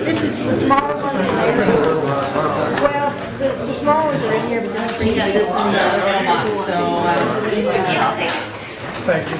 This is the smaller ones in there. Well, the small ones are in here, but this is this is the other box, so Thank you.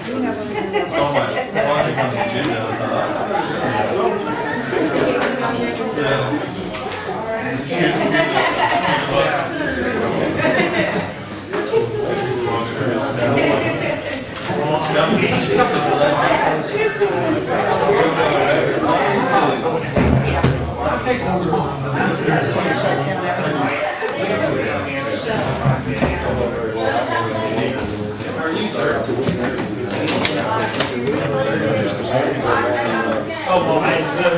Oh, well, I said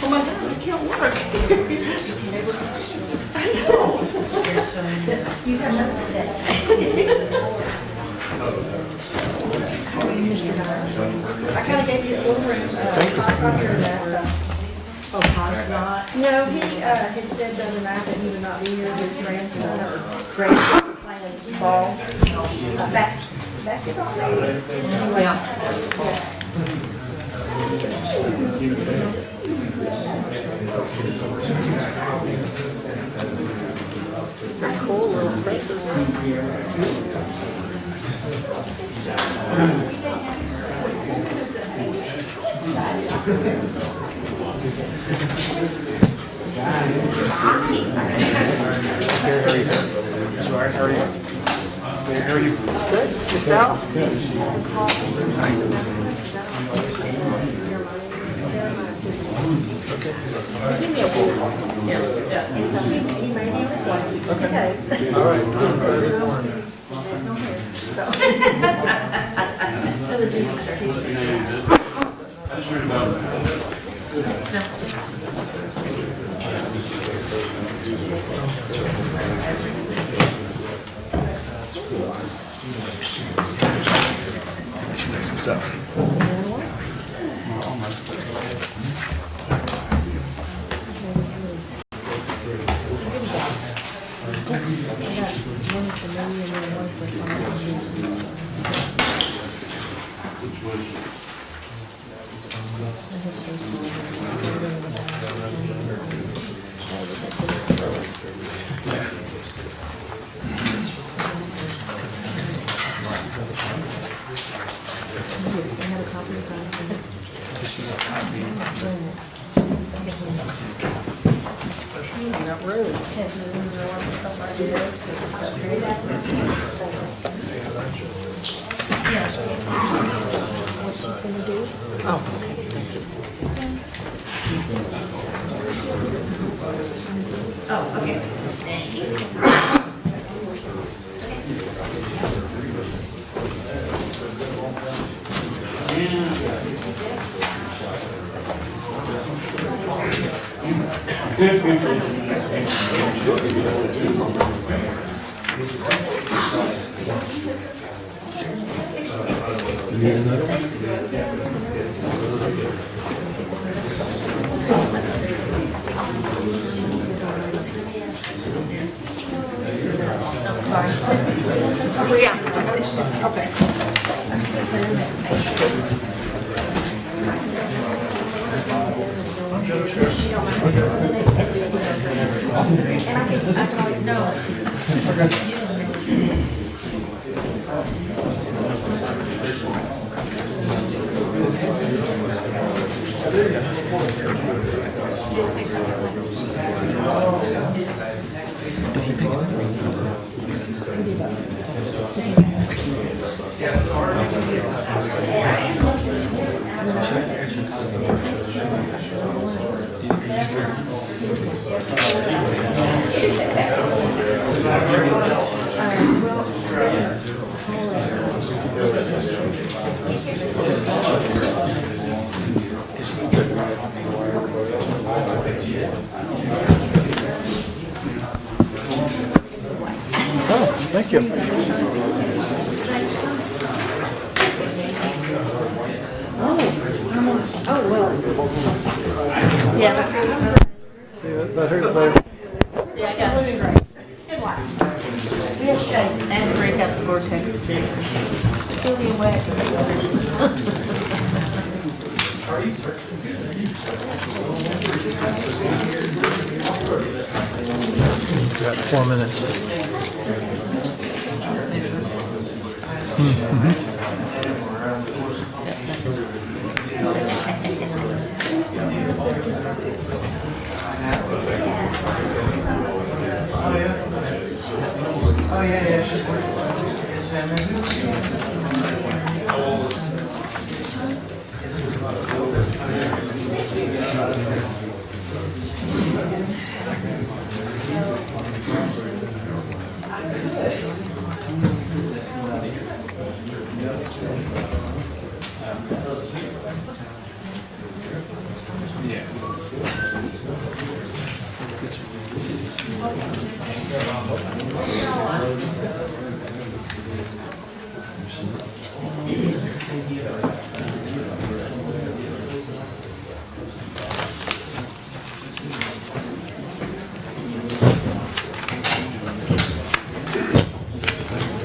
oh my God, it can't work. I know. You have no sense. How are you, Mr. Dyer? I kind of gave you a little room. Todd's not here tonight, so. Oh, Todd's not? No, he had said the other night that he would not be here. His grandson or grandson playing ball, basketball. Yeah. Cool little places. How are you? Good. Yourself? Yes. Yeah. And so he made him his wife, just in case. All right. There's no hair, so. For the Jesus service. Oh, okay. Thank you. Oh, yeah. Okay. I was gonna say I can always know. Thank you. Oh, well. Yeah. See, that hurt better. See, I got it. Good one. We have shade and break up the vortex. Fully Got 4 minutes.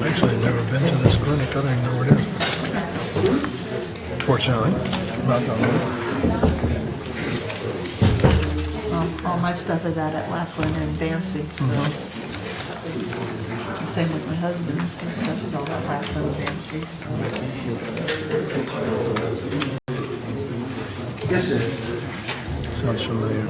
Actually, I've never been to this clinic. I don't even know where it is. Fortunately, not done with. All my stuff is out at Laughlin and Dempsey, so. The same with my husband, his stuff is all at Laughlin and Dempsey, so. Sounds familiar.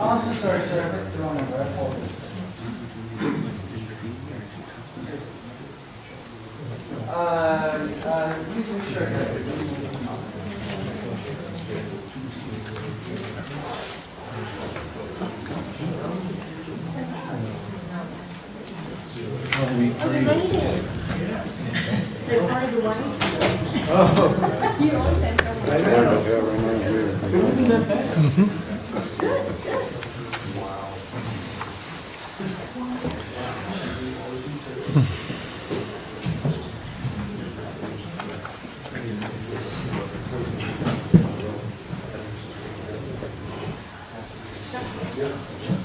I'm so sorry, sir. That's the wrong number. I apologize. You can be sure.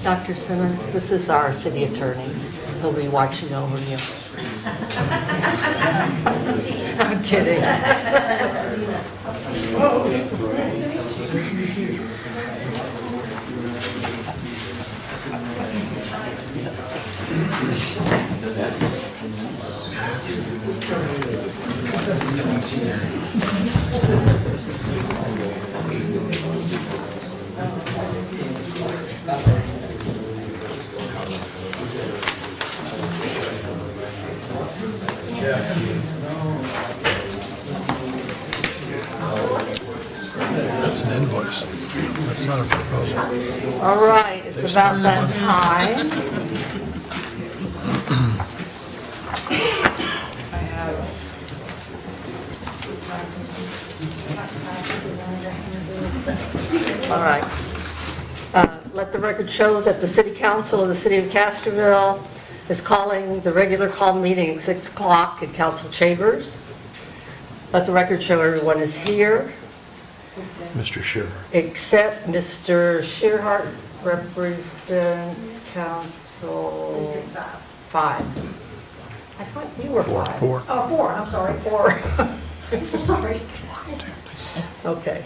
Dr. Simmons, this is our city attorney. He'll be watching over you. I'm kidding. That's an invoice. That's not a proposal. All right, it's about that time. All right. Let the record show that the City Council of the City of Castroville is calling the regular call meeting at 6 o'clock in council chambers. Let the record show everyone is here, Mr. Shearer. except Mr. Shearhart represents Council 5. I thought you were 5. 4. Oh, 4, I'm sorry. 4. I'm so sorry. Okay.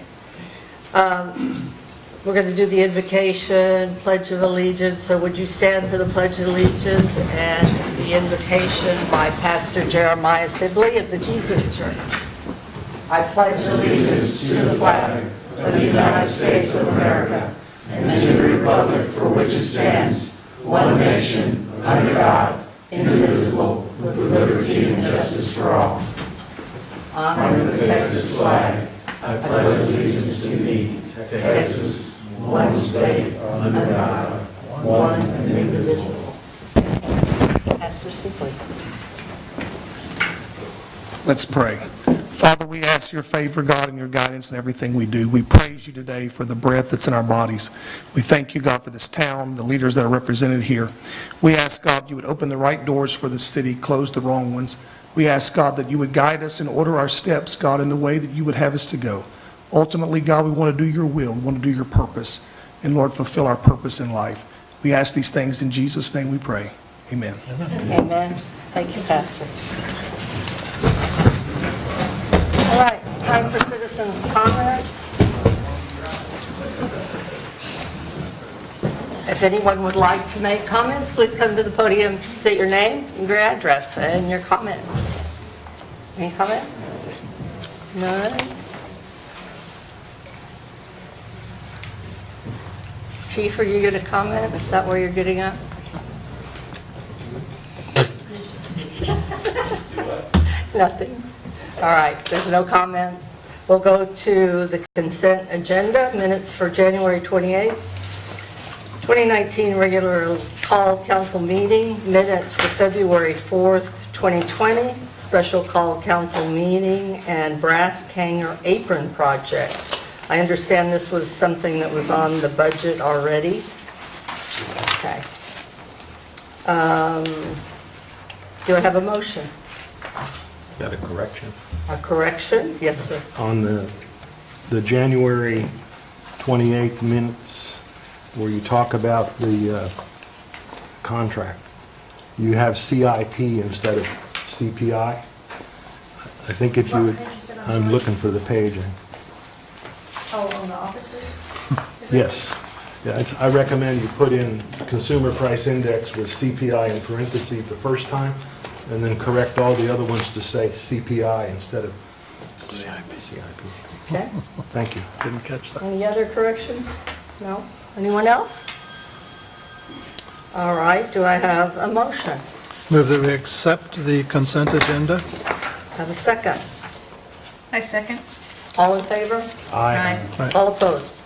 We're going to do the invocation, Pledge of Allegiance. So would you stand for the Pledge of Allegiance and the invocation by Pastor Jeremiah Sibley of the Jesus Church? I pledge allegiance to the flag of the United States of America and to the republic for which it stands, one nation, under God, indivisible, with liberty and justice for all. Honor the Texas flag. I pledge allegiance to thee, Texas, one state, under God, one and indivisible. Pastor Sibley. Let's pray. Father, we ask your favor, God, and your guidance in everything we do. We praise you today for the breath that's in our bodies. We thank you, God, for this town, the leaders that are represented here. We ask, God, you would open the right doors for the city, close the wrong ones. We ask, God, that you would guide us and order our steps, God, in the way that you would have us to go. Ultimately, God, we want to do your will. We want to do your purpose. And, Lord, fulfill our purpose in life. We ask these things in Jesus' name we pray. Amen. Amen. Thank you, Pastor. All right, time for citizens' comments. If anyone would like to make comments, please come to the podium, state your name, and your address, and your comment. Any comments? None? Chief, are you going to comment? Is that where you're getting at? Nothing. All right, there's no comments. We'll go to the consent agenda, minutes for January 28th, 2019 regular call council meeting, minutes for February 4th, 2020, special call council meeting, and brass hanger apron project. I understand this was something that was on the budget already. Okay. Do I have a motion? Got a correction. A correction? Yes, sir. On the January 28th minutes, where you talk about the contract, you have CIP instead of CPI. I think if you would, I'm looking for the page. Oh, on the offices? Yes. Yeah, I recommend you put in consumer price index with CPI in parentheses the first time, and then correct all the other ones to say CPI instead of CIP. Okay. Thank you. Didn't catch that. Any other corrections? No? Anyone else? All right, do I have a motion? Move that we accept the consent agenda. Have a second? I second. All in favor? Aye. All opposed?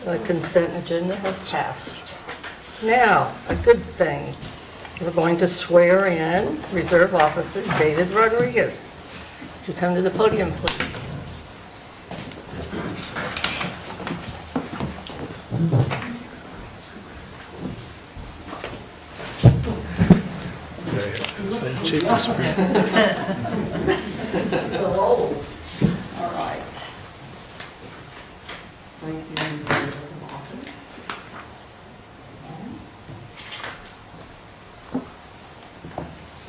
The consent agenda has passed. Now, a good thing. We're going to swear in Reserve Officer David Rodriguez. Would you come to the podium, please? Say Chief Discreet. So old. All right. Thank you, Reserve Office.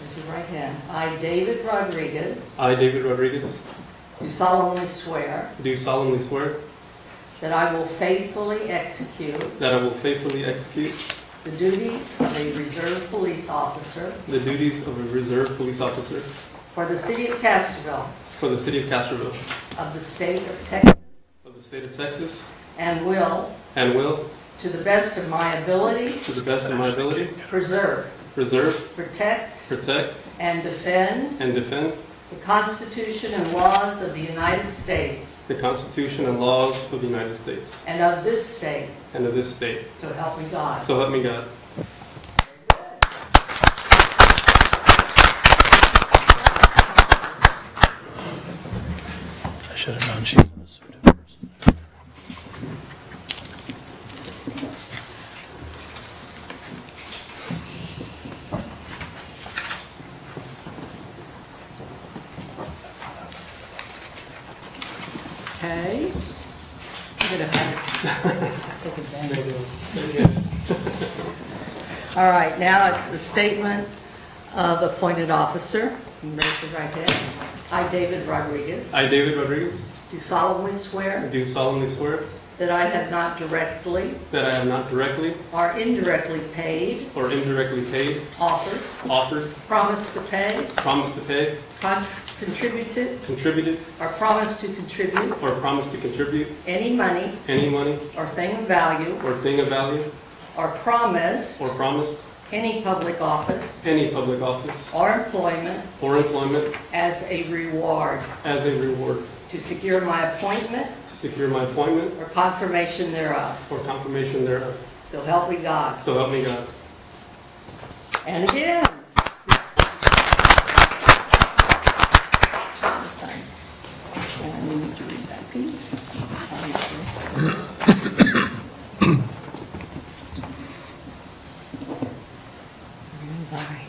Raise your right hand. I, David Rodriguez, I, David Rodriguez, do solemnly swear do solemnly swear that I will faithfully execute that I will faithfully execute the duties of a reserve police officer the duties of a reserve police officer for the city of Castroville for the city of Castroville of the state of Texas, of the state of Texas, and will, and will, to the best of my ability, to the best of my ability, preserve, preserve, protect, protect, and defend and defend the Constitution and laws of the United States the Constitution and laws of the United States and of this state, and of this state. so help me God. So help me God. I should have known she was in a suit at first. You're gonna have to take advantage. All right, now it's the statement of appointed officer. You can raise your right hand. I, David Rodriguez, I, David Rodriguez, do solemnly swear do solemnly swear that I have not directly that I have not directly or indirectly paid, or indirectly paid, offered, offered, promised to pay, promised to pay, contributed, contributed, or promised to contribute or promised to contribute any money any money or thing of value, or thing of value, or promised or promised any public office any public office or employment or employment as a reward as a reward to secure my appointment to secure my appointment or confirmation thereof. or confirmation thereof. So help me God. So help me God. And again. And I need to read that piece. All right.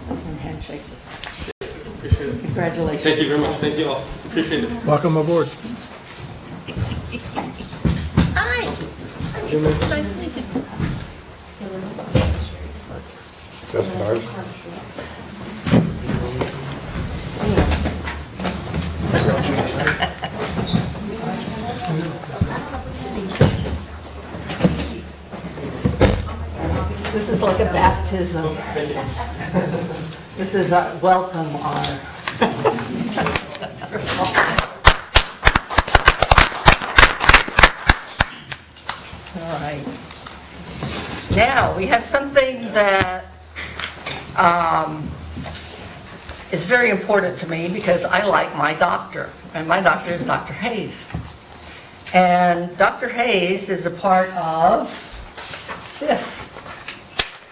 And handshake this. Appreciate it. Congratulations. Thank you very much. Thank you all. Appreciate it. Welcome aboard. Hi. Nice to meet you. This is like a baptism. This is a welcome honor. All right. Now, we have something that is very important to me because I like my doctor, and my doctor is Dr. Hayes. And Dr. Hayes is a part of this.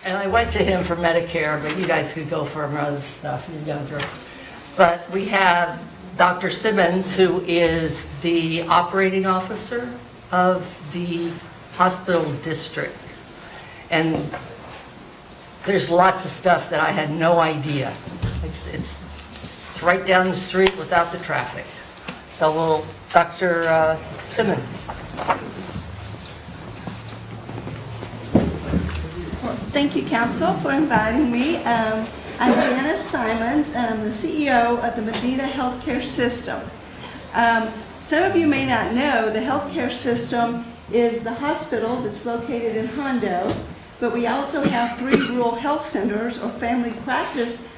And I went to him for Medicare, but you guys could go for other stuff, you're younger. But we have Dr. Simmons, who is the operating officer of the hospital district. And there's lots of stuff that I had no idea. It's right down the street without the traffic. So we'll, Dr. Simmons. Thank you, Council, for inviting me. I'm Janice Simons, and I'm the CEO of the Medina Healthcare System. Some of you may not know the healthcare system is the hospital that's located in Hondo, but we also have 3 rural health centers or family practice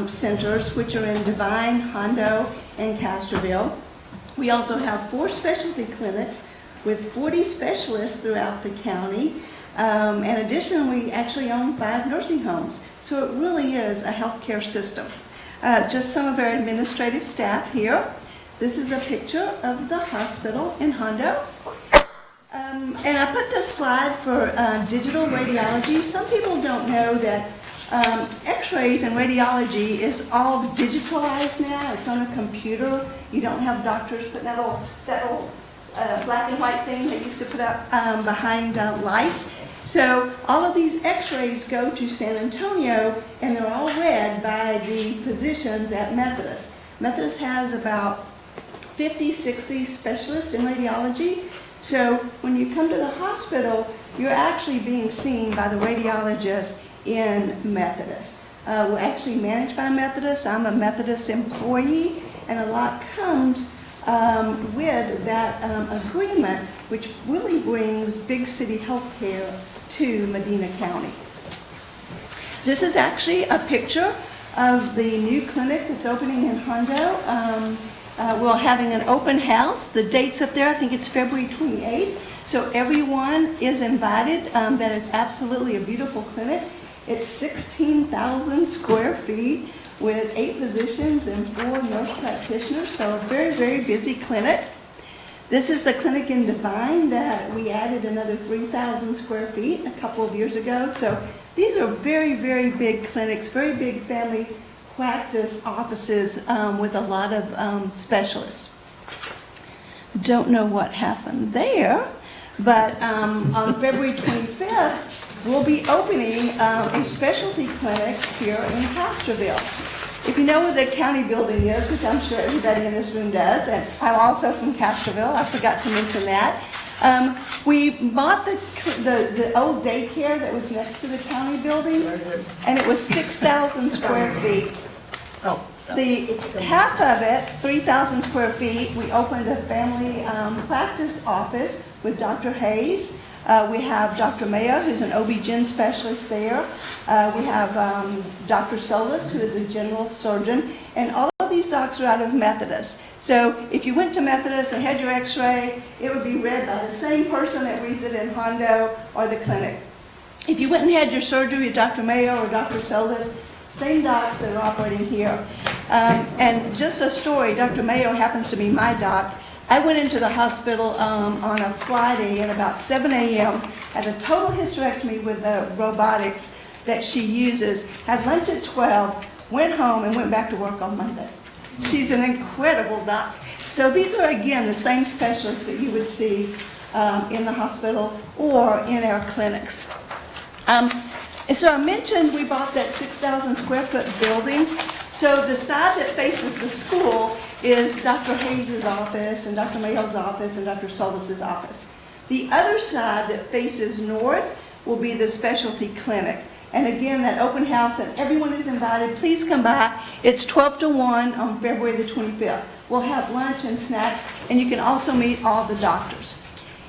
centers, which are in Devine, Hondo, and Castroville. We also have 4 specialty clinics with 40 specialists throughout the county. In addition, we actually own 5 nursing homes. So it really is a healthcare system. Just some of our administrative staff here. This is a picture of the hospital in Hondo. And I put this slide for digital radiology. Some people don't know that x-rays and radiology is all digitalized now. It's on a computer. You don't have doctors putting that old black and white thing they used to put up behind lights. So all of these x-rays go to San Antonio, and they're all read by the physicians at Methodist. Methodist has about 50, 60 specialists in radiology. So when you come to the hospital, you're actually being seen by the radiologist in Methodist. We're actually managed by Methodist. I'm a Methodist employee, and a lot comes with that agreement, which really brings big city health care to Medina County. This is actually a picture of the new clinic that's opening in Hondo. We're having an open house. The date's up there. I think it's February 28th. So everyone is invited. That is absolutely a beautiful clinic. It's 16,000 square feet with 8 physicians and 4 nurse practitioners. So a very, very busy clinic. This is the clinic in Devine that we added another 3,000 square feet a couple of years ago. So these are very, very big clinics, very big family practice offices with a lot of specialists. Don't know what happened there, but on February 25th, we'll be opening a specialty clinic here in Castroville. If you know where the county building is, which I'm sure everybody in this room does, and I'm also from Castroville, I forgot to mention that. We bought the old daycare that was next to the county building, and it was 6,000 square feet. Oh, so. The half of it, 3,000 square feet, we opened a family practice office with Dr. Hayes. We have Dr. Mayo, who's an OB-GYN specialist there. We have Dr. Solis, who is a general surgeon. And all of these docs are out of Methodist. So if you went to Methodist and had your x-ray, it would be read by the same person that reads it in Hondo or the clinic. If you went and had your surgery with Dr. Mayo or Dr. Solis, same docs that are operating here. And just a story, Dr. Mayo happens to be my doc. I went into the hospital on a Friday at about 7 a.m., had a total hysterectomy with the robotics that she uses, had lunch at 12, went home and went back to work on Monday. She's an incredible doc. So these are, again, the same specialists that you would see in the hospital or in our clinics. And so I mentioned we bought that 6,000 square foot building. So the side that faces the school is Dr. Hayes' office and Dr. Mayo's office and Dr. Solis' office. The other side that faces north will be the specialty clinic. And again, that open house, and everyone is invited. Please come by. It's 12 to 1 on February the 25th. We'll have lunch and snacks, and you can also meet all the doctors.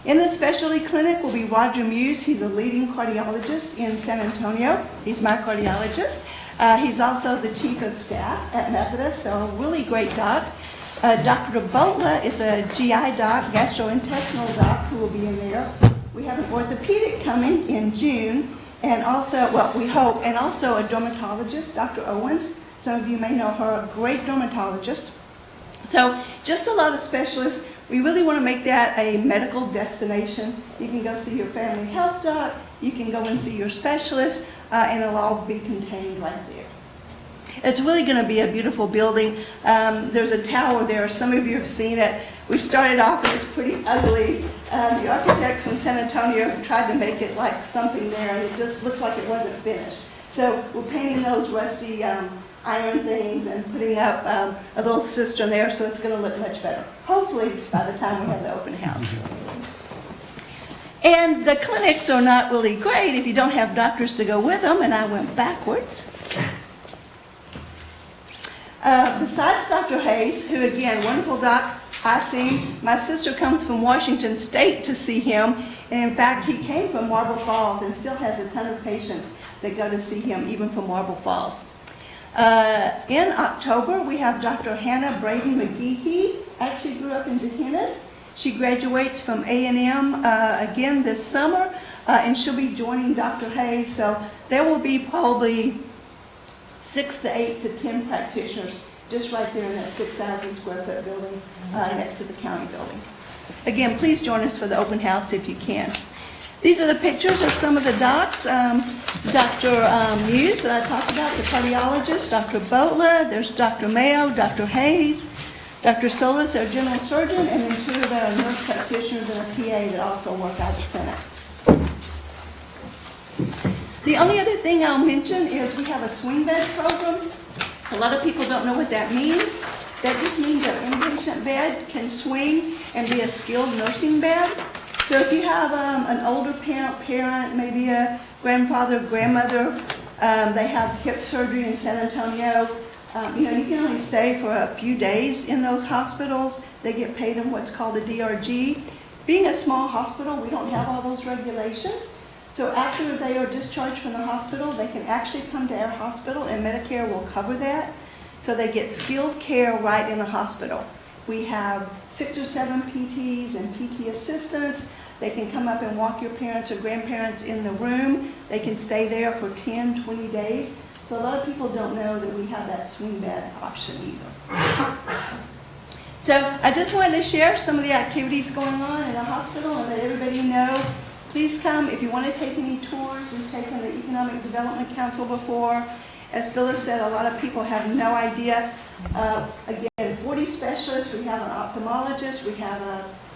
In the specialty clinic will be Roger Muse. He's a leading cardiologist in San Antonio. He's my cardiologist. He's also the chief of staff at Methodist, so a really great doc. Dr. Botla is a GI doc, gastrointestinal doc, who will be in there. We have an orthopedic coming in June, and also, well, we hope, and also a dermatologist, Dr. Owens. Some of you may know her, a great dermatologist. So just a lot of specialists. We really want to make that a medical destination. You can go see your family health doc, you can go and see your specialist, and it'll all be contained right there. It's really going to be a beautiful building. There's a tower there. Some of you have seen it. We started off and it's pretty ugly. The architects from San Antonio tried to make it like something there, and it just looked like it wasn't finished. So we're painting those rusty iron things and putting up a little cistern there, so it's going to look much better. Hopefully by the time we have the open house. And the clinics are not really great if you don't have doctors to go with them, and I went backwards. Besides Dr. Hayes, who again, wonderful doc, I see. My sister comes from Washington State to see him, and in fact he came from Marble Falls and still has a ton of patients that go to see him even from Marble Falls. In October, we have Dr. Hannah Braden McGehee. Actually grew up in Dehennis. She graduates from A&M again this summer, and she'll be joining Dr. Hayes. So there will be probably 6 to 8 to 10 practitioners just right there in that 6,000 square foot building next to the county building. Again, please join us for the open house if you can. These are the pictures of some of the docs. Dr. Muse that I talked about, the cardiologist, Dr. Botla, there's Dr. Mayo, Dr. Hayes, Dr. Solis, our general surgeon, and then 2 of our nurse practitioners and a PA that also work out of the clinic. The only other thing I'll mention is we have a swing bed program. A lot of people don't know what that means. That just means an inpatient bed can swing and be a skilled nursing bed. So if you have an older parent, maybe a grandfather, grandmother, they have hip surgery in San Antonio, you can only stay for a few days in those hospitals. They get paid in what's called a DRG. Being a small hospital, we don't have all those regulations. So after they are discharged from the hospital, they can actually come to our hospital, and Medicare will cover that. So they get skilled care right in the hospital. We have 6 or 7 PTs and PT assistants. They can come up and walk your parents or grandparents in the room. They can stay there for 10, 20 days. So a lot of people don't know that we have that swing bed option either. So I just wanted to share some of the activities going on in the hospital and let everybody know. Please come if you want to take any tours. We've taken the Economic Development Council before. As Phyllis said, a lot of people have no idea. Again, 40 3 specialists. We have an ophthalmologist, we have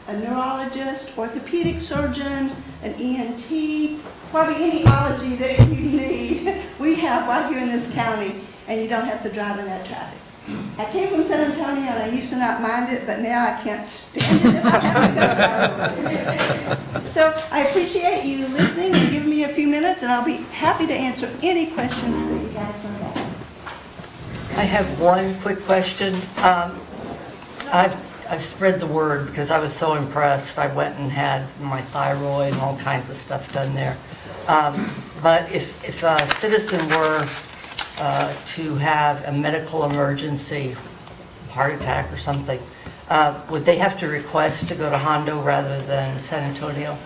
a neurologist, orthopedic surgeon, an ENT, probably any ology that you need, we have right here in this county, and you don't have to drive in that traffic. I came from San Antonio and I used to not mind it, but now I can't stand it if I have to go. So I appreciate you listening and giving me a few minutes, and I'll be happy to answer any questions that you guys want to have. I have one quick question. I've spread the word because I was so impressed. I went and had my thyroid and all kinds of stuff done there. But if a citizen were to have a medical emergency, heart attack or something, would they have to request to go to Hondo rather than San Antonio?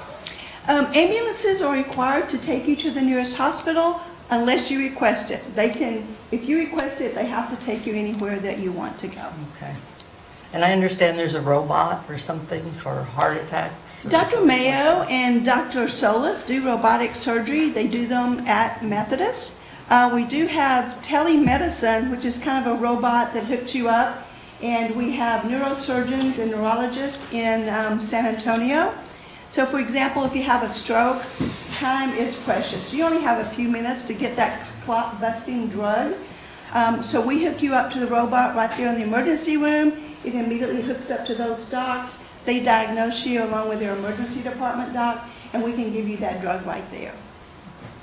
Ambulances are required to take you to the nearest hospital unless you request it. They can, if you request it, they have to take you anywhere that you want to go. Okay. And I understand there's a robot or something for heart attacks? Dr. Mayo and Dr. Solis do robotic surgery. They do them at Methodist. We do have telemedicine, which is kind of a robot that hooks you up. And we have neurosurgeons and neurologists in San Antonio. So for example, if you have a stroke, time is precious. You only have a few minutes to get that clot-busting drug. So we hook you up to the robot right there in the emergency room. It immediately hooks up to those docs. They diagnose you along with their emergency department doc, and we can give you that drug right there.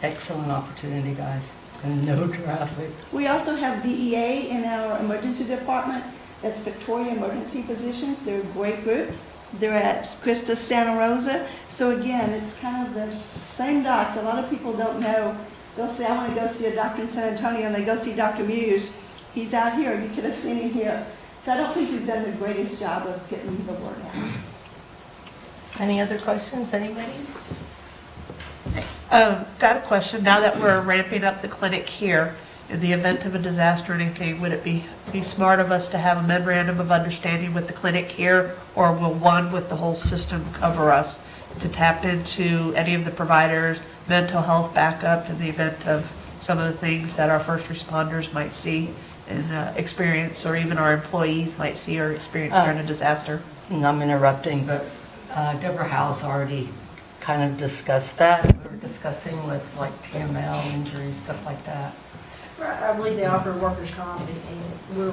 Excellent opportunity, guys, and no traffic. We also have VEA in our emergency department. That's Victoria Emergency Physicians. They're a great group. They're at Christus Santa Rosa. So again, it's kind of the same docs. A lot of people don't know. They'll say, I want to go see a doctor in San Antonio, and they go see Dr. Muse. He's out here. You could have seen him here. So I don't think we've done the greatest job of getting the word out. Any other questions, anybody? Got a question. Now that we're ramping up the clinic here, in the event of a disaster or anything, would it be smart of us to have a memorandum of understanding with the clinic here, or will one with the whole system cover us to tap into any of the providers, mental health backup in the event of some of the things that our first responders might see and experience, or even our employees might see or experience during a disaster? And I'm interrupting, but Deborah Howe's already kind of discussed that. We were discussing with like TML injuries, stuff like that. I believe they offer workers' comp, and we're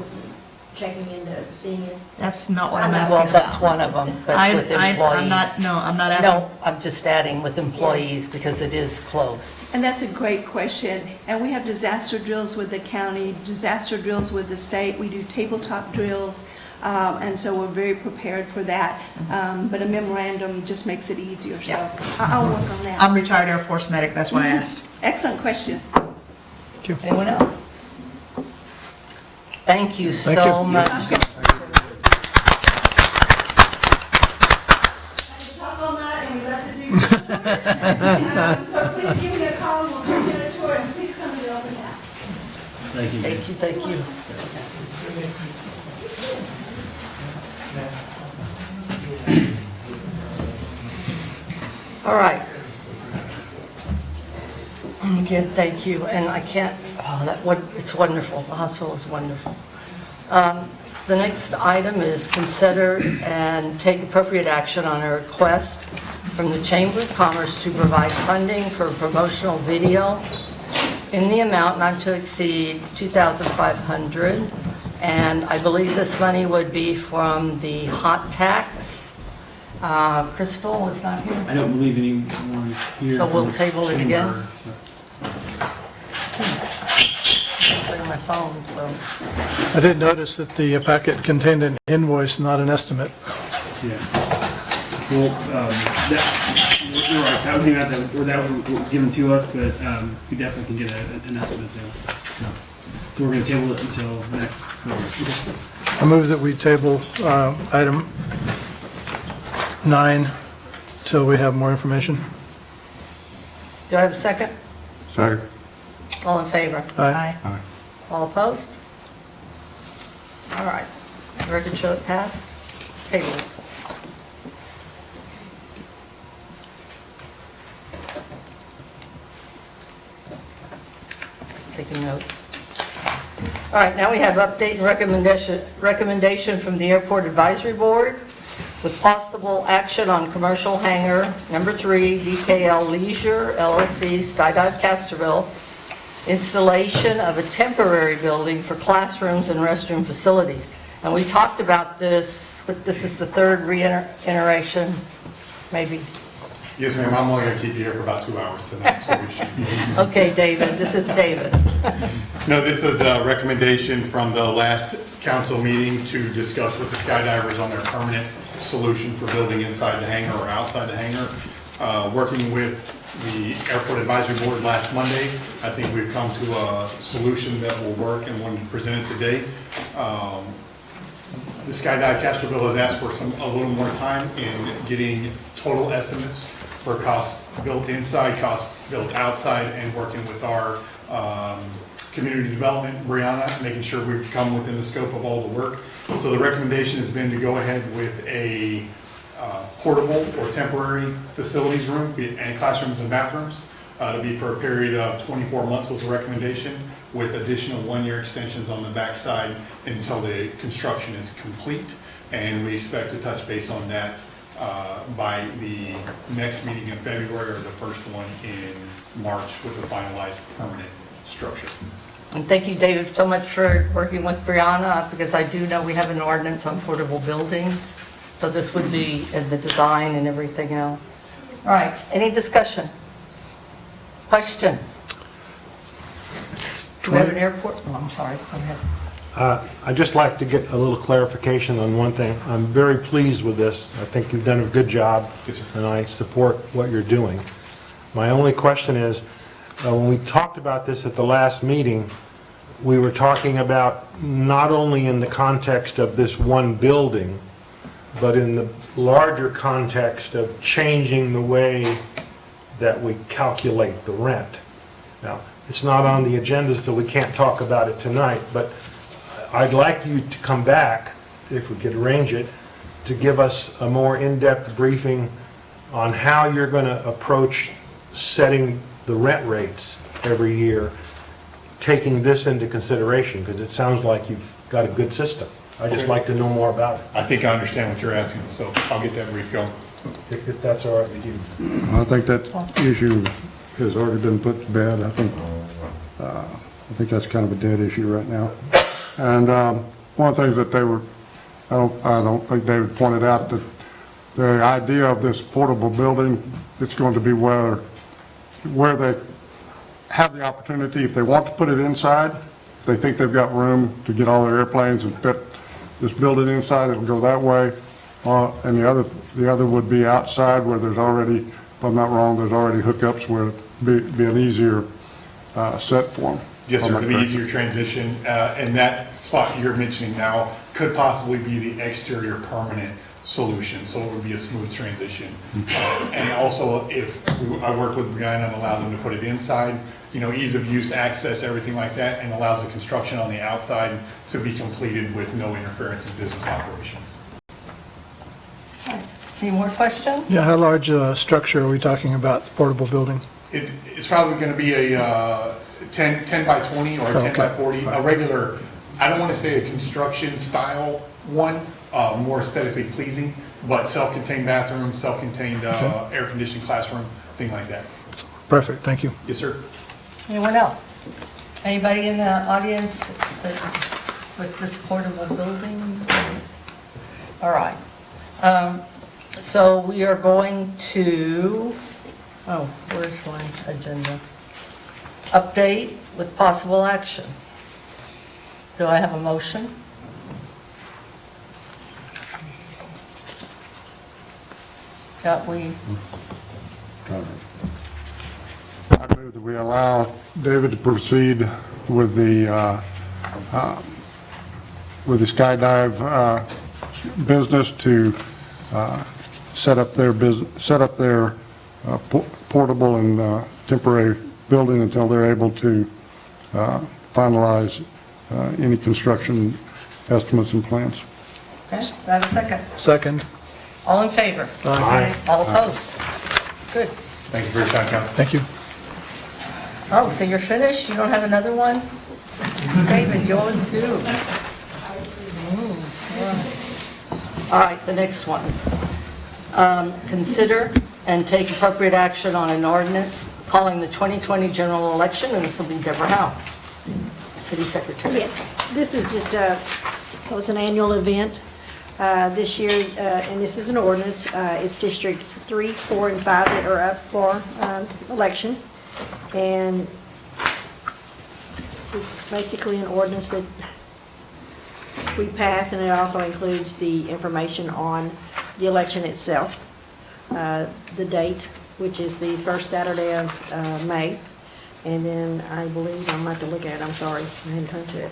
checking into seeing it. That's not what I'm asking Well, about. that's one of them, but with employees. I'm not asking. No, I'm just adding with employees because it is close. And that's a great question. And we have disaster drills with the county, disaster drills with the state. We do tabletop drills. And so we're very prepared for that. But a memorandum just makes it easier. So I'll work on that. I'm retired Air Force medic, that's why I asked. Excellent question. Anyone else? Thank you so much. I could talk all night and we love to do this. So please give me a call and we'll come get a tour, and please come to the open house. Thank you. All right. Again, thank you, and I can't, it's wonderful, the hospital is wonderful. The next item is consider and take appropriate action on a request from the Chamber of Commerce to provide funding for promotional video in the amount not to exceed $2,500, and I believe this money would be from the hot tax. Crystal is not here? I don't believe anyone is here. So we'll from the table it chamber, again? so. Bring my phone, so. I did notice that the packet contained an invoice, not an estimate. Yeah. Well, you're right. That was what was given to us, but we definitely can get an estimate there. So we're going to table it until next. I move that we table item 9 till we have more information. Do I have a second? Second. All in favor? Aye. All opposed? All right. Record show it passed. Tabled. Taking notes. All right, now we have update and recommendation from the Airport Advisory Board with possible action on commercial hangar number 3, DKL Leisure LLC, Skydive Castroville, installation of a temporary building for classrooms and restroom facilities. And we talked about this, but this is the third reiteration, maybe. Yes, ma'am, I'm only going to keep you here for about 2 hours tonight, so we should. Okay, David, this is David. No, this is a recommendation from the last council meeting to discuss with the skydivers on their permanent solution for building inside the hangar or outside the hangar. Working with the Airport Advisory Board last Monday, I think we've come to a solution that will work and one presented today. The Skydive Castroville has asked for a little more time in getting total estimates for costs built inside, costs built outside, and working with our community development, Brianna, making sure we've come within the scope of all the work. So the recommendation has been to go ahead with a portable or temporary facilities room, be it and classrooms and bathrooms, to be for a period of 24 months was the recommendation, with additional 1-year extensions on the backside until the construction is complete. And we expect to touch base on that by the next meeting in February or the first one in March with the finalized permanent structure. And thank you, David, so much for working with Brianna, because I do know we have an ordinance on portable buildings, so this would be in the design and everything else. All right, any discussion? Questions? Do we have an airport? Oh, I'm sorry, go ahead. I'd just like to get a little clarification on one thing. I'm very pleased with this. I think you've done a good job, and I support what you're doing. My only question is, when we talked about this at the last meeting, we were talking about not only in the context of this one building, but in the larger context of changing the way that we calculate the rent. Now, it's not on the agenda, so we can't talk about it tonight, but I'd like you to come back, if we could arrange it, to give us a more in-depth briefing on how you're going to approach setting the rent rates every year, taking this into consideration, because it sounds like you've got a good system. I'd just like to know more about it. I think I understand what you're asking, so I'll get that brief going. If that's all right with you. I think that issue has already been put to bed. I think that's kind of a dead issue right now. And one of the things that I don't think David pointed out, that the idea of this portable building, it's going to be where they have the opportunity, if they want to put it inside, if they think they've got room to get all their airplanes and fit this building inside, it'll go that way. And the other would be outside, where there's already, if I'm not wrong, there's already hookups where it'd be an easier set for them. Yes, sir, it'll be easier transition, and that spot you're mentioning now could possibly be the exterior permanent solution, so it would be a smooth transition. And also, if I work with Brianna and allow them to put it inside, ease of use, access, everything like that, and allows the construction on the outside to be completed with no interference in business operations. Any more questions? Yeah, how large a structure are we talking about, portable building? It's probably going to be a 10 by 20 or a 10 by 40, a regular, I don't want to say a construction style one, more aesthetically pleasing, but self-contained bathroom, self-contained air-conditioned classroom, thing like that. Perfect, thank you. Yes, sir. Anyone else? Anybody in the audience with this portable building? All right. So we are going to, where's my agenda? Update with possible action. Do I have a motion? I move that we allow David to proceed with the skydive business to set up their portable and temporary building until they're able to finalize any construction estimates and plans. Okay, do I have a second? Second. All in favor? Aye. All opposed? Good. Thank you for your time, Council. Thank you. Oh, so you're finished? You don't have another one? David, you always do. All right, the next one. Consider and take appropriate action on an ordinance calling the 2020 general election, and this will be Deborah Howe, City Secretary. Yes, this is just it was an annual event this year, and this is an ordinance. It's District 3, 4, and 5 that are up for election. And it's basically an ordinance that we pass, and it also includes the information on the election itself, the date, which is the first Saturday of May. And then I believe, I'm going to have to look at it, I'm sorry, I hadn't come to it.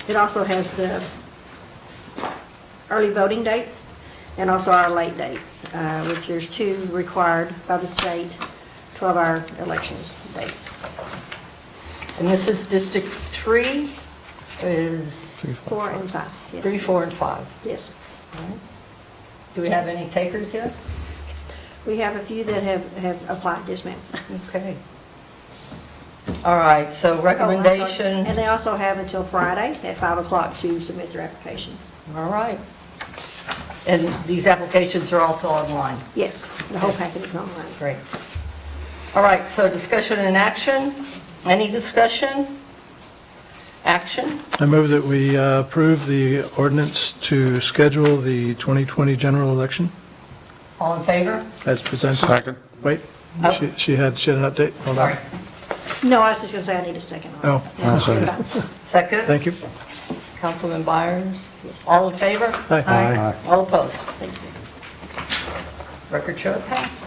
It also has the early voting dates and also our late dates, which there's 2 required by the state, 12-hour elections dates. And this is District 3, is 4 and 5, yes. 3, 4, and 5. Yes. All right. Do we have any takers yet? We have a few that have applied, yes, ma'am. Okay. All right, so Oh, I'm sorry. recommendation. And they also have until Friday at 5 o'clock to submit their applications. All right. And these applications are also online? Yes, the whole packet is online. Great. All right, so discussion and action. Any discussion? Action? I move that we approve the ordinance to schedule the 2020 general election All in favor? as presented. Second. Wait, Oh. she had an update? Hold on. Sorry. No, I was just going to say I need a second on Oh, it. I'll second. Second? thank you. Councilman Byers? Yes. All in favor? Aye. Aye. All opposed? Thank you. Record show it passed.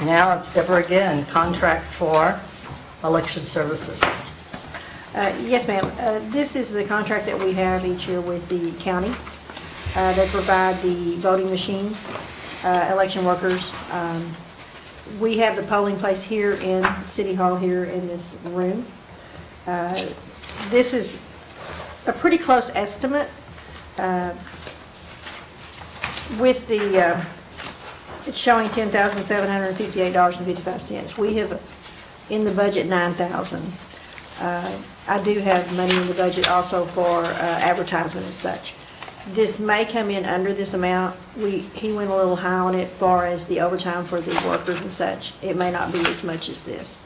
Now it's Deborah again, contract for election services. Yes, ma'am. This is the contract that we have each year with the county. They provide the voting machines, election workers. We have the polling place here in City Hall, here in this room. This is a pretty close estimate with the, it's showing $10,758.55. We have in the budget $9,000. I do have money in the budget also for advertisement and such. This may come in under this amount. He went a little high on it as far as the overtime for the workers and such. It may not be as much as this.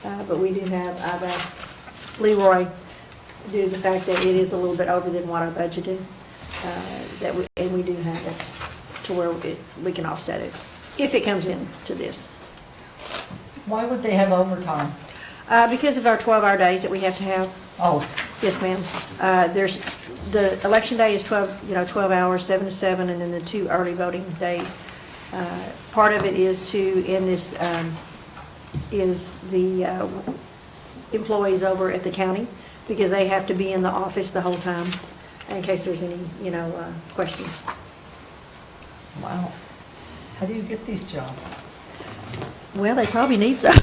But we do have, I've asked Leroy, due to the fact that it is a little bit over than what I budgeted, and we do have it to where we can offset it, if it comes in to this. Why would they have overtime? Because of our 12-hour days that we have to have. Oh, Yes, ma'am. There's, the election day is 12 hours, 7 to 7, and then the 2 early voting days. Part of it is to, in this, is the employees over at the county, because they have to be in the office the whole time in case there's any, questions. wow. How do you get these jobs? Well, they probably need some.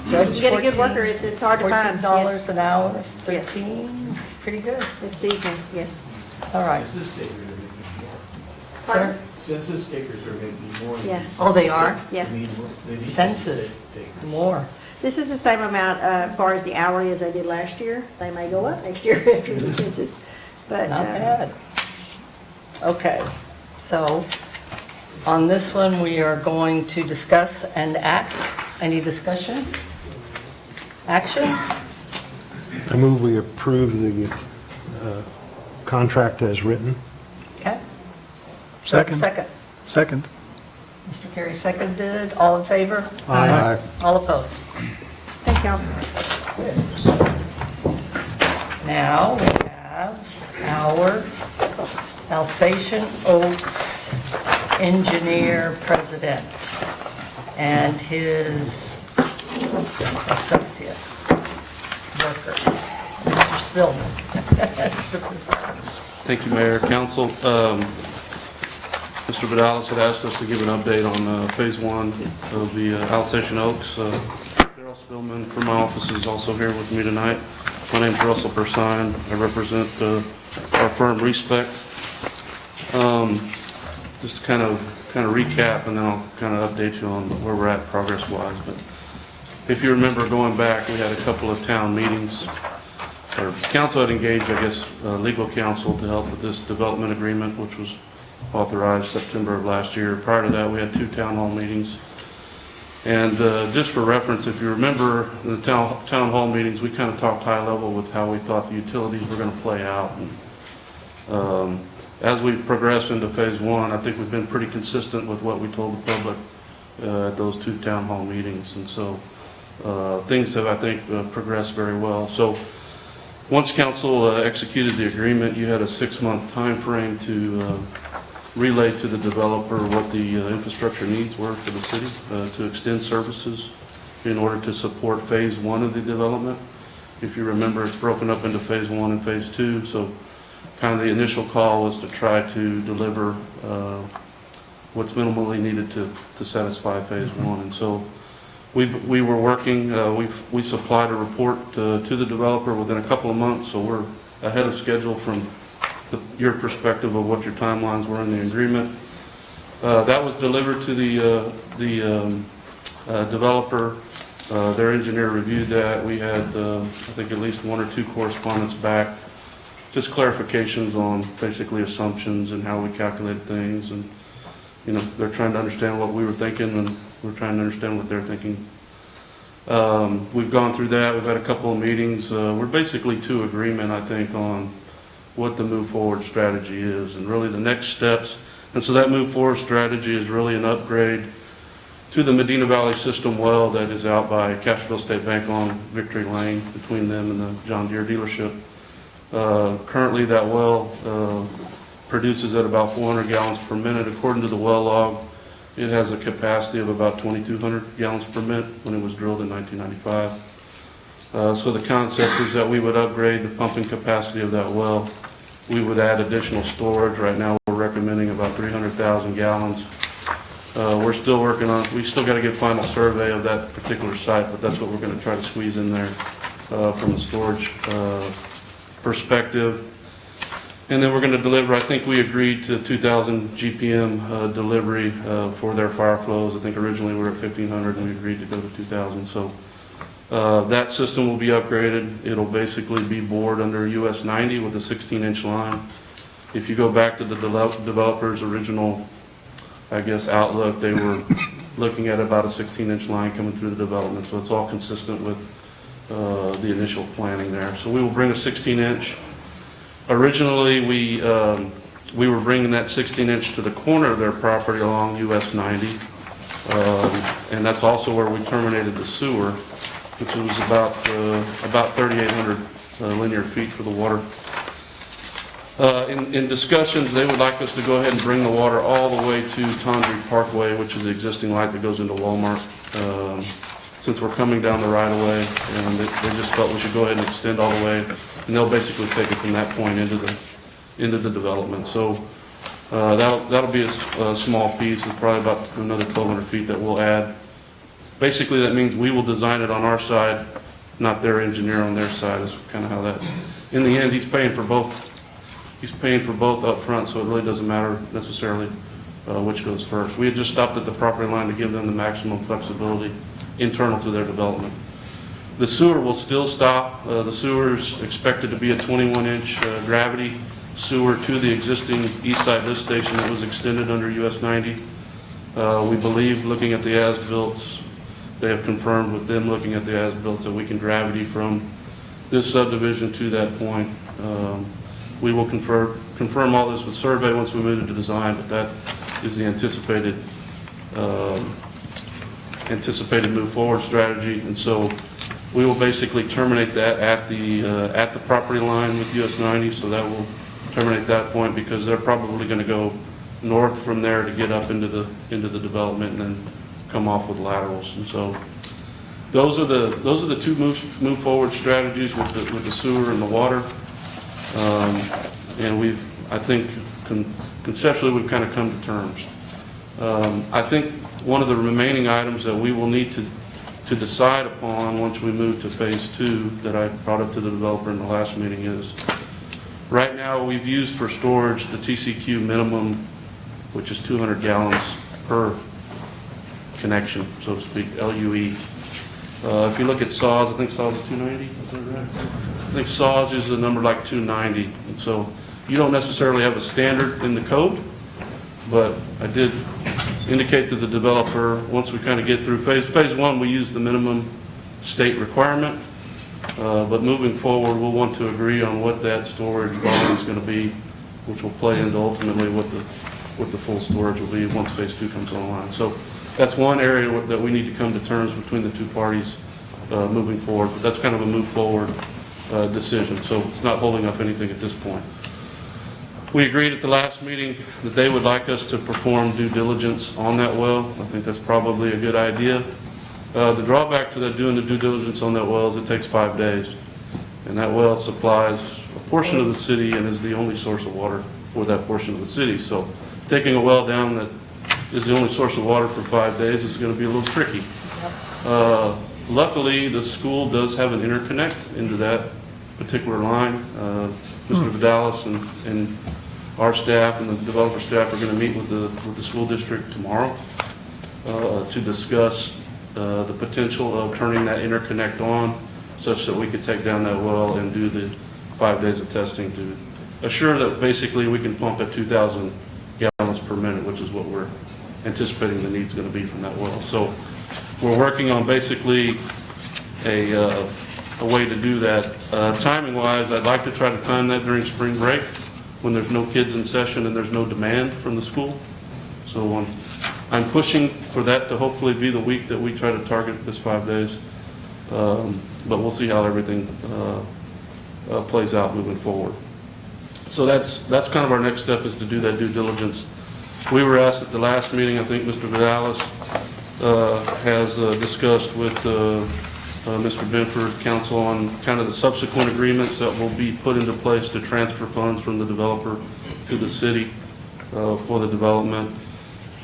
Judge, You get a good 14 worker, it's hard to find. $14 Yes. an hour, Yes. 13, it's pretty good. It's seasonal, yes. All right. Sir? Census takers are making more. Yeah. Oh, they are? Yeah. Census, more. This is the same amount as far as the hourly as I did last year. They may go up next year after the census, but. Not bad. Okay, so on this one, we are going to discuss and act. Any discussion? Action? I move we approve the contract as written. Okay. Second. Second. Mr. Carey seconded. All in favor? Aye. All opposed? Thank y'all. Now we have our Alsatian Oaks engineer president and his associate worker, Mr. Spillman. Thank you, Mayor, Council. Mr. Vidalis had asked us to give an update on Phase 1 of the Alsatian Oaks. Daryl Spillman from my office is also here with me tonight. My name's Russell Persine. I represent our firm Respect. Just to kind of recap, and then I'll kind of update you on where we're at progress-wise. But If you remember going back, we had a couple of town meetings, or council had engaged, I guess, legal counsel to help with this development agreement, which was authorized September of last year. Prior to that, we had 2 town hall meetings. And just for reference, if you remember in the town hall meetings, we kind of talked high level with how we thought the utilities were going to play out. And as we progress into phase 1, I think we've been pretty consistent with what we told the public at those 2 town hall meetings. And so things have, I think, progressed very well. So once council executed the agreement, you had a 6-month time frame to relay to the developer what the infrastructure needs were for the city to extend services in order to support phase 1 of the development. If you remember, it's broken up into phase 1 and phase 2. So kind of the initial call was to try to deliver what's minimally needed to satisfy phase 1. And so we were working, we supplied a report to the developer within a couple of months, so we're ahead of schedule from your perspective of what your timelines were in the agreement. That was delivered to the developer. Their engineer reviewed that. We had, I think, at least 1 or 2 correspondents back, just clarifications on basically assumptions and how we calculate things. And, you know, they're trying to understand what we were thinking, and we're trying to understand what they're thinking. We've gone through that. We've had a couple of meetings. We're basically to agreement, I think, on what the move forward strategy is and really the next steps. And so that move forward strategy is really an upgrade to the Medina Valley System well that is out by Castroville State Bank on Victory Lane between them and the John Deere dealership. Currently that well produces at about 400 gallons per minute. According to the well log, it has a capacity of about 2,200 gallons per minute when it was drilled in 1995. So the concept is that we would upgrade the pumping capacity of that well. We would add additional storage. Right now we're recommending about 300,000 gallons. We're still working on, we still got to get final survey of that particular site, but that's what we're going to try to squeeze in there from the storage perspective. And then we're going to deliver, I think we agreed to 2,000 GPM delivery for their fire flows. I think originally we were at 1,500 and we agreed to go to 2,000. So that system will be upgraded. It'll basically be bored under US 90 with a 16-inch line. If you go back to the developer's original, I guess, outlook, they were looking at about a 16-inch line coming through the development. So it's all consistent with the initial planning there. So we will bring a 16-inch. Originally, we were bringing that 16-inch to the corner of their property along US 90, and that's also where we terminated the sewer, which was about 3,800 linear feet for the water. In discussions, they would like us to go ahead and bring the water all the way to Tondry Parkway, which is the existing light that goes into Walmart. Since we're coming down the right-of-way, and they just felt we should go ahead and extend all the way, and they'll basically take it from that point into the development. So that'll be a small piece. It's probably about another 1,200 feet that we'll add. Basically, that means we will design it on our side, not their engineer on their side. Is kind of how that. In the end, he's paying for both. He's paying for both up front, so it really doesn't matter necessarily which goes first. We had just stopped at the property line to give them the maximum flexibility internal to their development. The sewer will still stop. The sewer is expected to be a 21-inch gravity sewer to the existing east side lift station that was extended under US 90. We believe, looking at the as-built, they have confirmed with them looking at the as-built that we can gravity from this subdivision to that point. We will confirm all this with survey once we move into design, but that is the anticipated move forward strategy. And so we will basically terminate that at the property line with US 90. So that will terminate that point because they're probably going to go north from there to get up into the development and then come off with laterals. And so those are the two move forward strategies with the sewer and the water. And I think conceptually we've kind of come to terms. I think one of the remaining items that we will need to decide upon once we move to phase 2 that I brought up to the developer in the last meeting is, right now we've used for storage the TCQ minimum, which is 200 gallons per connection, so to speak, LUE. If you look at saws, I think saws is 290, is that right? I think saws is a number like 290. And so you don't necessarily have a standard in the code, but I did indicate to the developer, once we kind of get through phase one, we use the minimum state requirement. But moving forward, we'll want to agree on what that storage volume is going to be, which will play into ultimately what the full storage will be once phase two comes online. So that's one area that we need to come to terms between the two parties moving forward. But that's kind of a move forward decision. So it's not holding up anything at this point. We agreed at the last meeting that they would like us to perform due diligence on that well. I think that's probably a good idea. The drawback to that, doing the due diligence on that well, is it takes 5 days. And that well supplies a portion of the city and is the only source of water for that portion of the city. So taking a well down that is the only source of water for 5 days is going to be a little tricky. Luckily, the school does have an interconnect into that particular line. Mr. Vidalis and our staff and the developer staff are going to meet with the school district tomorrow to discuss the potential of turning that interconnect on such that we could take down that well and do the 5 days of testing to assure that basically we can pump at 2,000 gallons per minute, which is what we're anticipating the need's going to be from that well. So we're working on basically a way to do that. Timing-wise, I'd like to try to time that during spring break when there's no kids in session and there's no demand from the school. So I'm pushing for that to hopefully be the week that we try to target this 5 days. But we'll see how everything plays out moving forward. So that's kind of our next step, is to do that due diligence. We were asked at the last meeting, I think Mr. Vidalis has discussed with Mr. Benford, council, on kind of the subsequent agreements that will be put into place to transfer funds from the developer to the city for the development.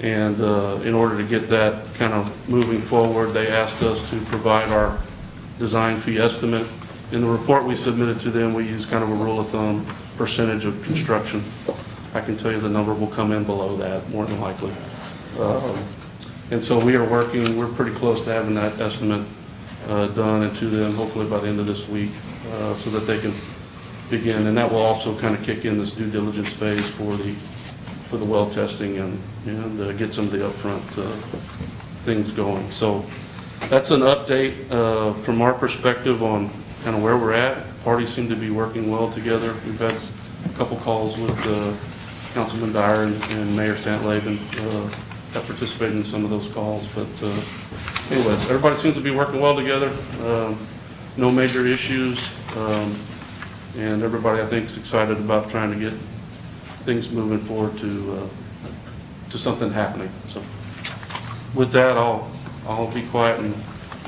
And in order to get that kind of moving forward, they asked us to provide our design fee estimate. In the report we submitted to them, we use kind of a rule of thumb percentage of construction. I can tell you the number will come in below that, more than likely. And so we are working, we're pretty close to having that estimate done and to them, hopefully by the end of this week, so that they can begin. And that will also kind of kick in this due diligence phase for the well testing and get some of the upfront things going. So that's an update from our perspective on kind of where we're at. Parties seem to be working well together. We've had a couple calls with Councilman Dyer and Mayor Santleben that participated in some of those calls. But anyways, everybody seems to be working well together. No major issues. And everybody, I think, is excited about trying to get things moving forward to something happening. So with that, I'll be quiet and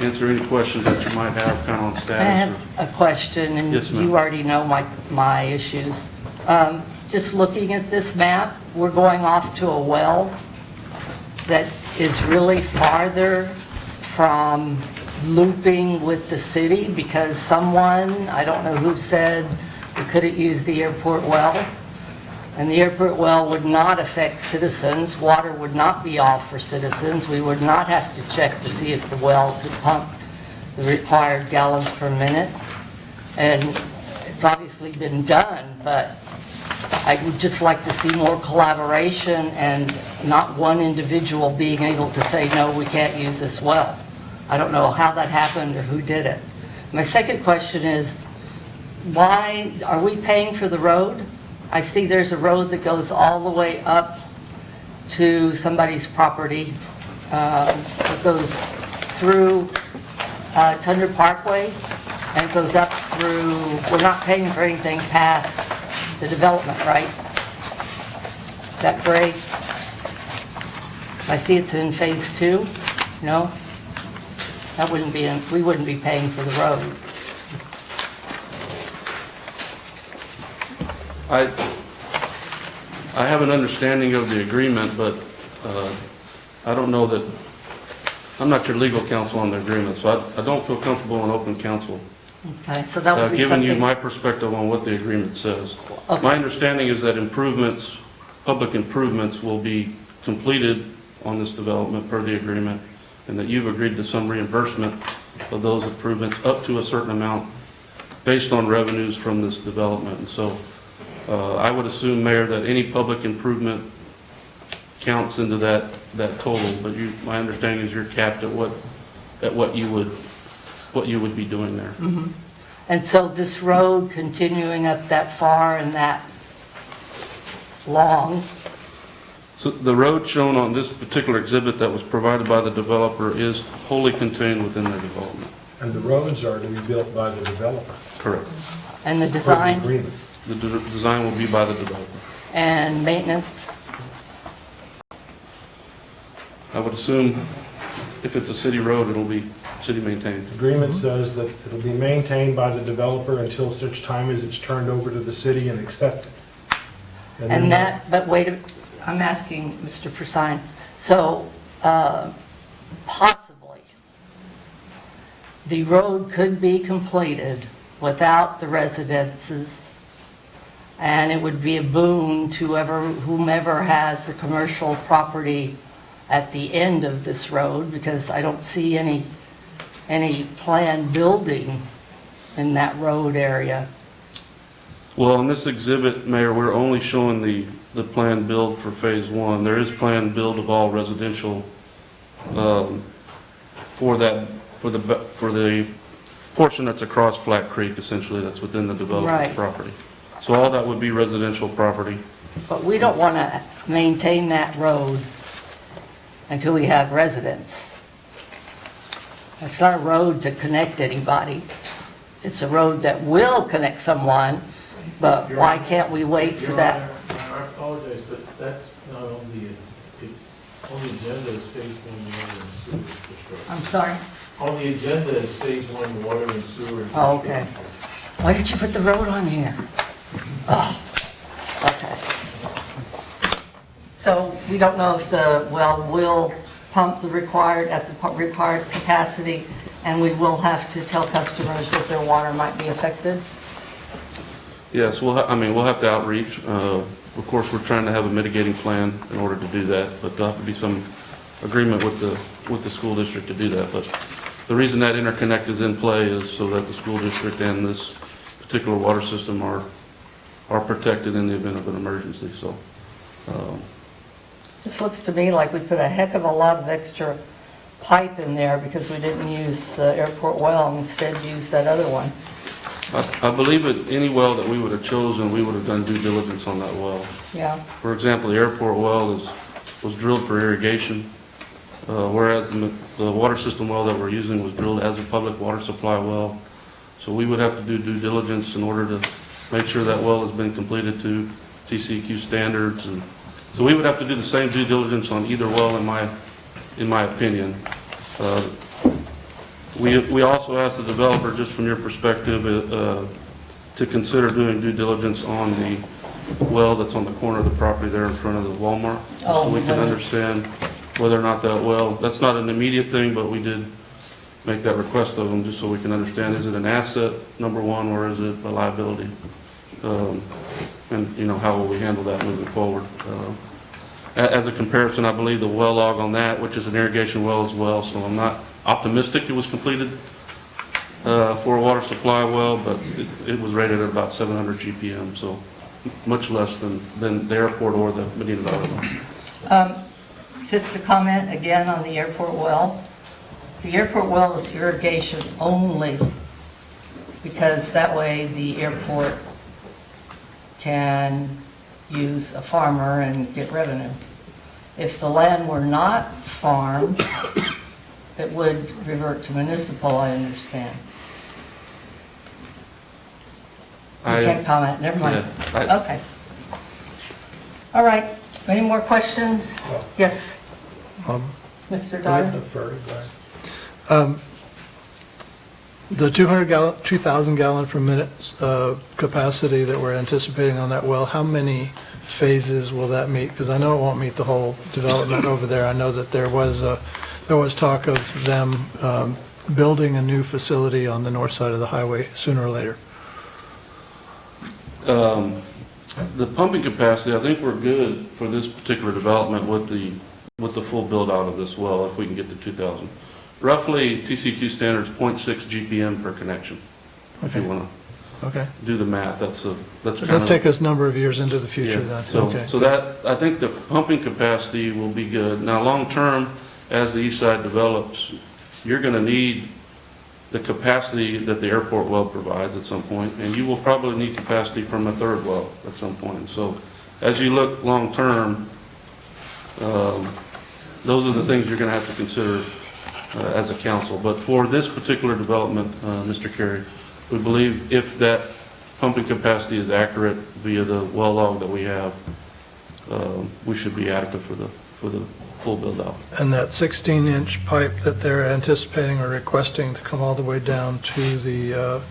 answer any questions that you might have kind of on status. I have a question, and Yes, ma'am. you already know my issues. Just looking at this map, we're going off to a well that is really farther from looping with the city, because someone, I don't know who, said we couldn't use the airport well. And the airport well would not affect citizens. Water would not be off for citizens. We would not have to check to see if the well could pump the required gallons per minute. And it's obviously been done, but I would just like to see more collaboration and not one individual being able to say, no, we can't use this well. I don't know how that happened or who did it. My second question is, why are we paying for the road? I see there's a road that goes all the way up to somebody's property. It goes through Tundra Parkway and it goes up through, we're not paying for anything past the development, right? Is that gray? I see it's in phase 2. No? That wouldn't be, we wouldn't be paying for the road. I have an understanding of the agreement, but I don't know that, I'm not your legal counsel on the agreement, so I don't feel comfortable in open counsel Okay, so that would be giving you something. my perspective on what the agreement says. Okay. My understanding is that improvements, public improvements will be completed on this development per the agreement, and that you've agreed to some reimbursement of those improvements up to a certain amount based on revenues from this development. And so I would assume, Mayor, that any public improvement counts into that total, but my understanding is you're capped at what you would be doing there. Mhm. And so this road continuing up that far and that long, So the road shown on this particular exhibit that was provided by the developer is wholly contained within their development. And the roads are to be built by the developer. Correct. and the Per the design agreement. The design will be by the developer. and maintenance? I would assume if it's a city road, it'll be city maintained. The agreement says that it'll be maintained by the developer until such time as it's turned over to the city and accepted. then And that, but wait, I'm asking Mr. Persine, so possibly the road could be completed without the residences, and it would be a boon to whomever has the commercial property at the end of this road, because I don't see any planned building in that road area. Well, in this exhibit, Mayor, we're only showing the planned build for Phase 1. There is planned build of all residential for the portion that's across Flat Creek, essentially, that's within the development Right. property. So all that would be residential property. But we don't want to maintain that road until we have residents. It's not a road to connect anybody. It's a road that will connect someone, but why can't we wait for that? Your Honor, I apologize, but that's not on it's on the agenda is Phase 1 water and sewer infrastructure. I'm sorry? On the agenda is Phase 1 water and sewer. Oh, okay. Why did you put the road on here? Oh, okay. So we don't know if the well will pump the required, at the required capacity, and we will have to tell customers that their water might be affected? Yes, we'll have to outreach. Of course, we're trying to have a mitigating plan in order to do that, but there'll have to be some agreement with the school district to do that. But the reason that interconnect is in play is so that the school district and this particular water system are protected in the event of an emergency, so. Just looks to me like we put a heck of a lot of extra pipe in there because we didn't use the airport well and instead used that other one. I believe at any well that we would have chosen, we would have done due diligence on that well. Yeah. For example, the airport well was drilled for irrigation, whereas the water system well that we're using was drilled as a public water supply well. So we would have to do due diligence in order to make sure that well has been completed to TCEQ standards. And so we would have to do the same due diligence on either well, in my opinion. We also asked the developer, just from your perspective, to consider doing due diligence on the well that's on the corner of the property there in front of the Walmart. Oh, So we can nice. understand whether or not that well, that's not an immediate thing, but we did make that request of them, just so we can understand, is it an asset, number one, or is it a liability? And, how will we handle that moving forward? As a comparison, I believe the well log on that, which is an irrigation well as well, so I'm not optimistic it was completed for a water supply well, but it was rated at about 700 GPM, so much less than the airport or the Medina Valley well. Just a comment again on the airport well. The airport well is irrigation only because that way the airport can use a farmer and get revenue. If the land were not farmed, it would revert to municipal, I understand. You can't comment, never mind. Yeah, Okay. All right, any more questions? Yes, Mr. Dyer? The 2,000 gallon per minute capacity that we're anticipating on that well, how many phases will that meet? Because I know it won't meet the whole development over there. I know that there was talk of them building a new facility on the north side of the highway sooner or later. The pumping capacity, I think we're good for this particular development with the full build out of this well, if we can get the 2,000. roughly TCQ standards 0.6 GPM per connection. If you Okay. want Okay. to do the math, that's So kind that'll of. take us a number of years into the future Yeah, then. so, Okay. so that, I think the pumping capacity will be good. Now, long-term, as the east side develops, you're going to need the capacity that the airport well provides at some point, and you will probably need capacity from a third well at some point. So as you look long-term, those are the things you're going to have to consider as a council. But for this particular development, Mr. Carey, we believe if that pumping capacity is accurate via the well log that we have, we should be adequate for the full build-out. And that 16-inch pipe that they're anticipating or requesting to come all the way down to the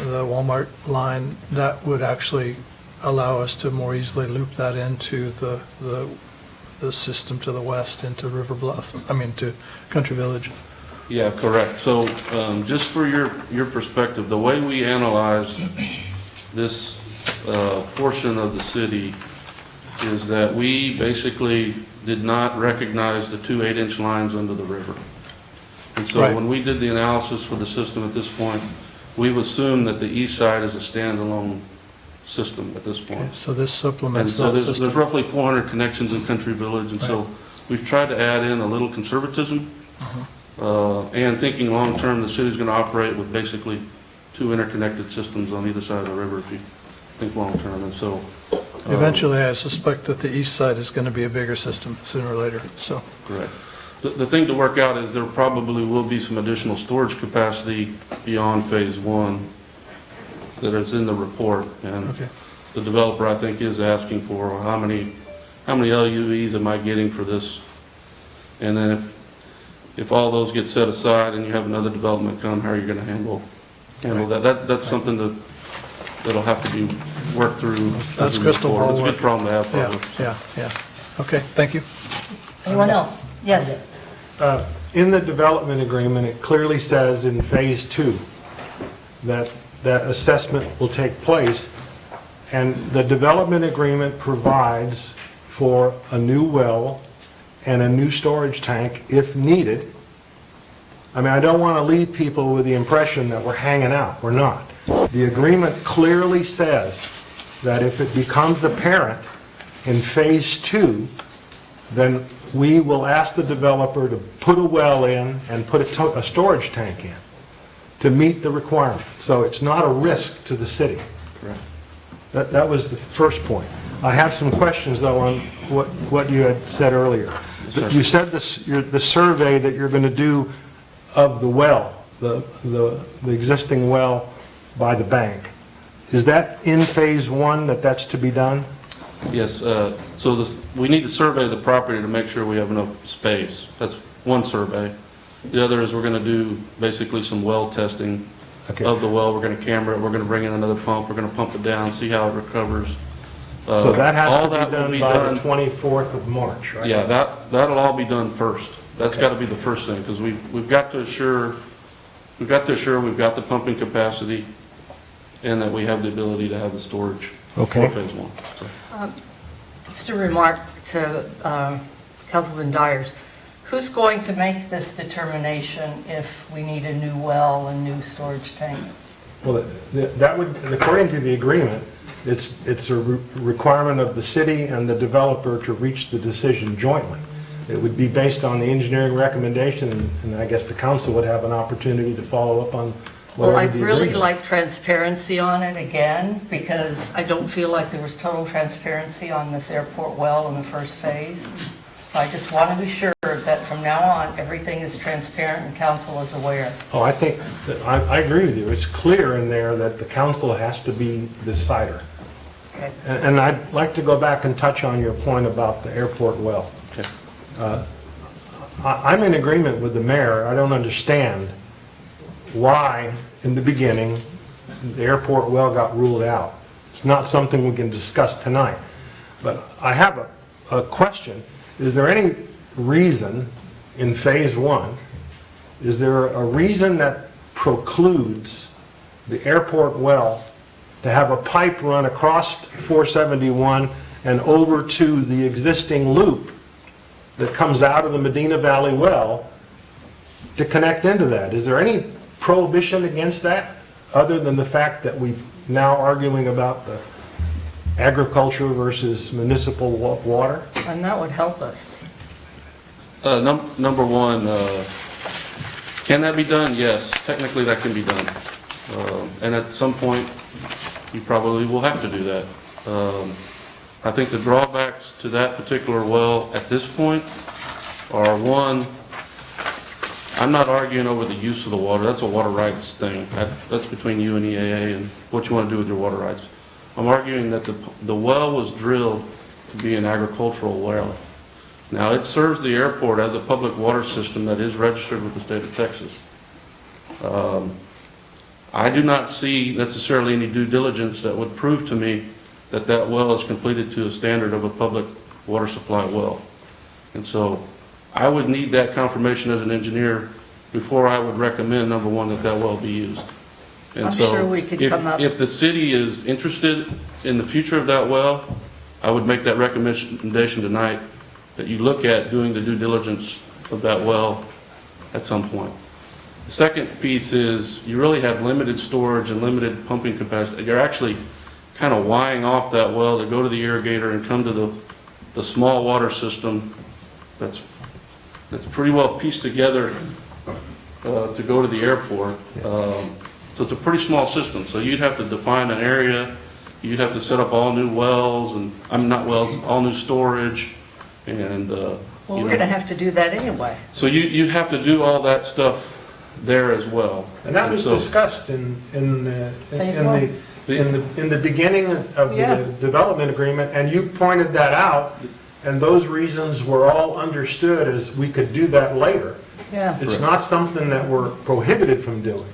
Walmart line, that would actually allow us to more easily loop that into the system to the west, into River Bluff, to Country Village. Yeah, correct. So just for your perspective, the way we analyze this portion of the city is that we basically did not recognize the two 8-inch lines under the river. And so Right. when we did the analysis for the system at this point, we've assumed that the east side is a standalone system at this Okay, point. so this And supplements so that there's system. roughly 400 connections in Country Village, and so we've tried to add in a little conservatism, and thinking long-term, the city's going to operate with basically two interconnected systems on either side of the river, if you think long-term, and so. Eventually, I suspect that the east side is going to be a bigger system sooner or later, so. Correct. The thing to work out is there probably will be some additional storage capacity beyond Phase 1 that is in the report, and Okay. the developer, I think, is asking for how many LUVs am I getting for this? And then if all those get set aside and you have another development come, how are you going to handle that? That's something that'll have to be worked through. That's as we move crystal forward. ball It's a work. good problem to have, Yeah, probably. yeah. Okay, thank you. Anyone else? Yes. In the development agreement, it clearly says in Phase 2 that assessment will take place, and the development agreement provides for a new well and a new storage tank if needed. I don't want to leave people with the impression that we're hanging out. We're not. The agreement clearly says that if it becomes apparent in Phase 2, then we will ask the developer to put a well in and put a storage tank in to meet the requirement. So it's not a risk to the city. Correct. That was the first point. I have some questions, though, on what you had said earlier. sir. You said the survey that you're going to do of the well, the existing well by the bank. Is that in Phase 1 that's to be done? Yes, so we need to survey the property to make sure we have enough space. That's one survey. The other is we're going to do basically some well testing Okay. of the well. We're going to camera it, we're going to bring in another pump, we're going to pump it down, see how it recovers. So that has All to that be will done be by done- the 24th of March, right? Yeah, that'll all be done first. That's got to be the first thing, because we've got to assure we've got the pumping capacity and that we have the ability to have the storage Okay. for Phase 1. So. Just a remark to Councilman Dyers. Who's going to make this determination if we need a new well and new storage tank? Well, that would, according to the agreement, it's a requirement of the city and the developer to reach the decision jointly. It would be based on the engineering recommendation, and I guess the council would have an opportunity to follow up on Well, whatever I'd the really agreement. like transparency on it again, because I don't feel like there was total transparency on this airport well in the first phase. So I just want to be sure that from now on, everything is transparent and council is aware. Oh, I think, I agree with you. It's clear in there that the council has to be the decider. Okay. And I'd like to go back and touch on your point about the airport well. Okay. I'm in agreement with the mayor. I don't understand why, in the beginning, the airport well got ruled out. It's not something we can discuss tonight. But I have a question. Is there any reason in Phase 1, is there a reason that precludes the airport well to have a pipe run across 471 and over to the existing loop that comes out of the Medina Valley well to connect into that. Is there any prohibition against that, other than the fact that we're now arguing about the agriculture versus municipal water? And that would help us. Number one, can that be done? Yes, technically that can be done. And at some point, you probably will have to do that. I think the drawbacks to that particular well at this point are, one, I'm not arguing over the use of the water. That's a water rights thing. That's between you and EAA and what you want to do with your water rights. I'm arguing that the well was drilled to be an agricultural well. Now, it serves the airport as a public water system that is registered with the state of Texas. I do not see necessarily any due diligence that would prove to me that that well is completed to a standard of a public water supply well. And so I would need that confirmation as an engineer before I would recommend, number one, that that well be used. And I'm so sure we could come up. if the city is interested in the future of that well, I would make that recommendation tonight, that you look at doing the due diligence of that well at some point. The second piece is you really have limited storage and limited pumping capacity. You're actually kind of wiring off that well to go to the irrigator and come to the small water system that's pretty well pieced together to go to the airport. So it's a pretty small system. So you'd have to define an area. You'd have to set up all new wells, and not wells, all new storage. And Well, we're going to have to do that anyway. so you'd have to do all that stuff there as well. And that was so- discussed in Phase one? the beginning of Yeah. the development agreement, and you pointed that out, and those reasons were all understood as we could do that later. Yeah. It's not something that we're prohibited from doing.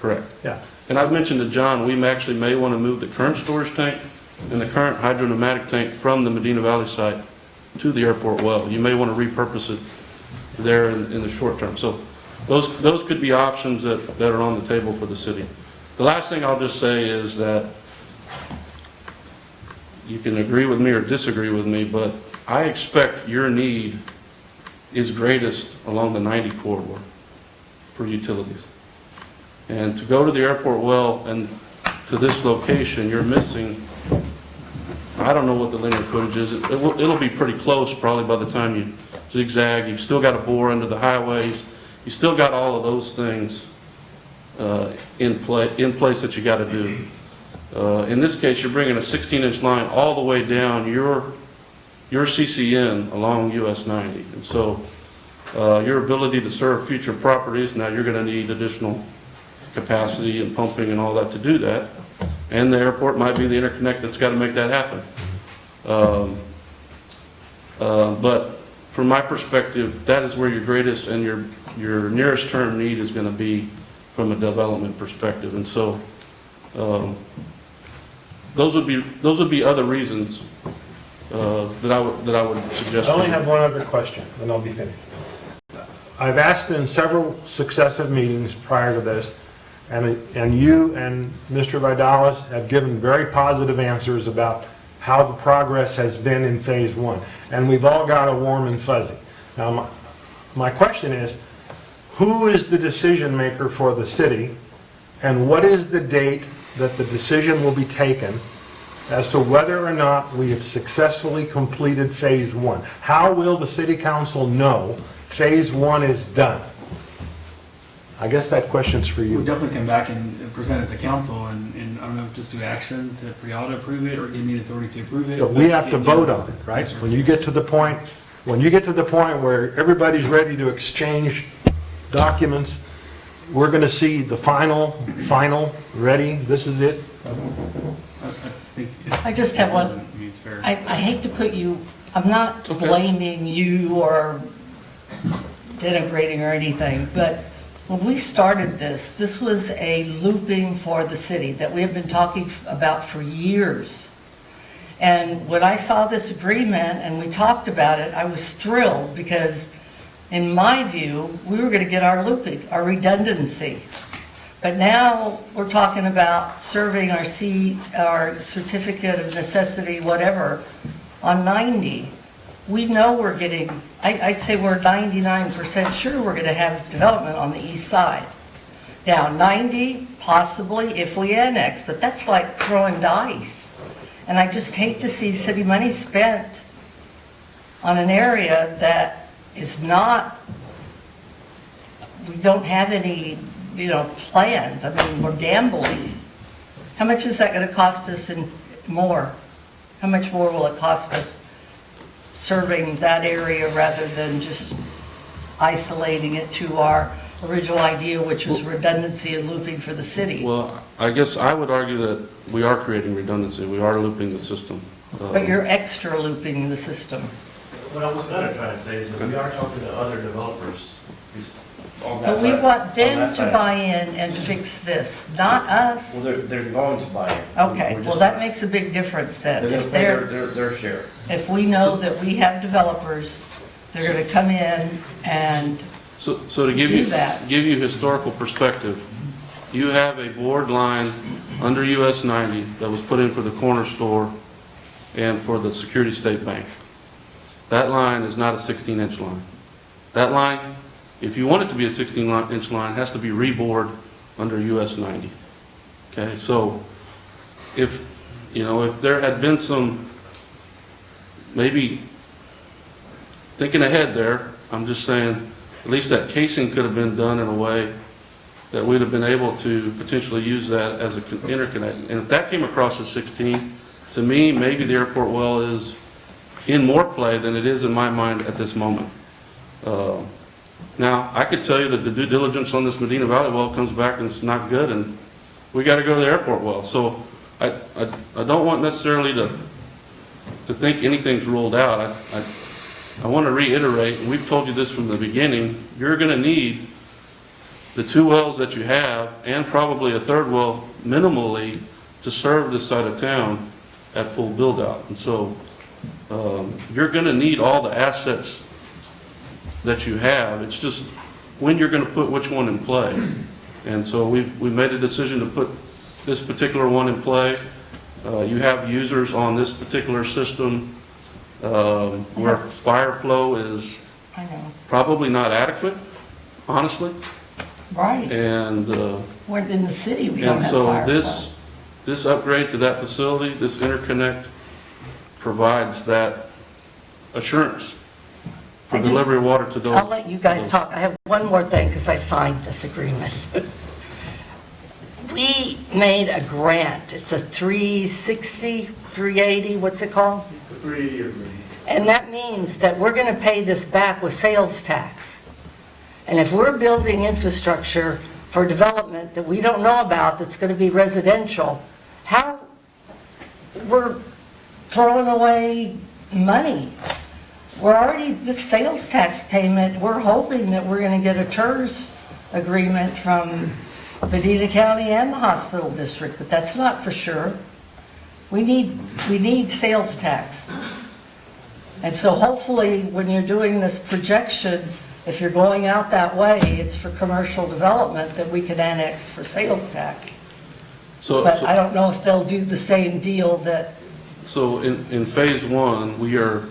Correct. Yeah. And I've mentioned to John, we actually may want to move the current storage tank and the current hydropneumatic tank from the Medina Valley site to the airport well. You may want to repurpose it there in the short term. So those could be options that are on the table for the city. The last thing I'll just say is that you can agree with me or disagree with me, but I expect your need is greatest along the 90 corridor for utilities. And to go to the airport well and to this location, you're missing, I don't know what the linear footage is. It'll be pretty close probably by the time you zigzag. You've still got to bore under the highways. You still got all of those things in place that you got to do. In this case, you're bringing a 16-inch line all the way down your CCN along US 90. And so your ability to serve future properties, now you're going to need additional capacity and pumping and all that to do that. And the airport might be the interconnect that's got to make that happen. But from my perspective, that is where your greatest and your nearest term need is going to be from a development perspective. And so those would be other reasons that I would suggest. I only have one other question, and I'll be finished. I've asked in several successive meetings prior to this, and you and Mr. Vidalis have given very positive answers about how the progress has been in phase one, and we've all got a warm and fuzzy. Now, my question is, who is the decision maker for the city, and what is the date that the decision will be taken as to whether or not we have successfully completed phase one? How will the city council know phase one is done? I guess that question's for We'll you. definitely come back and present it to council, and I don't know, just do action for y'all to approve it or give me the authority to approve it. So we have to vote on it, right? Yes, sir. When you get to the point where everybody's ready to exchange documents, we're going to see the final, ready, this is it. I just have one. I mean, it's fair. I hate to put you, I'm not blaming you or denigrating or anything, but when we started this was a looping for the city that we have been talking about for years. And when I saw this agreement and we talked about it, I was thrilled because, in my view, we were going to get our looping, our redundancy. But now we're talking about serving our certificate of necessity, whatever, on 90. we know we're getting, I'd say we're 99% sure we're gonna have development on the east side. Now, 90, possibly if we annex, but that's like throwing dice. And I just hate to see city money spent on an area that is not, we don't have any, plans. I mean, we're gambling. How much is that gonna cost us in more? How much more will it cost us serving that area rather than just isolating it to our original idea, which was redundancy and looping for the city? Well, I guess I would argue that we are creating redundancy. We are looping the system. But you're extra looping the system. What I was gonna try to say is that we are talking to other developers on that But we side- want on them that to side. buy in and fix this, not us. Well, they're going to buy it. Okay, We're well, just- that makes a big difference then. They're gonna If pay they're, their share. if we know that we have developers, they're gonna come in and, So to give Do you, that. give you historical perspective, you have a board line under US 90 that was put in for the corner store and for the Security State Bank. That line is not a 16-inch line. That line, if you want it to be a 16-inch line, has to be rebored under US 90. Okay, so if there had been some, maybe thinking ahead there, I'm just saying, at least that casing could have been done in a way that we'd have been able to potentially use that as an interconnect. And if that came across as 16, to me, maybe the airport well is in more play than it is in my mind at this moment. Now, I could tell you that the due diligence on this Medina Valley well comes back and it's not good, and we got to go to the airport well. So I don't want necessarily to think anything's ruled out. I want to reiterate, and we've told you this from the beginning, you're going to need the 2 wells that you have and probably a 3rd well minimally to serve this side of town at full build out. And so you're going to need all the assets that you have. It's just when you're going to put which one in play. And so we've made a decision to put this particular one in play. You have users on this particular system where fire flow is I know, probably not adequate, honestly. right. And We're in the city, we don't and have so fire this upgrade to that facility, this interconnect provides that assurance for I just- delivery of water to those. I'll let you guys talk. I have one more thing, because I signed this agreement. We made a grant. It's a 360, 380, what's it called? 3-year agreement. And that means that we're going to pay this back with sales tax. And if we're building infrastructure for development that we don't know about, that's going to be residential, how, we're throwing away money. We're already, the sales tax payment, we're hoping that we're going to get a TERS agreement from Medina County and the hospital district, but that's not for sure. We need sales tax. And so hopefully, when you're doing this projection, if you're going out that way, it's for commercial development that we can annex for sales tax. But I don't know if they'll do the same deal that, So in phase 1, we are,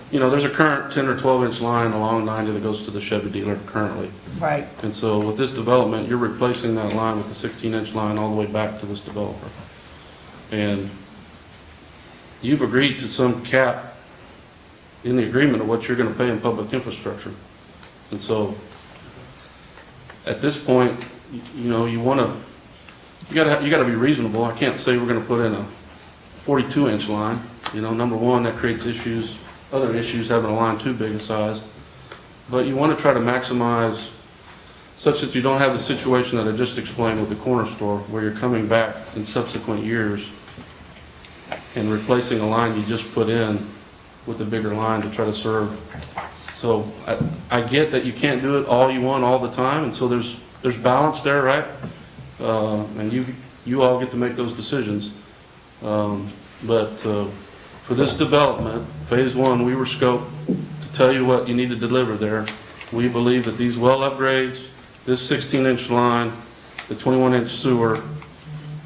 there's a current 10 or 12-inch line along 90 that goes to the Chevy dealer currently. right, And so with this development, you're replacing that line with the 16-inch line all the way back to this developer. And you've agreed to some cap in the agreement of what you're going to pay in public infrastructure. And so at this point, you got to be reasonable. I can't say we're going to put in a 42-inch line. Number one, that creates issues, other issues having a line too big a size. But you want to try to maximize such that you don't have the situation that I just explained with the corner store, where you're coming back in subsequent years and replacing a line you just put in with a bigger line to try to serve. So I get that you can't do it all you want all the time, and so there's balance there, right? And you all get to make those decisions. But for this development, phase 1, we were scoped to tell you what you need to deliver there. We believe that these well upgrades, this 16-inch line, the 21-inch sewer,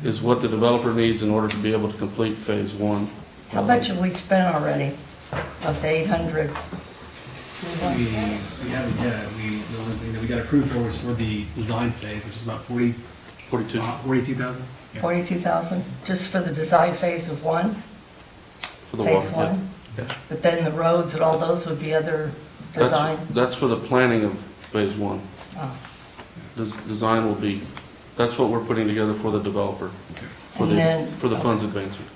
is what the developer needs in order to be able to complete phase 1. how much have we spent already? of the 800? We haven't yet. The only thing that we got approved for was for the design phase, which is about 42,000. Yeah. 42,000, just for the design phase of one? For the Phase water, one? yeah. But then the roads and all those would be other design? That's for the planning of phase one. Oh. Design will be, that's what we're putting together for the developer, for And then- the funds advancement.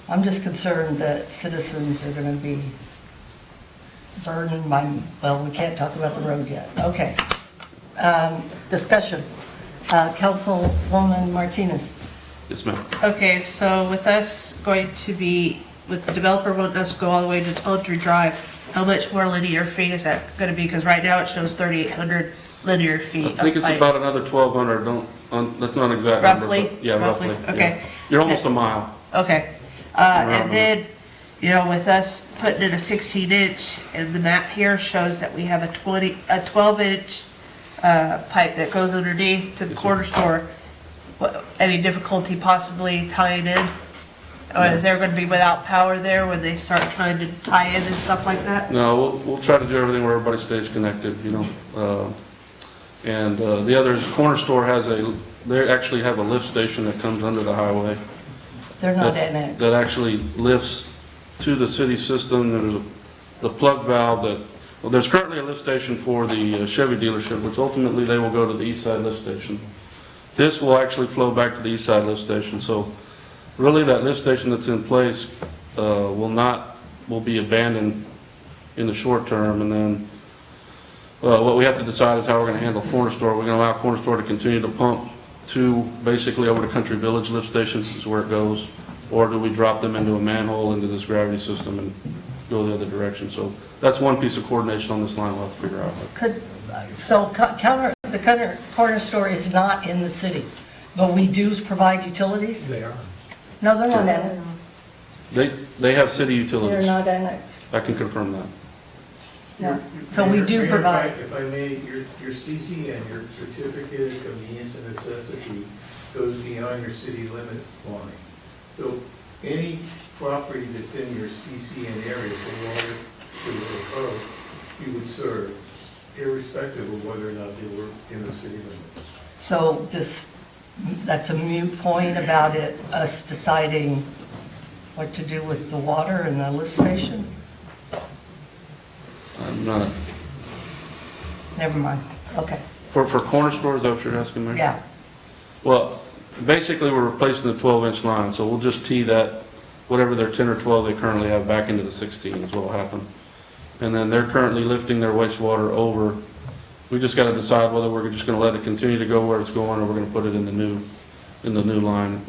I'm just concerned that citizens are going to be burdened by, well, we can't talk about the road yet. Okay. Discussion. Councilwoman Martinez. Yes, ma'am. Okay, so with us going to be, with the developer wanting us to go all the way to Tawdry Drive, how much more linear feet is that gonna be? Because right now it shows 3,800 linear feet. I think of it's pipe. about another 1,200, that's not an exact number. Roughly? but- Yeah, roughly. yeah. Okay. You're almost a mile. Okay, and then, you know, with us putting in a 16-inch, and the map here shows that we have a 12-inch pipe that goes underneath to the corner store. Any difficulty possibly tying in? Or is there gonna be without power there when they start trying to tie in and stuff like that? No, we'll try to do everything where everybody stays connected, you know. And the other is, corner store they actually have a lift station that comes under the highway. They're not that- annexed. That actually lifts to the city system. There's the plug valve that, well, there's currently a lift station for the Chevy dealership, which ultimately they will go to the east side lift station. This will actually flow back to the east side lift station. So really that lift station that's in place will be abandoned in the short term. And then what we have to decide is how we're going to handle corner store. We're going to allow corner store to continue to pump to basically over to Country Village lift station is where it goes, or do we drop them into a manhole into this gravity system and go the other direction? So that's one piece of coordination on this line we'll have to figure out. The corner store is not in the city, but we do provide utilities? They are. No, they're not annexed. They have city They're utilities. not annexed. I can confirm that. No. So we do Mayor, provide. If I may, your CC and your certificate of convenience and necessity goes beyond your city limits line. So any property that's in your CCN area for water, sewer, or code, you would serve, irrespective of whether or not they were in the city limits. So that's a moot point about us deciding what to do with the water and the lift station? I'm not. Never mind. Okay. For corner store, is that what you're asking, Mayor? Yeah. Well, basically, we're replacing the 12-inch line, so we'll just tee that, whatever their 10 or 12 they currently have, back into the 16 is what will happen. And then they're currently lifting their wastewater over. We just got to decide whether we're just going to let it continue to go where it's going, or we're going to put it in the new line.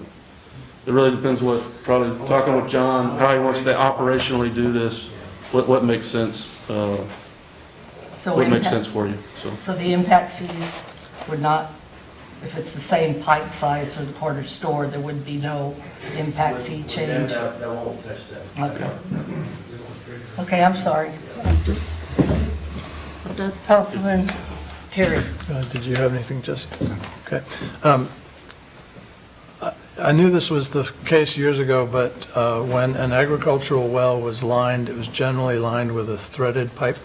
It really depends probably talking with John, how he wants to operationally do this, what makes sense, what makes sense for you, so. So the impact fees would not, if it's the same pipe size for the corner store, there would be no impact fee change? That won't touch that. Okay. Okay, I'm sorry. Councilman Terry. Did you have anything, Jesse? Okay. I knew this was the case years ago, but when an agricultural well was lined, it was generally lined with a threaded pipe,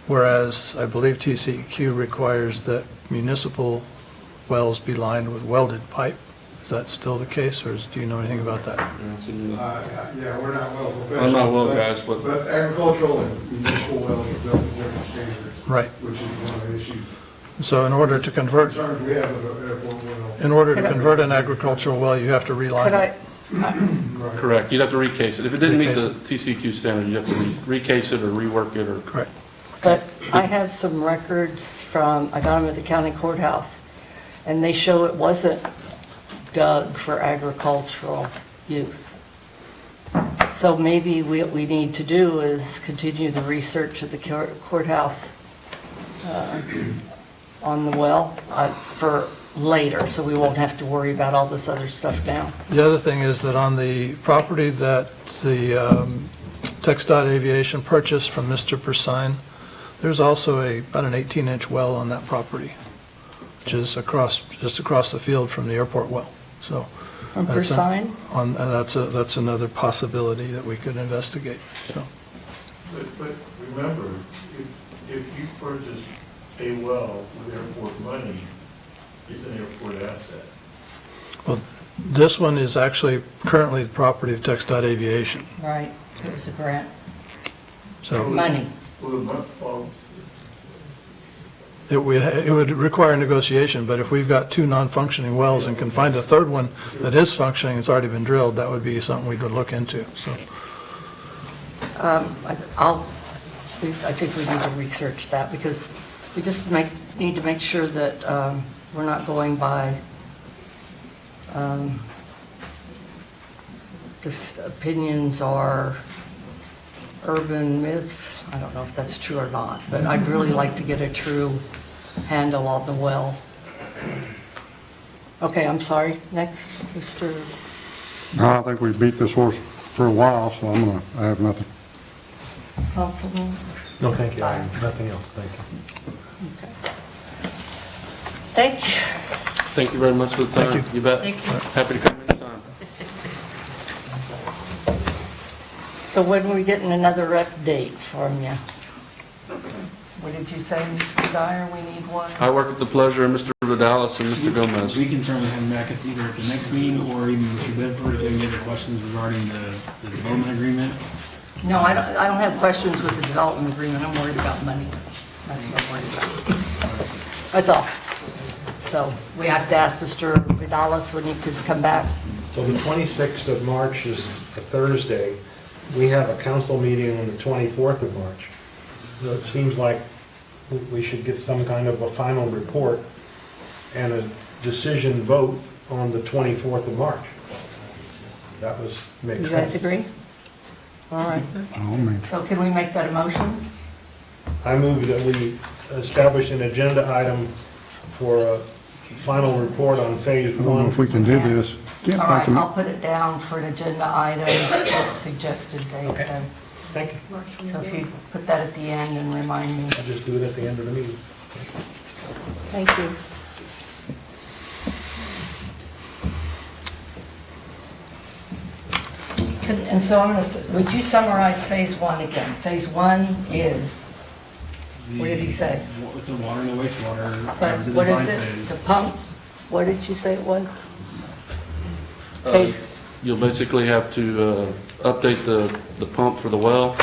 whereas I believe TCEQ requires that municipal wells be lined with welded pipe. Is that still the case, or do you know anything about that? Yeah, we're not well professionals. I'm not well, guys, but. But agricultural and municipal wells are built to different standards. Right. Which is one of the issues. So in order to convert, Concerns we have with the airport well. in order to convert an agricultural well, you have to reline Could it. I, Correct, you'd have to recase it. If it didn't meet Recase the TCQ standard, you'd have to recase it or rework it or. Correct. but I have some records from, I got them at the county courthouse, and they show it wasn't dug for agricultural use. So maybe what we need to do is continue the research at the courthouse on the well for later, so we won't have to worry about all this other stuff now. The other thing is that on the property that the TxDOT Aviation purchased from Mr. Persine, there's also about an 18-inch well on that property, which is just across the field from the airport well. So From that's Persine? that's another possibility that we could investigate. So But remember, if you purchase a well with airport money, it's an airport asset. Well, this one is actually currently the property of TxDOT Aviation. Right, it was a grant, So money. Well, it would require negotiation, but if we've got two non-functioning wells and can find a third one that is functioning, it's already been drilled, that would be something we would look into, so. I think we need to research that, because we just need to make sure that we're not going by just opinions or urban myths. I don't know if that's true or not, but I'd really like to get a true handle on the well. Okay, I'm sorry. Next, Mr. No, I think we beat this horse for a while, so I have nothing. Councilman. No, thank you. I have nothing else. Thank you. Okay. Thank you. Thank you very much for the time. Thank you. You bet. Thank you. Happy to come anytime. So when are we getting another update from you? What did you say, Mr. Dyer? We need one? I work at the pleasure of Mr. Vidalis and Mr. Gomez. We can certainly have him back at either at the next meeting or even Mr. Bedford if you have any other questions regarding the development agreement. No, I don't have questions with the development agreement. I'm worried about money. That's what I'm worried about. That's all. So we have to ask Mr. Vidalis when he could come back. So the 26th of March is a Thursday. We have a council meeting on the 24th of March. So it seems like we should get some kind of a final report and a decision vote on the 24th of March. That makes You sense. guys agree? All right. I'll make So can we make that a motion? I move that we establish an agenda item for a final report on phase I don't know one. if we can do this. Can't All right, make a- I'll put it down for an agenda item with suggested date Okay. then. Thank you. So if you put that at the end and remind me. I'll just do it at the end of the meeting. Thank you. And so I'm going to, would you summarize phase one again? Phase one is, what did he say? It's the water and the wastewater, But the what design is it? phase. The pump? What did you say it was? Phase, You'll basically have to update the pump for the well.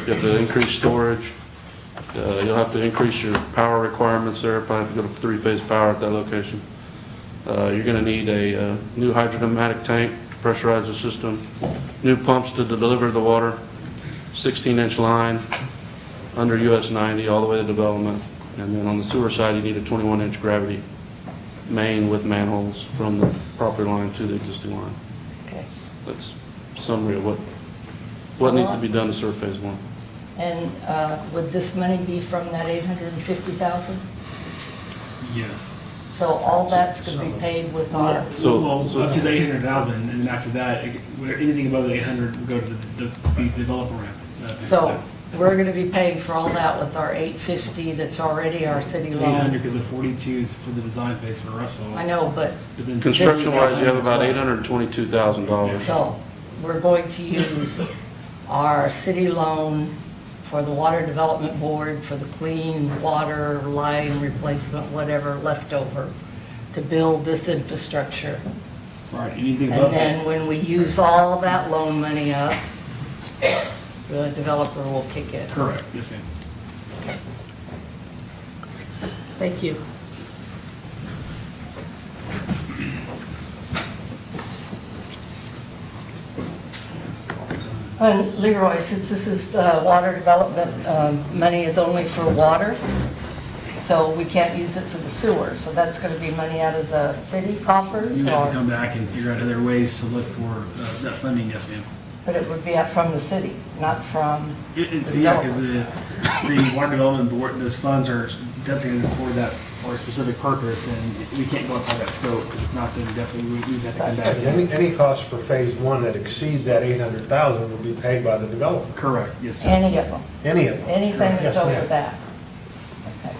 You have to increase storage. You'll have to increase your power requirements there, probably have to go to three-phase power at that location. You're going to need a new hydrodynamic tank, pressurize the system, new pumps to deliver the water, 16-inch line under US 90 all the way to development. And then on the sewer side, you need a 21-inch gravity main with manholes from the property line to the existing line. okay. That's a summary of what needs to be done to serve phase one. And would this money be from that 850,000? Yes. So all that's going to be paid with our, Well, up to the 800,000, and then after that, anything above the 800 will go to the developer ramp. so we're going to be paying for all that with our 850 that's already our city 800 loan. because the 42 is for the design phase for Russell. I know, but, But then- Construction-wise, you have about $822,000. so we're going to use our city loan for the Water Development Board, for the clean water line replacement, whatever left over, to build this infrastructure. Right, anything And above then that. when we use all that loan money up, the developer will kick in. Correct, yes, ma'am. Thank you. And Leroy, since this is water development, money is only for water, so we can't use it for the sewer. So that's going to be money out of the city coffers? You have to or- come back and figure out other ways to look for that funding, yes, ma'am. But it would be out from the city, not from the Yeah, because developer. the Water Development Board, those funds are designated for that, for a specific purpose, and we can't go outside that scope. If not, then definitely we'd have to come back. Any costs for phase one that exceed that 800,000 will be paid by the developer. Correct, yes, ma'am. Any of them, Any of them. anything that's Yes, over ma'am. that. Okay.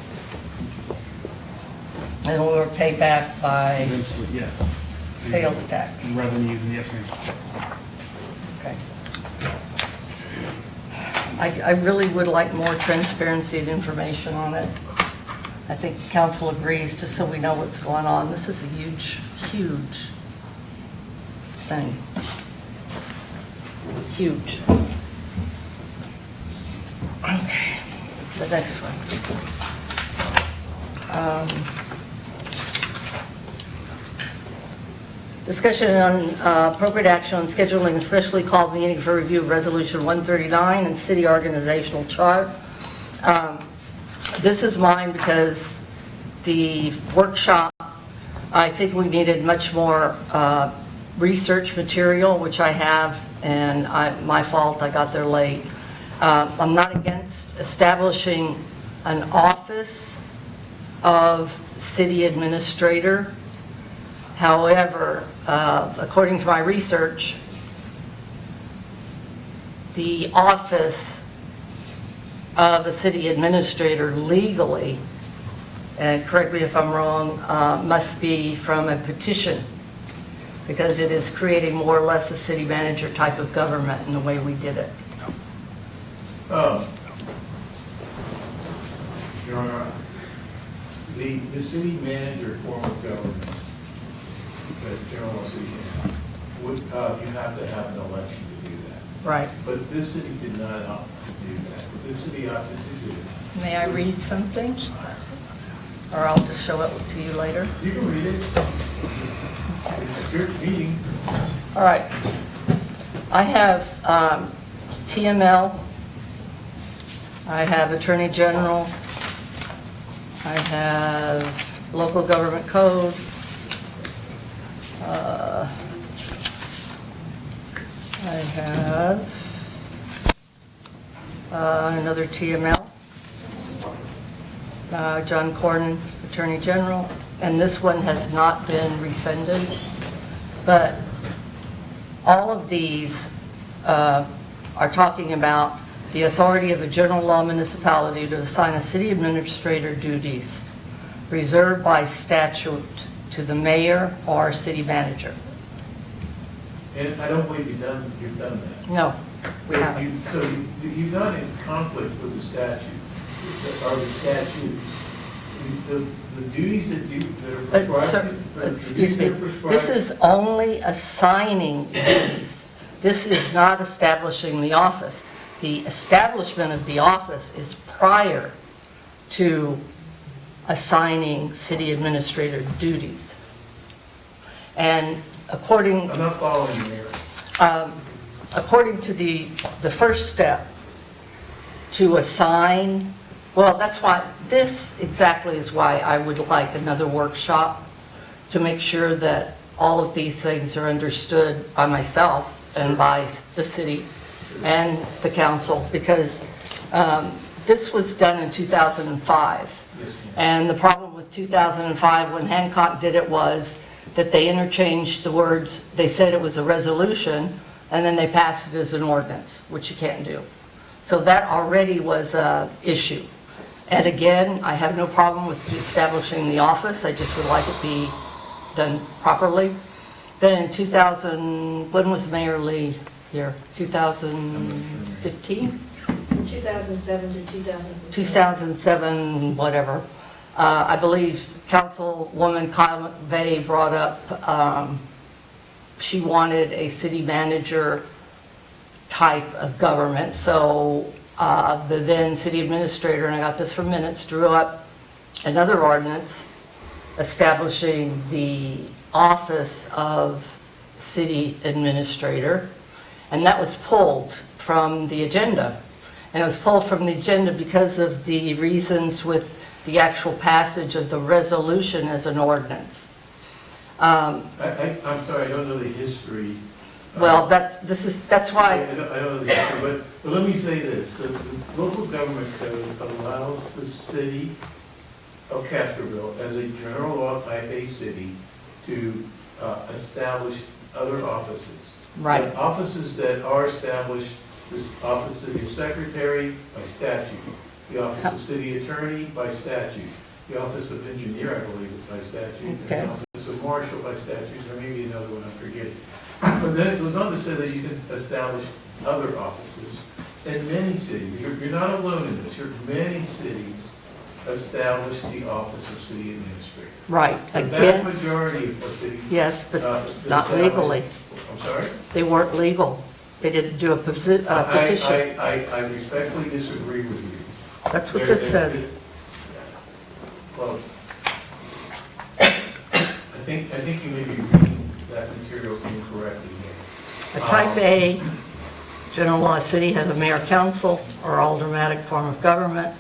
And we're paid back by Eventually, yes. sales tax. Revenues, and yes, ma'am. Okay. I really would like more transparency and information on it. I think the council agrees, just so we know what's going on. This is a huge, huge thing. Huge. Okay, the next one. Discussion on appropriate action on scheduling a specially called meeting for review of Resolution 139 and city organizational chart. This is mine because the workshop, I think we needed much more research material, which I have, and my fault, I got there late. I'm not against establishing an office of city administrator. However, according to my research, the office of a city administrator legally, and correct me if I'm wrong, must be from a petition, because it is creating more or less a city manager type of government in the way we did it. Your Honor, the city manager form of government, the general city, would, you have to have an election to do that. Right. But this city did not opt to do that. This city opted to do it. May I read something? Or I'll just show it to you later? You can read it. It's your meeting. All right. I have TML. I have Attorney General. I have Local Government Code. I have another TML. John Cornyn, Attorney General. And this one has not been rescinded. But all of these are talking about the authority of a general law municipality to assign a city administrator duties reserved by statute to the mayor or city manager. And I don't believe you've done that. No, we haven't. So you're not in conflict with the statute, or the statute. The duties that are prescribed. Excuse me, this is only assigning duties. This is not establishing the office. The establishment of the office is prior to assigning city administrator duties. And according... I'm not following you, Mayor. According to the first step, to assign, well, that's why, this exactly is why I would like another workshop to make sure that all of these things are understood by myself and by the city and the council, because this was done in 2005. And the problem with 2005, when Hancock did it, was that they interchanged the words. They said it was a resolution, and then they passed it as an ordinance, which you can't do. So that already was an issue. And again, I have no problem with establishing the office. I just would like it be done properly. Then in 2000, when was Mayor Lee here? 2015? 2007 to 2015. 2007, whatever. I believe Councilwoman Kyle McVeigh brought up, she wanted a city manager type of government. So the then city administrator, and I got this from minutes, drew up another ordinance establishing the office of city administrator, and that was pulled from the agenda. And it was pulled from the agenda because of the reasons with the actual passage of the resolution as an ordinance. I'm sorry, I don't know the history. Well, that's why. I don't know the history, but let me say this. The local government code allows the city of Castroville, as a general law type A city, to establish other offices. Right. The offices that are established, this office of your secretary by statute, the office of city attorney by statute, the office of engineer, I believe, by statute, Okay. and the office of marshal by statute, or maybe another one, I'm forgetting. But then it goes on to say that you can establish other offices. and many cities, you're not alone in this, many cities establish the office of city administrator. Right, The vast against, majority of cities. yes, but not establish- legally. I'm sorry? They weren't legal. They didn't do a petition. I respectfully disagree with you. That's what this says. Well, I think you may be reading that material incorrectly here. A type A, general law city has a mayor council or aldermanic form of government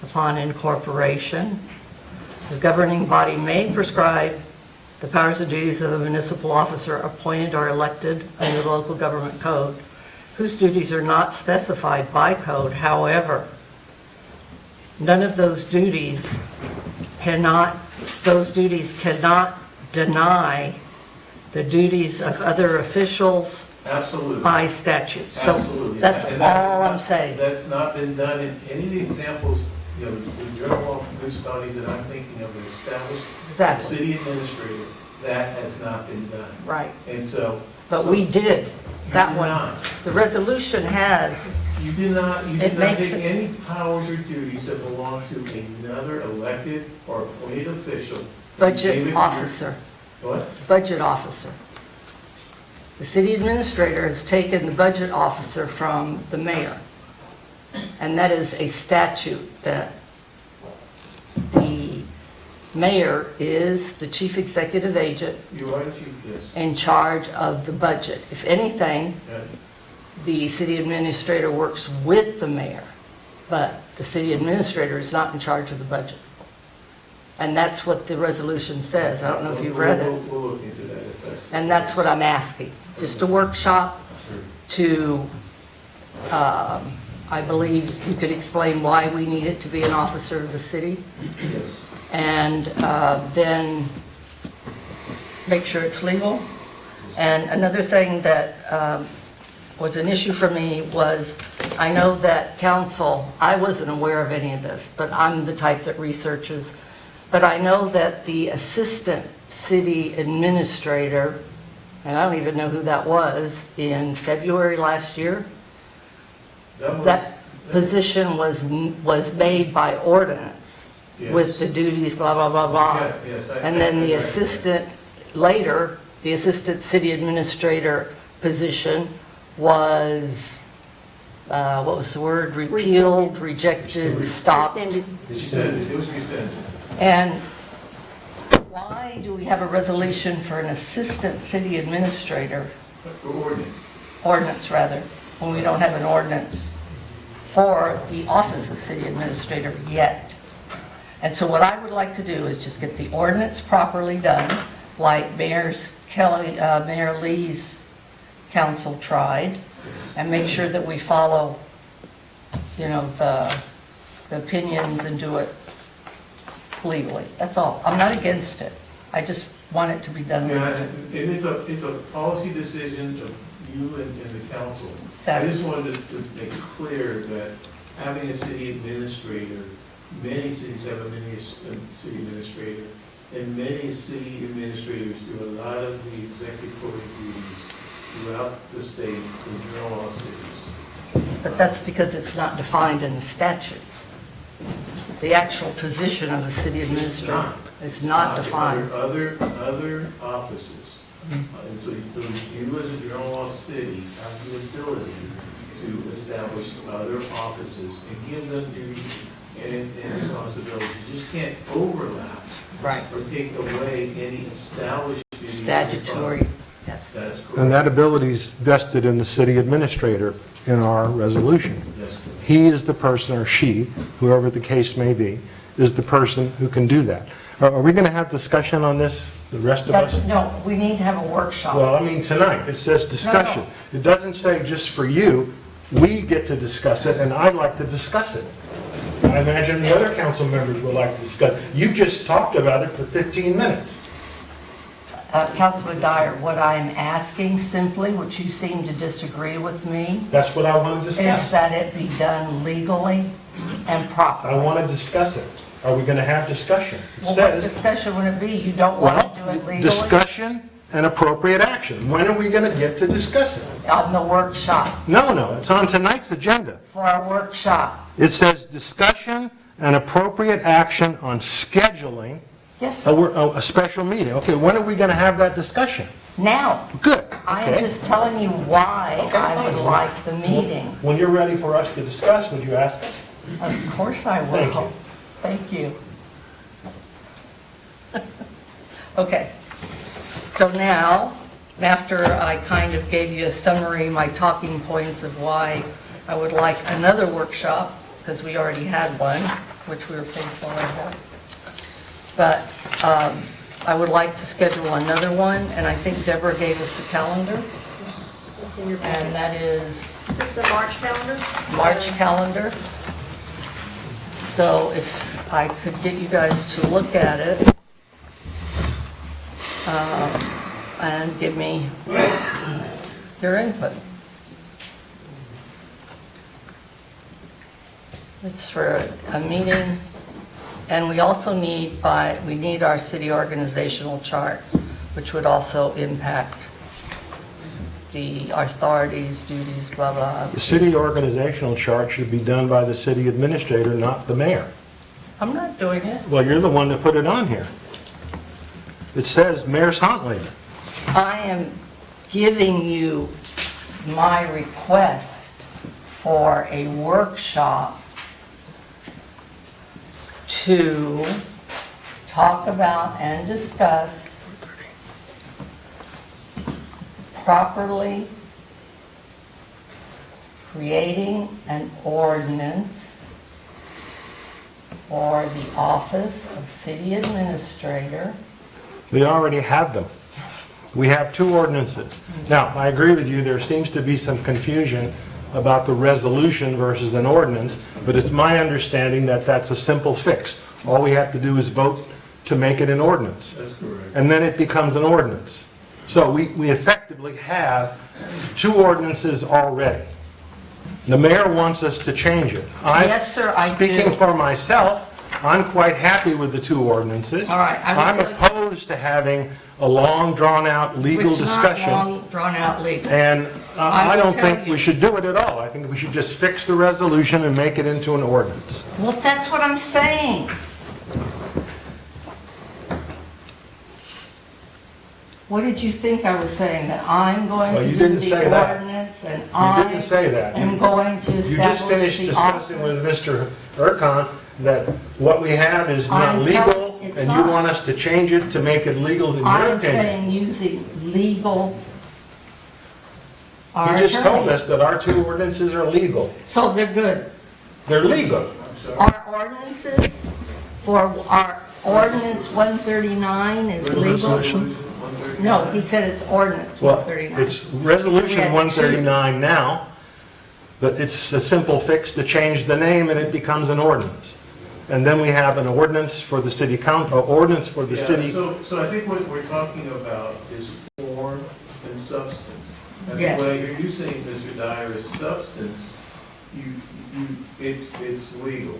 upon incorporation. The governing body may prescribe the powers and duties of a municipal officer appointed or elected under the local government code, whose duties are not specified by code. However, none of those duties cannot deny the duties of other officials Absolutely. by statute. So Absolutely. that's And all I'm saying. That's not been done in any of the examples, the general law municipalities that I'm thinking of that established. Exactly. The city administrator, that has not been done. Right. And so. But so we did, that did one. not. The resolution has, You did not It makes take it- any powers or duties that belong to another elected or appointed official. You gave it budget your- officer, What? budget officer. The city administrator has taken the budget officer from the mayor. And that is a statute that the mayor is the chief executive agent You are the chief, yes. in charge of the budget. If anything, Yeah. the city administrator works with the mayor, but the city administrator is not in charge of the budget. And that's what the resolution says. I don't know if you've read it. We'll look into that if that's. And that's what I'm asking. Just a workshop to, I believe you could explain why we need it to be an officer of the city. Yes. And then make sure it's legal. And another thing that was an issue for me was, I know that council, I wasn't aware of any of this, but I'm the type that researches, but I know that the assistant city administrator, and I don't even know who that was, in February last year, that position was made by ordinance with the duties, blah, blah, blah, blah. Yeah, yes, And then the I- assistant, later, the assistant city administrator position was, what was the word? Repealed, rejected, stopped. Rescinded. Rescinded, it was rescinded. And why do we have a resolution for an assistant city administrator, For ordinance. ordinance rather, when we don't have an ordinance for the office of city administrator yet? And so what I would like to do is just get the ordinance properly done, like Mayor Lee's council tried, and make sure that we follow, the opinions and do it legally. That's all. I'm not against it. I just want it to be done Yeah, legally. and it's a policy decision of you and the council. I Exactly. just wanted to make it clear that having a city administrator, many cities have a city administrator, and many city administrators do a lot of the executive duties throughout the state in general law cities. But that's because it's not defined in the statutes. The actual position of the city administrator is not defined. There are other offices. And so you as a general law city have the ability to establish other offices and give them duties and responsibilities. You just can't overlap. Right. Or take away any established duties. Statutory, yes. That is correct. And that ability is vested in the city administrator in our resolution. Yes, correct. He is the person, or she, whoever the case may be, is the person who can do that. Are we going to have discussion on this, the rest of us? No, we need to have a workshop. Well, I mean, tonight, it says discussion. It doesn't say just for you. We get to discuss it, and I'd like to discuss it. I imagine the other council members would like to discuss. You've just talked about it for 15 minutes. Councilman Dyer, what I'm asking simply, which you seem to disagree with me, That's what I want to is discuss. that it be done legally and I properly. want to discuss it. Are we going to have discussion? It Well, what says, discussion would it be? You don't want to do it legally? discussion and appropriate action. When are we going to get to discuss it? On the workshop, No, it's on tonight's agenda. for our workshop. It says discussion and appropriate action on scheduling Yes, sir. a special meeting. Okay, when are we going to have that discussion? Now, Good. I am Okay. just telling you why Okay, I would fine. like the meeting. When you're ready for us to discuss, would you ask us? Of course I will. Thank you. Thank you. Okay. So now, after I kind of gave you a summary, my talking points of why I would like another workshop, because we already had one, which we were paid for, I bet. But I would like to schedule another one, and I think Deborah gave us a calendar, It's in your and packet. that is It's a March calendar. March calendar. So if I could get you guys to look at it and give me your input. It's for a meeting, and we also need we need our city organizational chart, which would also impact the authorities, duties, blah, blah. The city organizational chart should be done by the city administrator, not the mayor. I'm not doing it. Well, you're the one that put it on here. It says Mayor Sontley. I am giving you my request for a workshop to talk about and discuss properly creating an ordinance for the office of city administrator. We already have them. We have two ordinances. Now, I agree with you, there seems to be some confusion about the resolution versus an ordinance, but it's my understanding that that's a simple fix. All we have to do is vote to make it an ordinance. That's correct. And then it becomes an ordinance. So we effectively have two ordinances already. The mayor wants us to change it. Yes, sir, I do. Speaking for myself, I'm quite happy with the two ordinances. All right, I will I'm tell you- opposed to having a long, drawn-out legal It's not discussion. long, drawn-out legal. And I I will don't tell think you. we should do it at all. I think we should just fix the resolution and make it into an ordinance. Well, that's what I'm saying. What did you think I was saying? That I'm going Well, to you do didn't say the that. ordinance and You I didn't say that. am going to You just establish finished the discussing with office? Mr. Urquhart that what we have is not I'm legal, telling- it's and you not. want us to change it to make it legal in your I'm opinion. saying using legal. You Our just told attorney. us that our two ordinances are legal. So they're good. They're legal. Our ordinances for our ordinance 139 is legal. Resolution? No, he said it's ordinance Well, 139. it's So we Resolution had 139 now, but it's a simple fix to change the name and it becomes an ordinance. And then we have an ordinance for the city council, ordinance for the Yeah, city. So I think what we're talking about is form and substance. And Yes. the way you're using, Mr. Dyer, is substance, it's legal.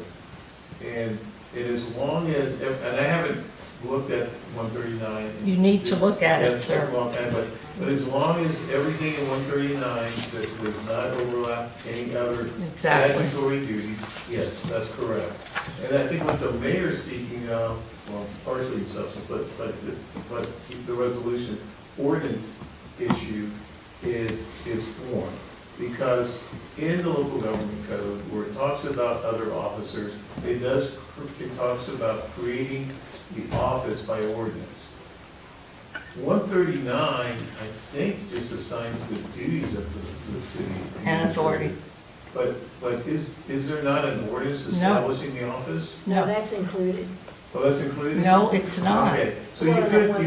And as long as, and I haven't looked at 139. You need to look at it, That's sir. a long time, but as long as everything in 139 that does not overlap any other Exactly. statutory duties, yes, that's correct. And I think what the mayor's speaking of, well, partially substance, but the resolution ordinance issue is form. Because in the local government code, where it talks about other officers, it talks about creating the office by ordinance. 139, I think, just assigns the duties of the city. And authority. But is there not an ordinance establishing the office? No, that's included. Oh, that's included? No, it's not. Okay, so you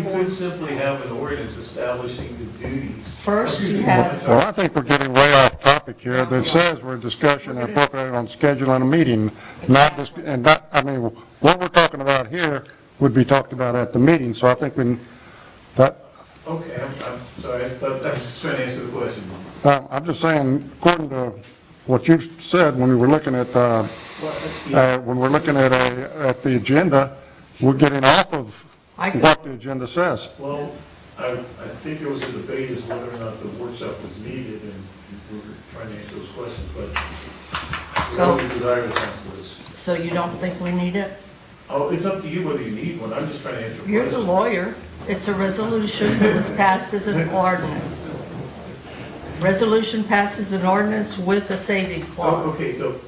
could simply have an ordinance establishing the duties. First, you have- Well, I think we're getting way off topic here. That says we're discussing and appropriate on scheduling a meeting, not, and that, I mean, what we're talking about here would be talked about at the meeting, so I think that, Okay, I'm sorry, I thought I was trying to answer the question. I'm just saying, according to what you said when we were looking at, when we're looking at the agenda, we're getting off of I could- what the agenda says. Well, I think there was a debate as whether or not the workshop was needed, and we were trying to answer those questions, but So- the desire of the council is, So you don't think we need it? oh, it's up to you whether you need one, I'm just trying to answer questions. You're the lawyer. It's a resolution that was passed as an ordinance. Resolution passes an ordinance with a saving Oh, clause. okay, so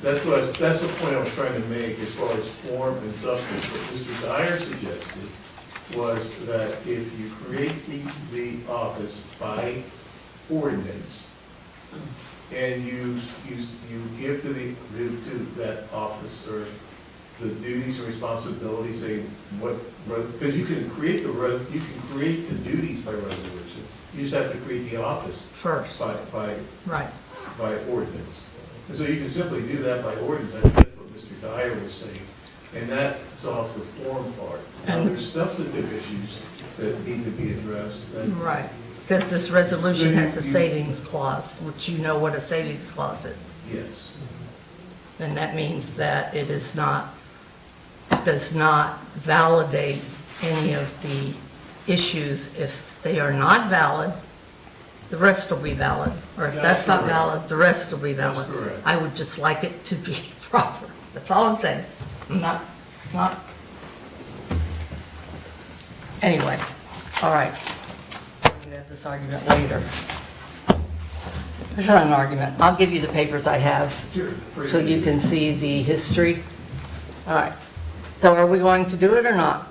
that's the point I was trying to make as far as form and substance. What Mr. Dyer suggested was that if you create the office by ordinance, and you give to that officer the duties and responsibilities, say because you can create the duties by resolution. You just have to create the office First. by Right. ordinance. And so you can simply do that by ordinance. I think that's what Mr. Dyer was saying. And that solves the form part. Now, there's substantive issues that need to be addressed. Right. Because this resolution has a savings clause, which you know what a savings clause is. Yes. And that means that it is not, does not validate any of the issues. If they are not valid, the rest will be valid. Or if that's not valid, the rest will be valid. That's correct. I would just like it to be proper. That's all I'm saying. It's not. Anyway, all right. We have this argument later. It's not an argument. I'll give you the papers I have so you can see the history. All right. So are we going to do it or not?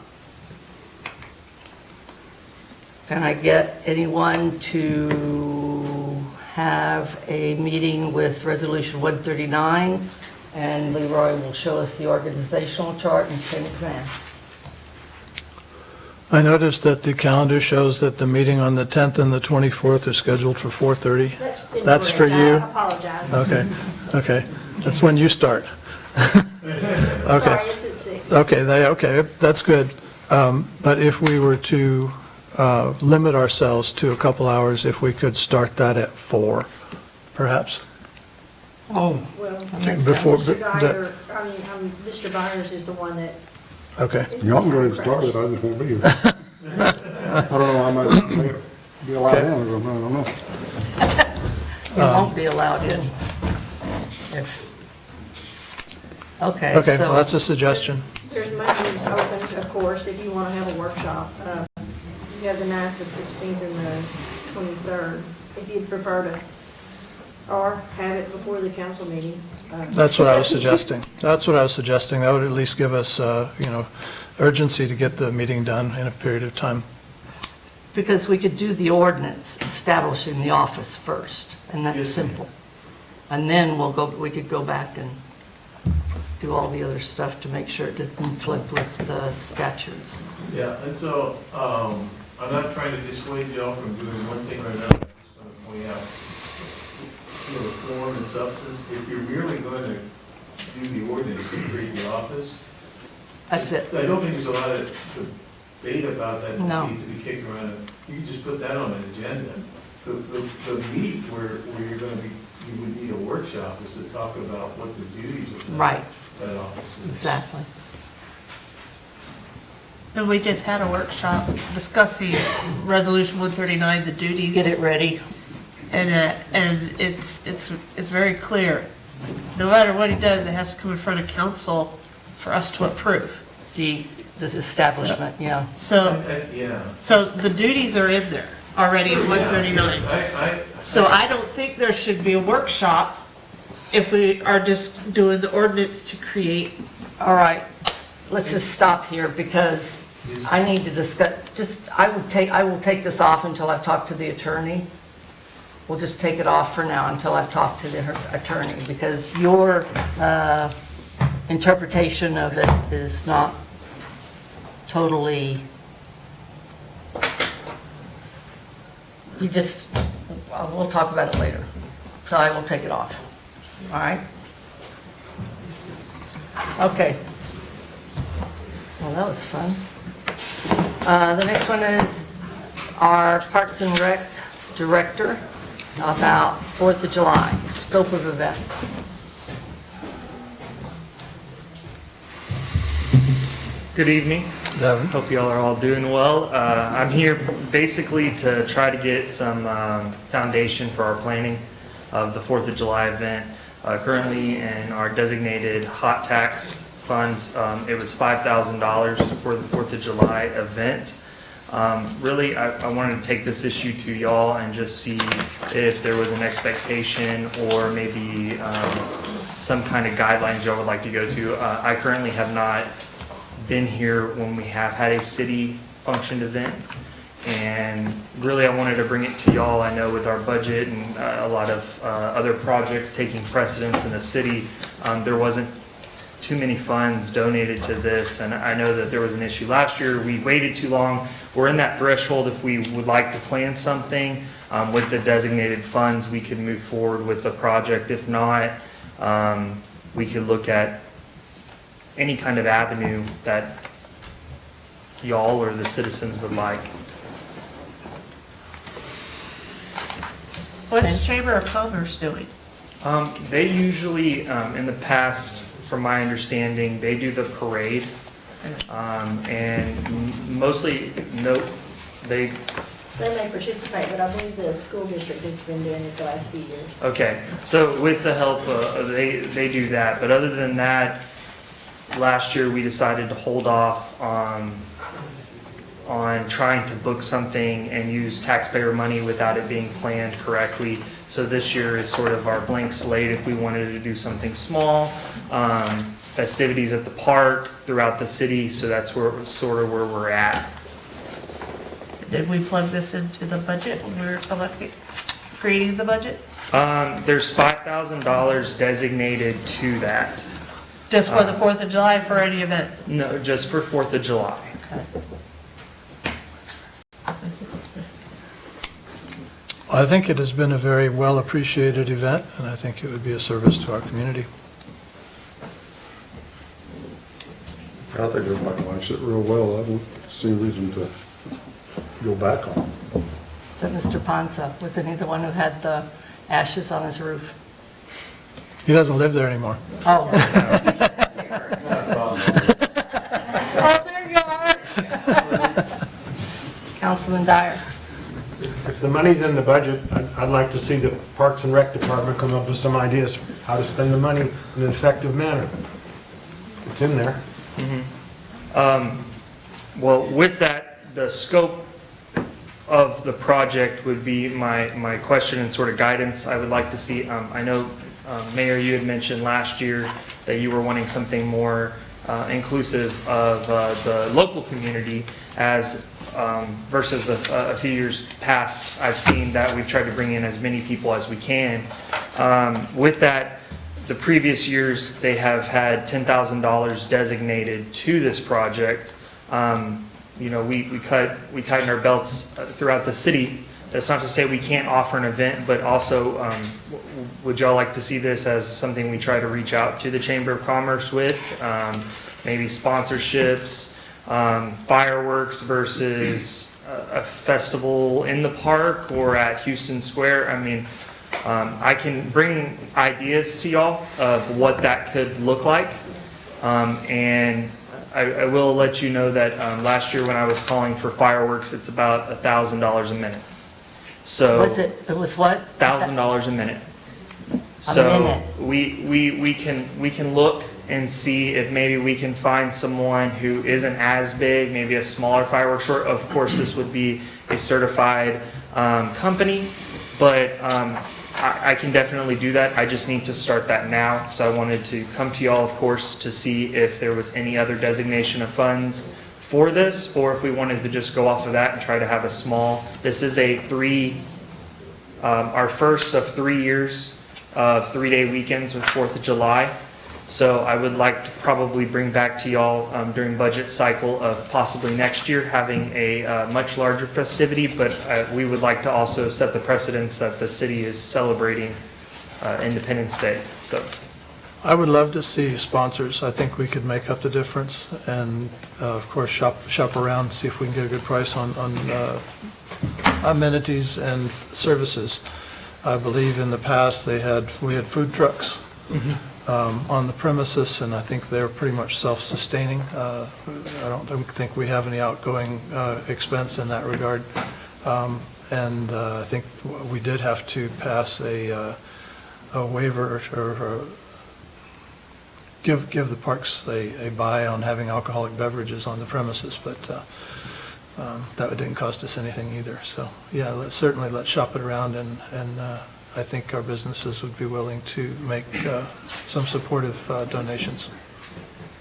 Can I get anyone to have a meeting with Resolution 139? And Leroy will show us the organizational chart and chain of command. I noticed that the calendar shows that the meeting on the 10th and the 24th are scheduled for 4:30. That's for incorrect. you? I apologize. Okay. That's when you start. Okay. Sorry, it's at 6. Okay, that's good. But if we were to limit ourselves to a couple hours, if we could start that at 4, perhaps? Oh. Well, Before- Mr. Dyer, Mr. Byers is the one that. Okay. It's Y'all can a go ahead time and start it, crunch. I just won't be here. I don't know, I might be allowed in, I don't know. You won't be allowed in. Okay, Okay, well, so that's a suggestion. There's Mondays open, of course, if you want to have a workshop. You have the 9th, the 16th, and the 23rd, if you'd prefer to, or have it before the council meeting. That's what I was suggesting. That would at least give us, urgency to get the meeting done in a period of time. because we could do the ordinance establishing the office first, and that's simple. And then we could go back and do all the other stuff to make sure it didn't conflict with the statutes. Yeah, and so, I'm not trying to dissuade y'all from doing one thing or another. I'm just going to point out, the form and substance, if you're really going to do the ordinance and create the office, That's it. I don't think there's a lot of debate about that No. that needs to be kicked around. You can just put that on an agenda. The meat where you're going to be, you would need a workshop is to talk about what the duties of Right. that office is. Exactly. And we just had a workshop discussing Resolution 139, the duties. Get it ready. And it's very clear. No matter what he does, it has to come in front of council for us to approve. The establishment, yeah. So, Yeah. so the duties are in there already in 139. So I don't think there should be a workshop if we are just doing the ordinance to create. All right, let's just stop here because I need to discuss, I will take this off until I've talked to the attorney. We'll just take it off for now until I've talked to the attorney because your interpretation of it is not totally, we'll talk about it later. So I will take it off. All right? Okay. Well, that was fun. The next one is our Parks and Rec Director about 4th of July, scope of event. Good evening. Devin? Hope y'all are all doing well. I'm here basically to try to get some foundation for our planning of the 4th of July event. Currently in our designated hot tax funds, it was $5,000 for the 4th of July event. Really, I wanted to take this issue to y'all and just see if there was an expectation or maybe some kind of guidelines y'all would like to go to. I currently have not been here when we have had a city functioned event, and really I wanted to bring it to y'all. I know with our budget and a lot of other projects taking precedence in the city, there wasn't too many funds donated to this, and I know that there was an issue last year. We waited too long. We're in that threshold. If we would like to plan something with the designated funds, we could move forward with the project. If not, we could look at any kind of avenue that y'all or the citizens would like. What's Chamber of Commerce doing? They usually, in the past, from my understanding, they do the parade, and mostly, they may participate, but I believe the school district has been doing it the last few years. Okay, so with the help, they do that, but other than that, last year we decided to hold off on trying to book something and use taxpayer money without it being planned correctly. So this year is sort of our blank slate if we wanted to do something small, festivities at the park, throughout the city, so that's sort of where we're at. Did we plug this into the budget when we were creating the budget? There's $5,000 designated to that. Just for the 4th of July, for any event? No, just for 4th of July. Okay. I think it has been a very well-appreciated event, and I think it would be a service to our community. I think everybody likes it real well. I don't see a reason to go back on it. So Mr. Ponza, wasn't he the one who had the ashes on his roof? He doesn't live there anymore. Oh. Oh, there you are. Councilman Dyer. If the money's in the budget, I'd like to see the Parks and Rec Department come up with some ideas how to spend the money in an effective manner. It's in there. Well, with that, the scope of the project would be my question and sort of guidance I would like to see. I know, Mayor, you had mentioned last year that you were wanting something more inclusive of the local community as versus a few years past. I've seen that we've tried to bring in as many people as we can. With that, the previous years, they have had $10,000 designated to this project. You know, we tighten our belts throughout the city. That's not to say we can't offer an event, but also, would y'all like to see this as something we try to reach out to the Chamber of Commerce with? Maybe sponsorships, fireworks versus a festival in the park or at Houston Square. I mean, I can bring ideas to y'all of what that could look like, and I will let you know that last year when I was calling for fireworks, it's about $1,000 a minute. So It was what? $1,000 a minute. So we can look and see if maybe we can find someone who isn't as big, maybe a smaller fireworks show. Of course, this would be a certified company, but I can definitely do that. I just need to start that now. So I wanted to come to y'all, of course, to see if there was any other designation of funds for this, or if we wanted to just go off of that and try to have a small. This is our first of 3 years of 3-day weekends with 4th of July. So I would like to probably bring back to y'all during budget cycle of possibly next year having a much larger festivity, but we would like to also set the precedence that the city is celebrating Independence Day. So I would love to see sponsors. I think we could make up the difference, and of course shop around, see if we can get a good price on amenities and services. I believe in the past we had food trucks. on the premises, and I think they're pretty much self-sustaining. I don't think we have any outgoing expense in that regard. And I think we did have to pass a waiver or give the parks a buy on having alcoholic beverages on the premises, but that didn't cost us anything either. So, yeah, let's shop it around, and I think our businesses would be willing to make some supportive donations.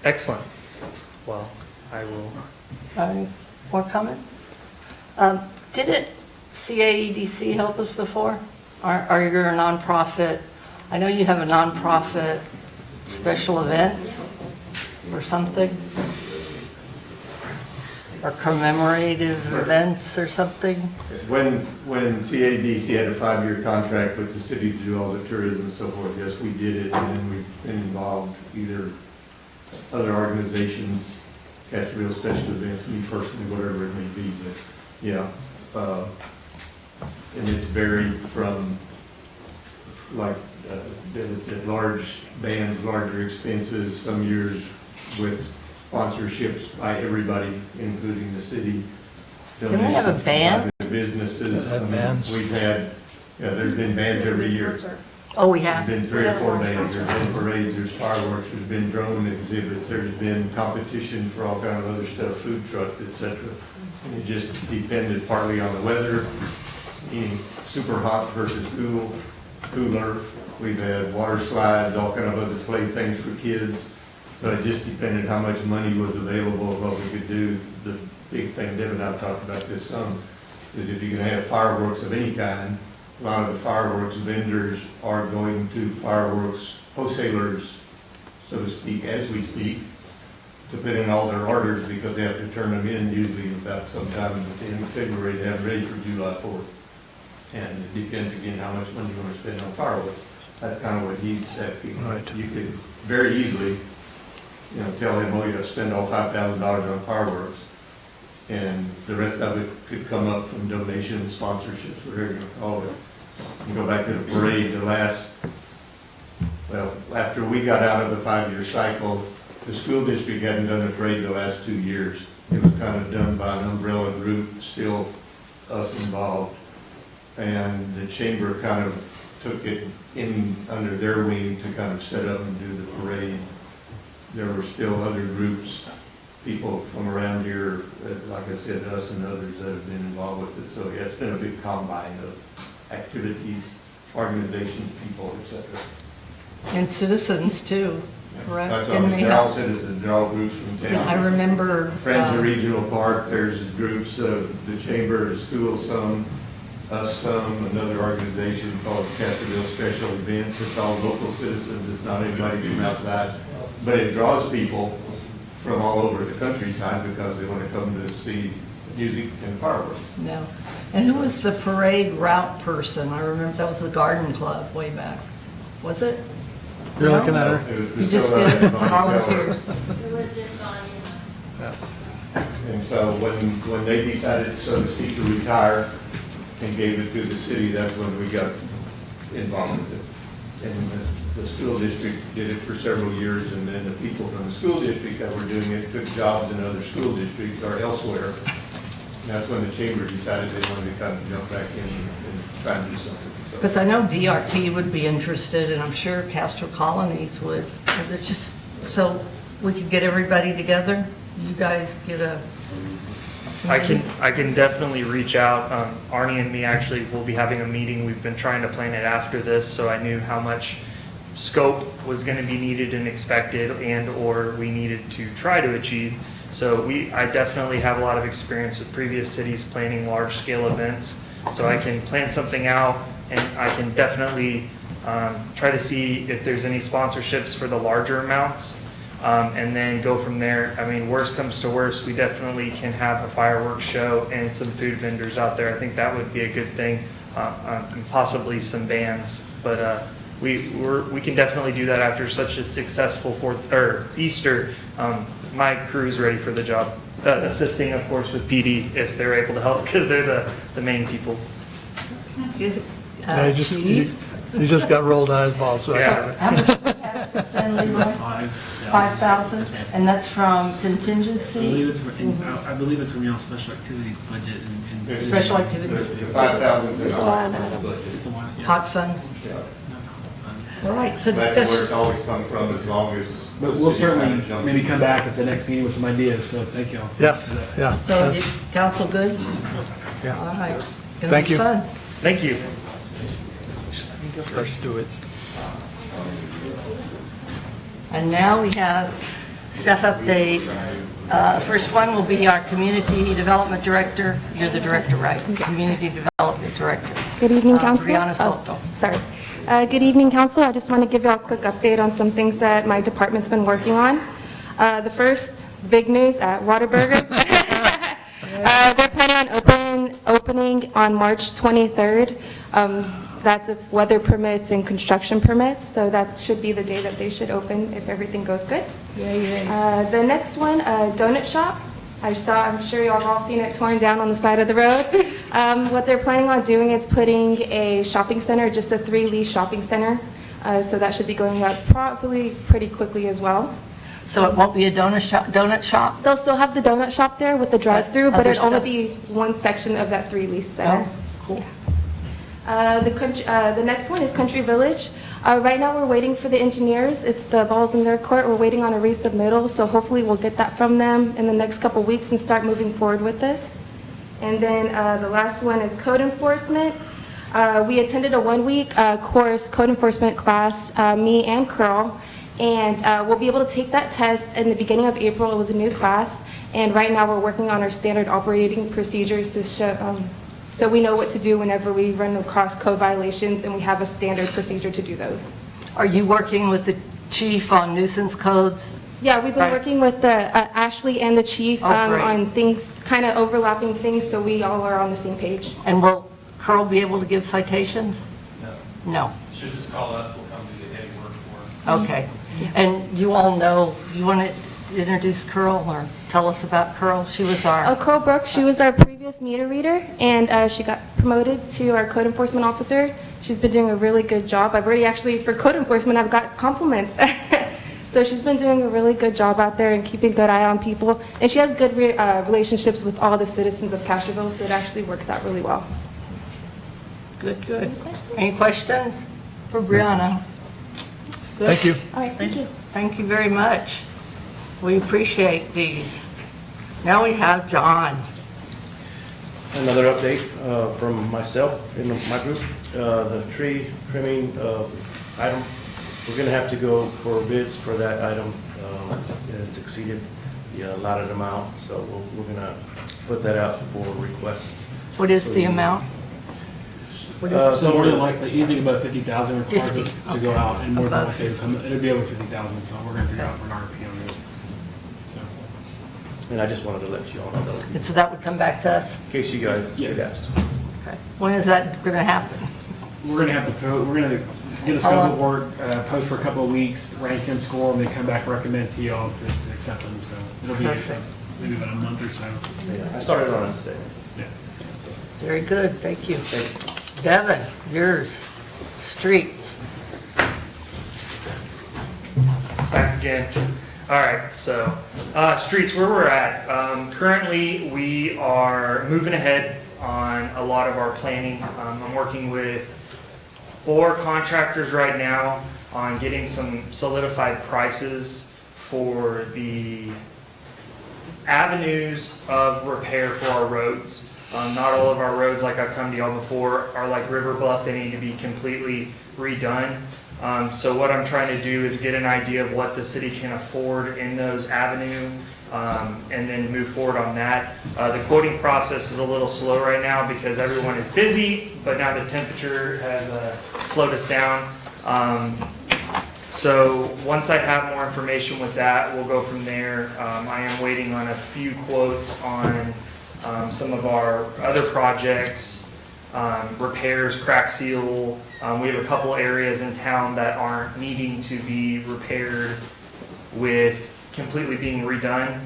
Excellent. Well, I will. More comment? Didn't CAEDC help us before? Are you a nonprofit? I know you have a nonprofit special events or something? Or commemorative events or something? When CADC had a 5-year contract with the city to do all the tourism and so forth, yes, we did it, and then we've been involved either other organizations, Castroville special events, me personally, whatever it may be, but yeah. And it's varied from like large bands, larger expenses, some years with sponsorships by everybody, including the city. Can we have a band? Businesses. Bands. We've had, there's been bands every year. Oh, we have? There's been 3 or 4 bands, there's been parades, there's fireworks, there's been drone exhibits, there's been competition for all kind of other stuff, food trucks, etc. And it just depended partly on the weather, meaning super hot versus cooler. We've had water slides, all kind of other play things for kids. So it just depended how much money was available, what we could do. The big thing, Deb and I have talked about this some, is if you're going to have fireworks of any kind, a lot of the fireworks vendors are going to fireworks wholesalers, so to speak, as we speak, to put in all their orders because they have to turn them in usually about sometime at the end of February to have ready for July 4th. And it depends again how much money you want to spend on fireworks. That's kind of what he's asking. Right. You could very easily, tell him, oh, you got to spend all $5,000 on fireworks. And the rest of it could come up from donations, sponsorships, whatever you want to call it. You go back to the parade, after we got out of the 5-year cycle, the school district hadn't done a parade the last 2 years. It was kind of done by an umbrella group, still us involved. And the chamber kind of took it in under their wing to kind of set up and do the parade. There were still other groups, people from around here, like I said, us and others that have been involved with it. So yeah, it's been a big combine of activities, organizations, people, etc. And citizens too, correct? That's all, Didn't they they're all help? citizens, they're all groups from town. Yeah, I remember. Friends of Regional Park, there's groups of the chamber, the school, some, us, some, another organization called Castroville Special Events. It's all local citizens, it's not anybody from outside. But it draws people from all over the countryside because they want to come to see music and fireworks. No. And who was the parade route person? I remember that was the Garden Club way back. Was it? You're looking at her? You just did volunteers. It was just on, And so when they decided, so to speak, to retire and gave it to the city, that's when we got involved with it. And the school district did it for several years, and then the people from the school district that were doing it took jobs in other school districts or elsewhere. And that's when the chamber decided they wanted to kind of jump back in and try and do something. Because I know DRT would be interested, and I'm sure Castro Colonies would. And it's just, so we could get everybody together? You guys get a... I can definitely reach out. Arnie and me actually will be having a meeting. We've been trying to plan it after this, so I knew how much scope was going to be needed and expected, and or we needed to try to achieve. So I definitely have a lot of experience with previous cities planning large-scale events, so I can plan something out, and I can definitely try to see if there's any sponsorships for the larger amounts. And then go from there. I mean, worst comes to worst, we definitely can have a fireworks show and some food vendors out there. I think that would be a good thing, and possibly some bands. But we can definitely do that after such a successful Easter. My crew's ready for the job, assisting, of course, with PD if they're able to help, because they're the main people. Yeah, you just got rolled eyes balls. Yeah. How does And Leroy? 5,000? And that's from contingency? I believe it's from y'all special activities budget and. Special activities. The 5,000 is line on item. the budget. It's a one, yes. Hot funds? All right, so That's where it's discussion. always come from, as long as. But the we'll city kinda certainly jumps maybe in. come back at the next meeting with some ideas, so thank y'all. Yes, yeah. So that's- is council good? Yeah. All right. It's gonna Thank be you. fun. Thank you. Let's do it. And now we have staff updates. First one will be our Community Development Director. You're the director, right? Community Development Director. Good evening, Council. Brianna Soto. Sorry. Good evening, Council. I just want to give you all a quick update on some things that my department's been working on. The first, big news at Whataburger. They're planning on opening on March 23rd. That's if weather permits and construction permits, so that should be the day that they should open if everything goes good. The next one, donut shop. I'm sure y'all have all seen it torn down on the side of the road. What they're planning on doing is putting a shopping center, just a 3-lease shopping center. So that should be going up probably pretty quickly as well. So it won't be a donut shop? They'll still have the donut shop there with the drive-through, but Other it'll only stuff? be one section of that 3-lease center. Oh, cool. The next one is Country Village. Right now, we're waiting for the engineers. It's the ball's in their court. We're waiting on a resubmittal, so hopefully we'll get that from them in the next couple weeks and start moving forward with this. And then the last one is code enforcement. We attended a 1-week course, code enforcement class, me and Curl, and we'll be able to take that test in the beginning of April. It was a new class, and right now we're working on our standard operating procedures to show, so we know what to do whenever we run across code violations, and we have a standard procedure to do those. Are you working with the chief on nuisance codes? Yeah, we've been Right. working with the Ashley and the chief Oh, great. on things, kind of overlapping things, so we all are on the same page. And will Curl be able to give citations? No. Should just call us, we'll come do the heavy work for it. Okay. And you all know, you want to introduce Curl or tell us about Curl? She was our, Curl Brooks, she was our previous meter reader, and she got promoted to our code enforcement officer. She's been doing a really good job. I've already actually, for code enforcement, I've got compliments. So she's been doing a really good job out there and keeping a good eye on people. And she has good relationships with all the citizens of Castroville, so it actually works out really well. good, good. Any questions for Brianna? Good. Thank you. All right, thank you. Thank you very much. We appreciate these. Now we have John. Another update from myself and my group, the tree trimming item. We're going to have to go for bids for that item. It's exceeded the allotted amount, so we're going to put that out for requests. What is the amount? What is So more than likely, anything above 50,000 requires 50, us to go out, and more than Above likely, it'll be over 50,000, so we're gonna figure out an RFP on this. So, And I just wanted to let you all know, And so that would come back to us? in case you guys get yes. asked. Okay. When is that going to happen? We're gonna have to we're gonna get a scope of work, post for a couple of weeks, rank and score, and then come back and recommend to y'all to accept them, so it'll be Perfect. maybe about a month or so. Yeah, I started on Wednesday. Yeah. Very good, thank you. Devin, yours, streets. Back again. All right, so, streets, where we're at. Currently, we are moving ahead on a lot of our planning. I'm working with 4 contractors right now on getting some solidified prices for the avenues of repair for our roads. Not all of our roads, like I've come to y'all before, are like River Bluff. They need to be completely redone. So what I'm trying to do is get an idea of what the city can afford in those avenues, and then move forward on that. The quoting process is a little slow right now because everyone is busy, but now the temperature has slowed us down. So once I have more information with that, we'll go from there. I am waiting on a few quotes on some of our other projects, repairs, crack seal. We have a couple areas in town that aren't needing to be repaired with completely being redone.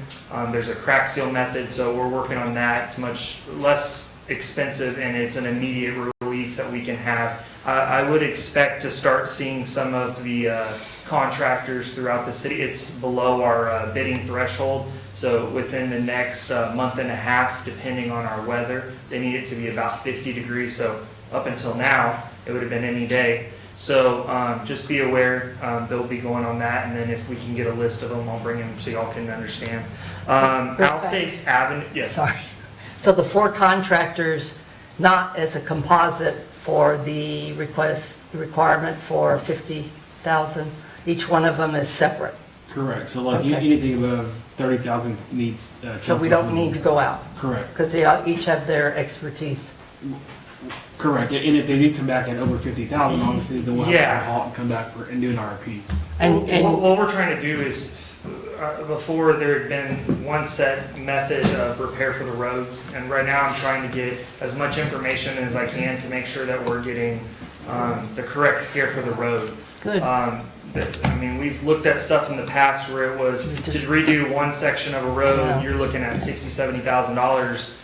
There's a crack seal method, so we're working on that. It's much less expensive and it's an immediate relief that we can have. I would expect to start seeing some of the contractors throughout the city. It's below our bidding threshold, so within the next month and a half, depending on our weather, they need it to be about 50 degrees. So up until now, it would have been any day. So just be aware, they'll be going on that, and then if we can get a list of them, I'll bring them so y'all can understand. Alsace Avenue, yes. Sorry. So the 4 contractors, not as a composite for the requirement for 50,000, each one of them is separate. Correct. So like Okay. anything above 30,000 needs. So we don't need to go out. Correct. Because they each have their expertise. Correct. And if they do come back at over 50,000, obviously then we'll have Yeah. to halt and come back and do an RFP. What we're trying to do is, before there had been one set method of repair for the roads, and right now I'm trying to get as much information as I can to make sure that we're getting the correct care for the road. Good. I mean, we've looked at stuff in the past where it was, to redo one section of a road, you're looking at $60,000, $70,000.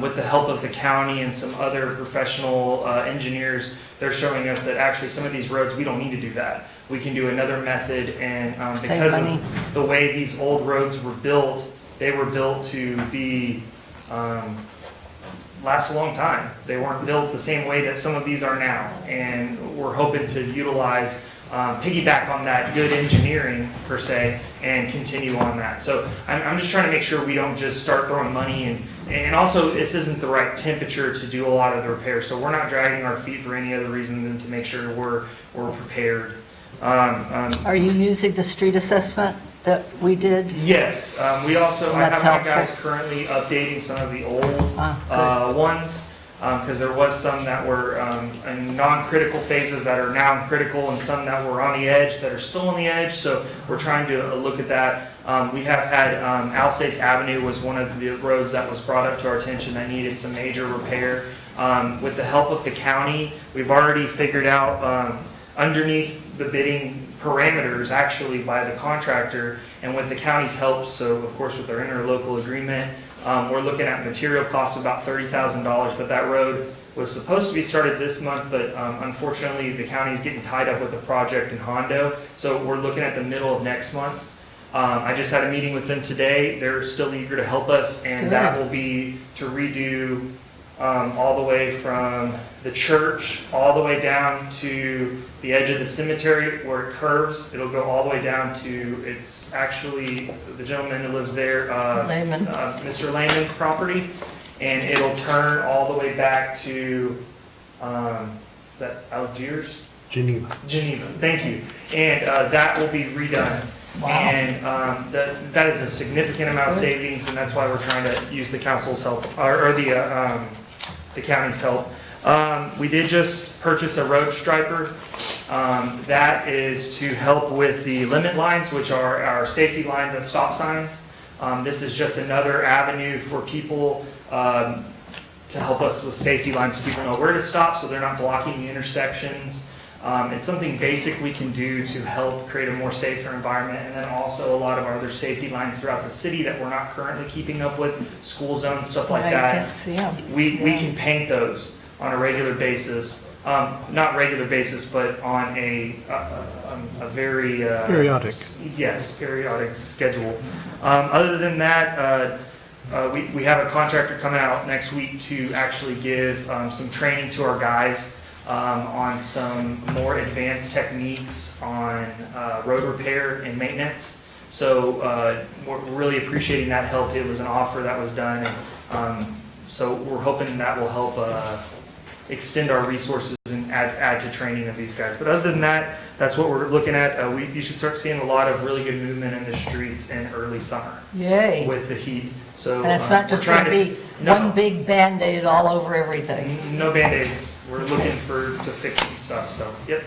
With the help of the county and some other professional engineers, they're showing us that actually some of these roads, we don't need to do that. We can do another method, and because of the way these old roads were built, they were built to be, last a long time. They weren't built the same way that some of these are now, and we're hoping to utilize, piggyback on that good engineering per se, and continue on that. So I'm just trying to make sure we don't just start throwing money in. And also, this isn't the right temperature to do a lot of the repairs, so we're not dragging our feet for any other reason than to make sure we're prepared. Are you using the street assessment that we did? Yes, we also, I That's have my helpful. guys currently updating some of the old ones, because there was some that were in non-critical phases that are now critical, and some that were on the edge that are still on the edge, so we're trying to look at that. We have had, Alsace Avenue was one of the roads that was brought up to our attention that needed some major repair. With the help of the county, we've already figured out underneath the bidding parameters actually by the contractor, and with the county's help, so of course with our interlocal agreement, we're looking at material costs of about $30,000, but that road was supposed to be started this month, but unfortunately the county's getting tied up with the project in Hondo, so we're looking at the middle of next month. I just had a meeting with them today. They're still eager to help us, and that will be to redo all the way from the church, all the way down to the edge of the cemetery where it curves. It'll go all the way down to, it's actually the gentleman who lives there, Mr. Lehman's property, and it'll turn all the way back to, is that Algiers? Geneva. Geneva, thank you. And that will be redone. Wow. And that is a significant amount of savings, and that's why we're trying to use the council's help, or the county's help. We did just purchase a road striper. That is to help with the limit lines, which are our safety lines and stop signs. This is just another avenue for people to help us with safety lines so people know where to stop so they're not blocking the intersections. It's something basic we can do to help create a more safer environment, and then also a lot of our other safety lines throughout the city that we're not currently keeping up with, school zones, stuff like I that. can't see 'em. We can paint those on a regular basis, not regular basis, but on a very Periodic. Yes, periodic schedule. Other than that, we have a contractor coming out next week to actually give some training to our guys on some more advanced techniques on road repair and maintenance. So we're really appreciating that help. It was an offer that was done, and so we're hoping that will help extend our resources and add to training of these guys. But other than that, that's what we're looking at. You should start seeing a lot of really good movement in the streets in early summer. Yay. With the heat. So And it's not just going to be one big Band-Aid all over everything. No Band-Aids. We're looking to fix some stuff, so, yep.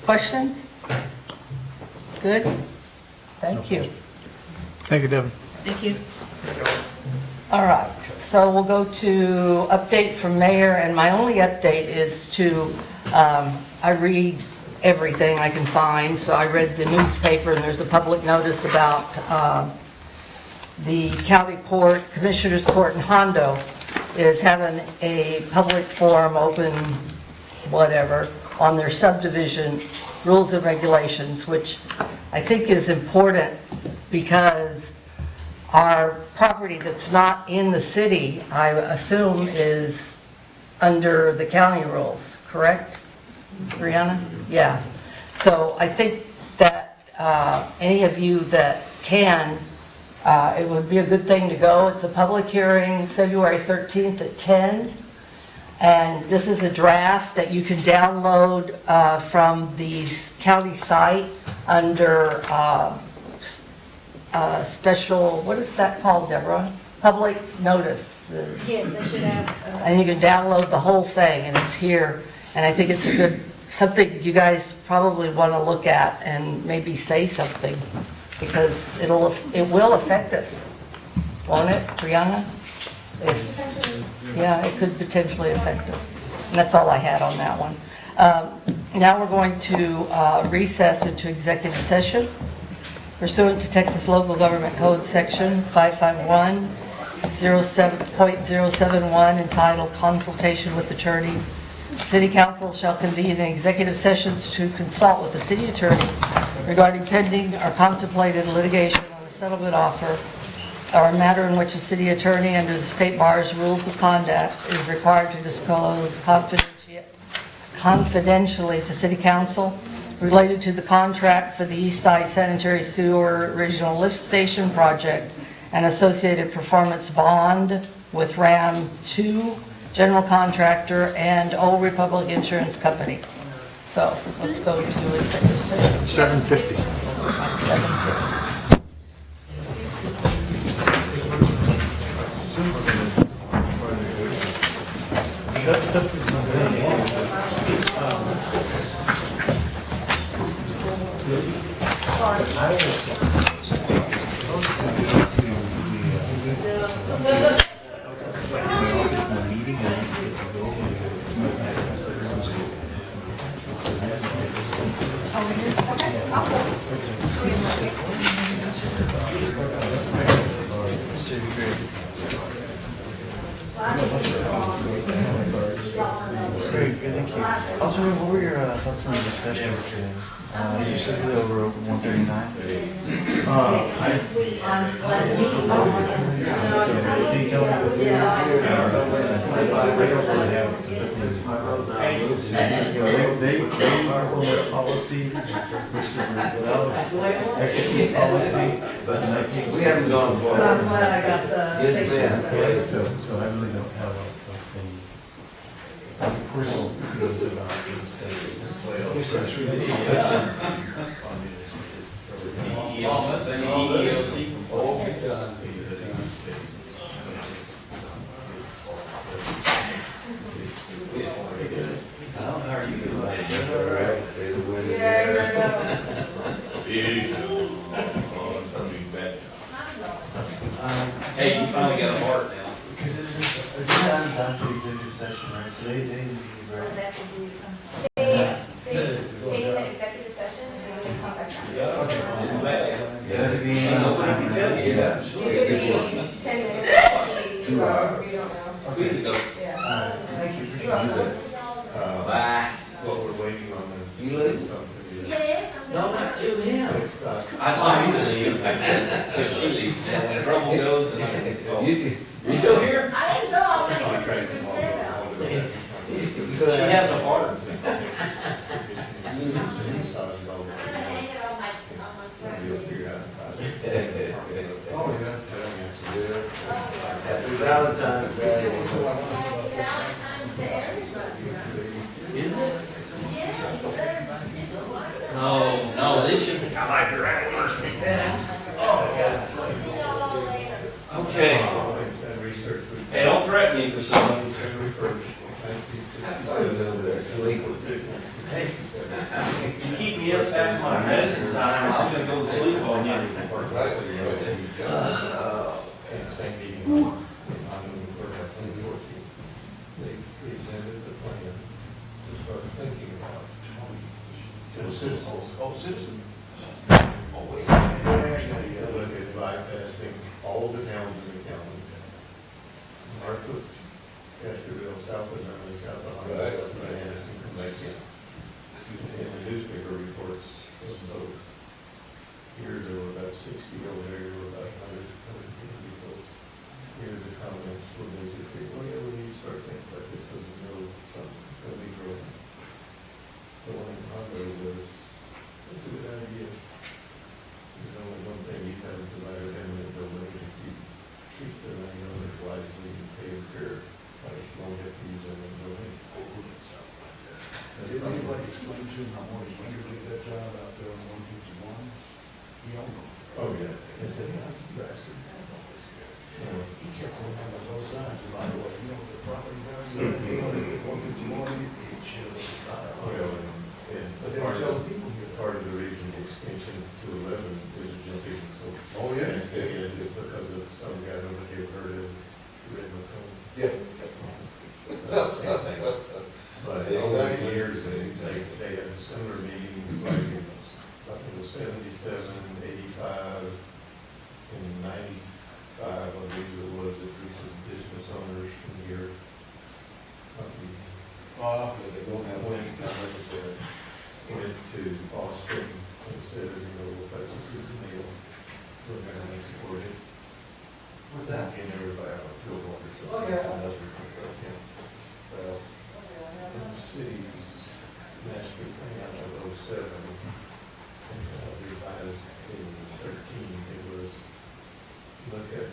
Questions? Good? Thank you. Thank you, Devin. Thank you. All right, so we'll go to update from mayor, and my only update is to, I read everything I can find, so I read the newspaper, and there's a public notice about the county court, commissioner's court in Hondo is having a public forum, open, whatever, on their subdivision rules and regulations, which I think is important because our property that's not in the city, I assume, is under the county rules, correct? Brianna? Yeah. So I think that any of you that can, it would be a good thing to go. It's a public hearing, February 13th at 10. And this is a draft that you can download from the county site under special, what is that called, Deborah? Public notice. Yes, they should have. And you can download the whole thing, and it's here. And I think it's a good, something you guys probably want to look at and maybe say something, because it will affect us, won't it, Brianna? Yeah, it could potentially affect us. And that's all I had on that one. Now we're going to recess into executive session pursuant to Texas Local Government Code Section 551.071 entitled Consultation with Attorney. City Council shall convene in executive sessions to consult with the city attorney regarding pending or contemplated litigation on a settlement offer or a matter in which a city attorney under the state bar's rules of conduct is required to disclose confidentially to city council related to the contract for the East Side Sanitary Sewer Regional Lift Station project and associated performance bond with RAM 2 General Contractor and Old Republic Insurance Company. So let's go to executive session. 7:50. 7:50. Also, what were your thoughts on the discussion today? You said we over 139. They implement policy, execute policy, but we haven't gone for it. I'm glad I got the picture. So I really don't have any personal feelings about this. Hey, you finally got a heart now. Because it's time for executive session, right? So they need to be right. They stay in the executive session, and they come back out. Yeah, they be, I can tell you. Yeah. It could be 10 minutes, it could be 2 hours, we don't know. Squeeze it though. Yeah. Thank you for You're welcome. Bye. What we're waiting on them. You leave? Yes. No, not you, him. I'd like you to leave. So she leaves. And when trouble goes, and you still here? I didn't know, I wanted to get what you said about. She has a heart. I'm gonna hang it on my friend. Happy Valentine's Day. Is it? No, this is, I like your anniversary. Okay. Hey, don't threaten me for something. Hey, you keep me up past my medicine time, I'm gonna go to sleep on you. Same meeting on the they presented the plan to start thinking about citizens. Oh, citizens. Oh, wait. Yeah, look at bypassing all the towns in the county. Northwood, Castroville, south of Nutley, south of Huntsville, south of Madison, come back in. In the newspaper report. Oh, yeah. Yes, it is. Bastard. He kept on having both sides, by the way, you know, the property values, it's 150 morning, it shows 5. But they were telling people here, part of the reason the extension to 11 is jumping, so. Oh, yeah. Yeah, just because of some guy over here heard of Red McComb. Yeah. Same thing. But over the years, they had similar meetings, like in, I think it was 77, 85, and 95, I believe it was, that these business owners from here. They don't have one, not necessary. Went to Austin instead of, if that's a good deal, we're going to support it. What's that? And everybody, Bill Walker. Oh, yeah. Well, the city's master plan of 07, revised in 13, it was look at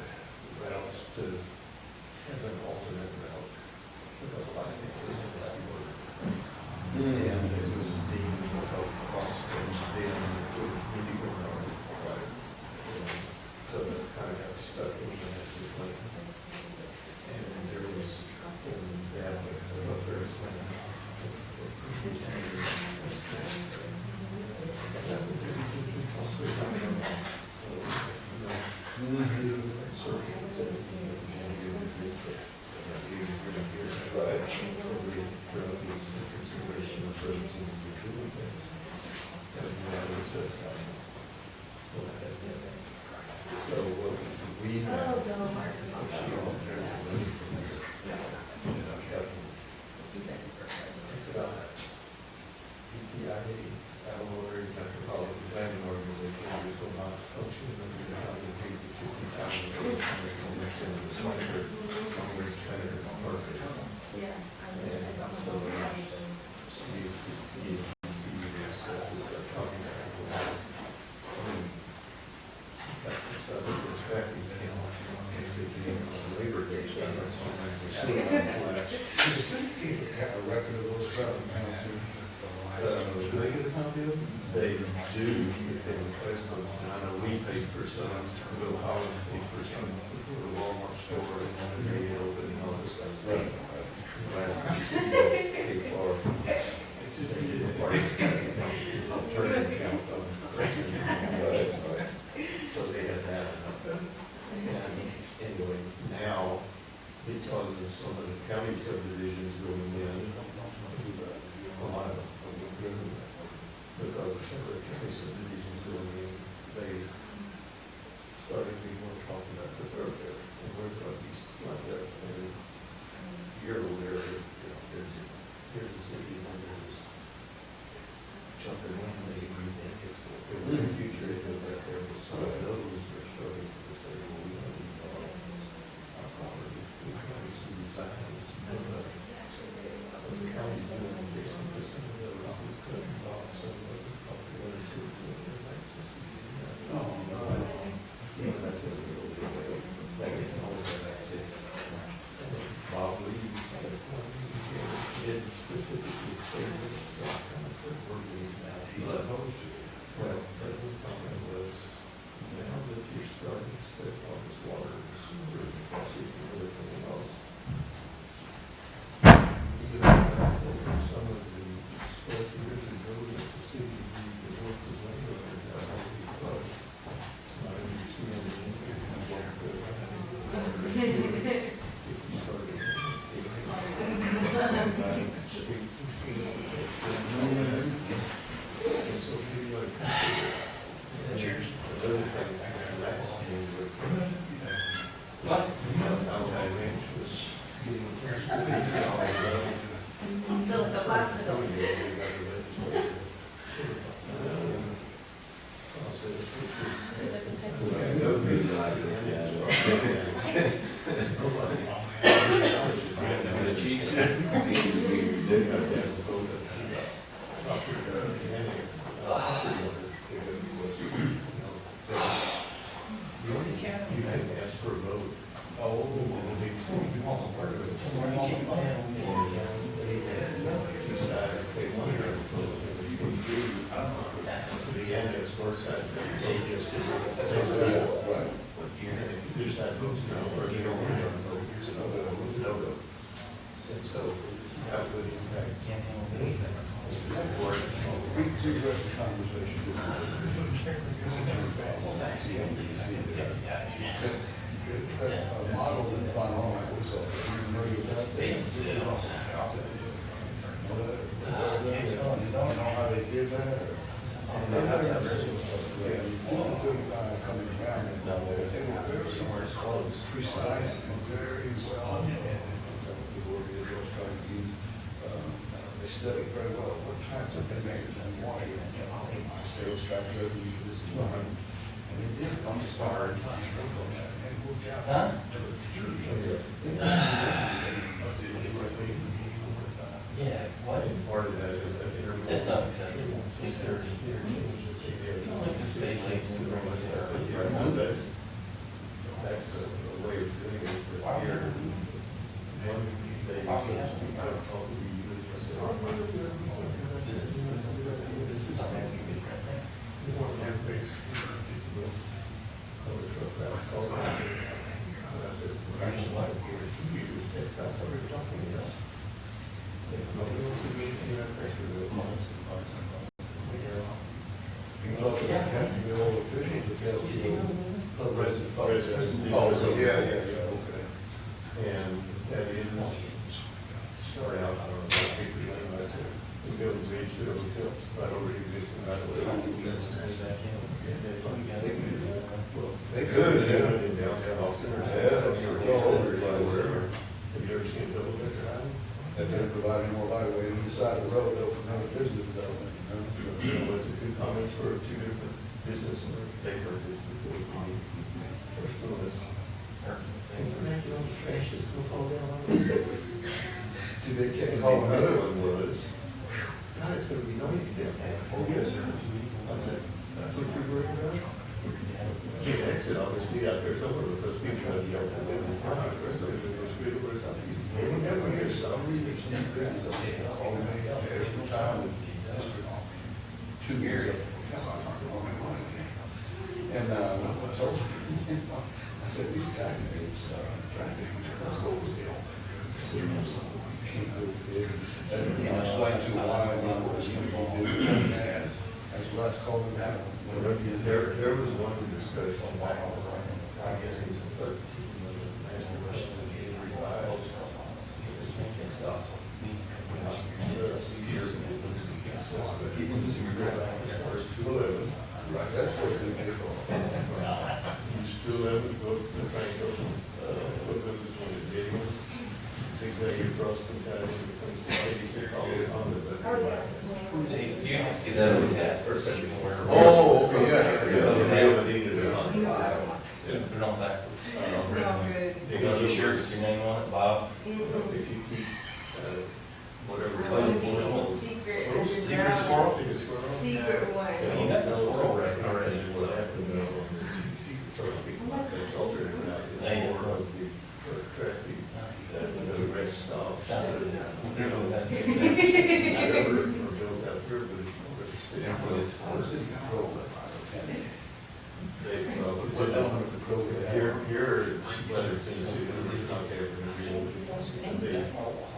routes to have an alternate route. Because a lot of things and it was deemed of cost and then it would need to go north. Right. So that kind of got stuck in the master plan. And there was, that was the first plan. So we have, it's about TPIA, Alabama Metropolitan Planning Organization, which will not function under the county of 50,000 Congress Senator Parker. And so CCC is talking about stuff that's tracking labor day stuff. A record of those seven pounds. Do they get a copy of them? They do, I know we paid for some, Will Holland paid for some for the Walmart store, and they get open and all this stuff. Last year, they paid for, they did a part of the turning count on so they had that. And anyway, now, because of some of the county subdivisions going in, a lot of them are driven because of some of the county subdivisions going in, they started being more talking about the thoroughfare. And we're going to be like that. And you're aware of it, here's the city and there's jumping in, maybe it's in the future, it goes out there. So those are starting to say, well, we don't need our property. We have some designs, but the county's doing this and this and the other, we couldn't buy some of the popularity to it. Oh, no. That's a little bit of a, that didn't always have access. Bob Lee, did specifically say this, so I kind of put working out. Well, that was comment was, now that you're starting to spend all this water, sewer, faucet, and everything else, even some of the stuff years ago that the city used to work with landowners, now all these clubs, not understanding anything about the if you started so people are cheers. The other thing last year was what? I arranged this you can ask for a vote. Oh, they say you want part of it. They want to vote. The annex works out. They just or you don't want to vote, it's a no-go. And so that would impact anything. Model in the final, the state says. How they did that? Somewhere it's close. Precise and very well. They studied very well what types of things they wanted to optimize sales track revenue for this environment. And they did it on Star. Huh? Yeah, what? Part of that is that that's unacceptable. Like the state lakes to bring us there. That's a way of doing it here. And they this is our management right now. We want to have base. Okay. And that is, start out, I don't know, the buildings reach to those hills, right over existing right away. They could have done it in downtown Austin or wherever. Have you ever seen a double decker island? That didn't provide any more right away on the side of the road though for another business development. Was it two comments for two different businesses or they purchased before we first one was. See, they can't call another one was. God, it's gonna be noisy downtown. Oh, yes, sir. I said, that's what you're worried about? You can't exit, obviously, out there somewhere because people have yelled at them. The rest of it is straight over something. You never hear some reason. Call me every time. 2 years. And I told you, I said, these guys, trying to go still. I said, you can't go big. And I explained to him why I was going to do that. That's what I was calling out. There was one discussion back, I guess he's 13, right, that's what we did. You still haven't go to the bank, what was this one, the big one? 6 days across the county, between 86 all on the. Is that what it's at? First session. Oh, okay, yeah. Put it on back. Are you sure it's your name on it, Bob? If you keep, whatever. Secret squirrel? Secret one. Yeah, you got the squirrel right already. What happened, so to speak, that's alternate now. More of the traffic, the rest stops. I never drove out here, but it's city control. They, here, whether it's in the city, it's not there, they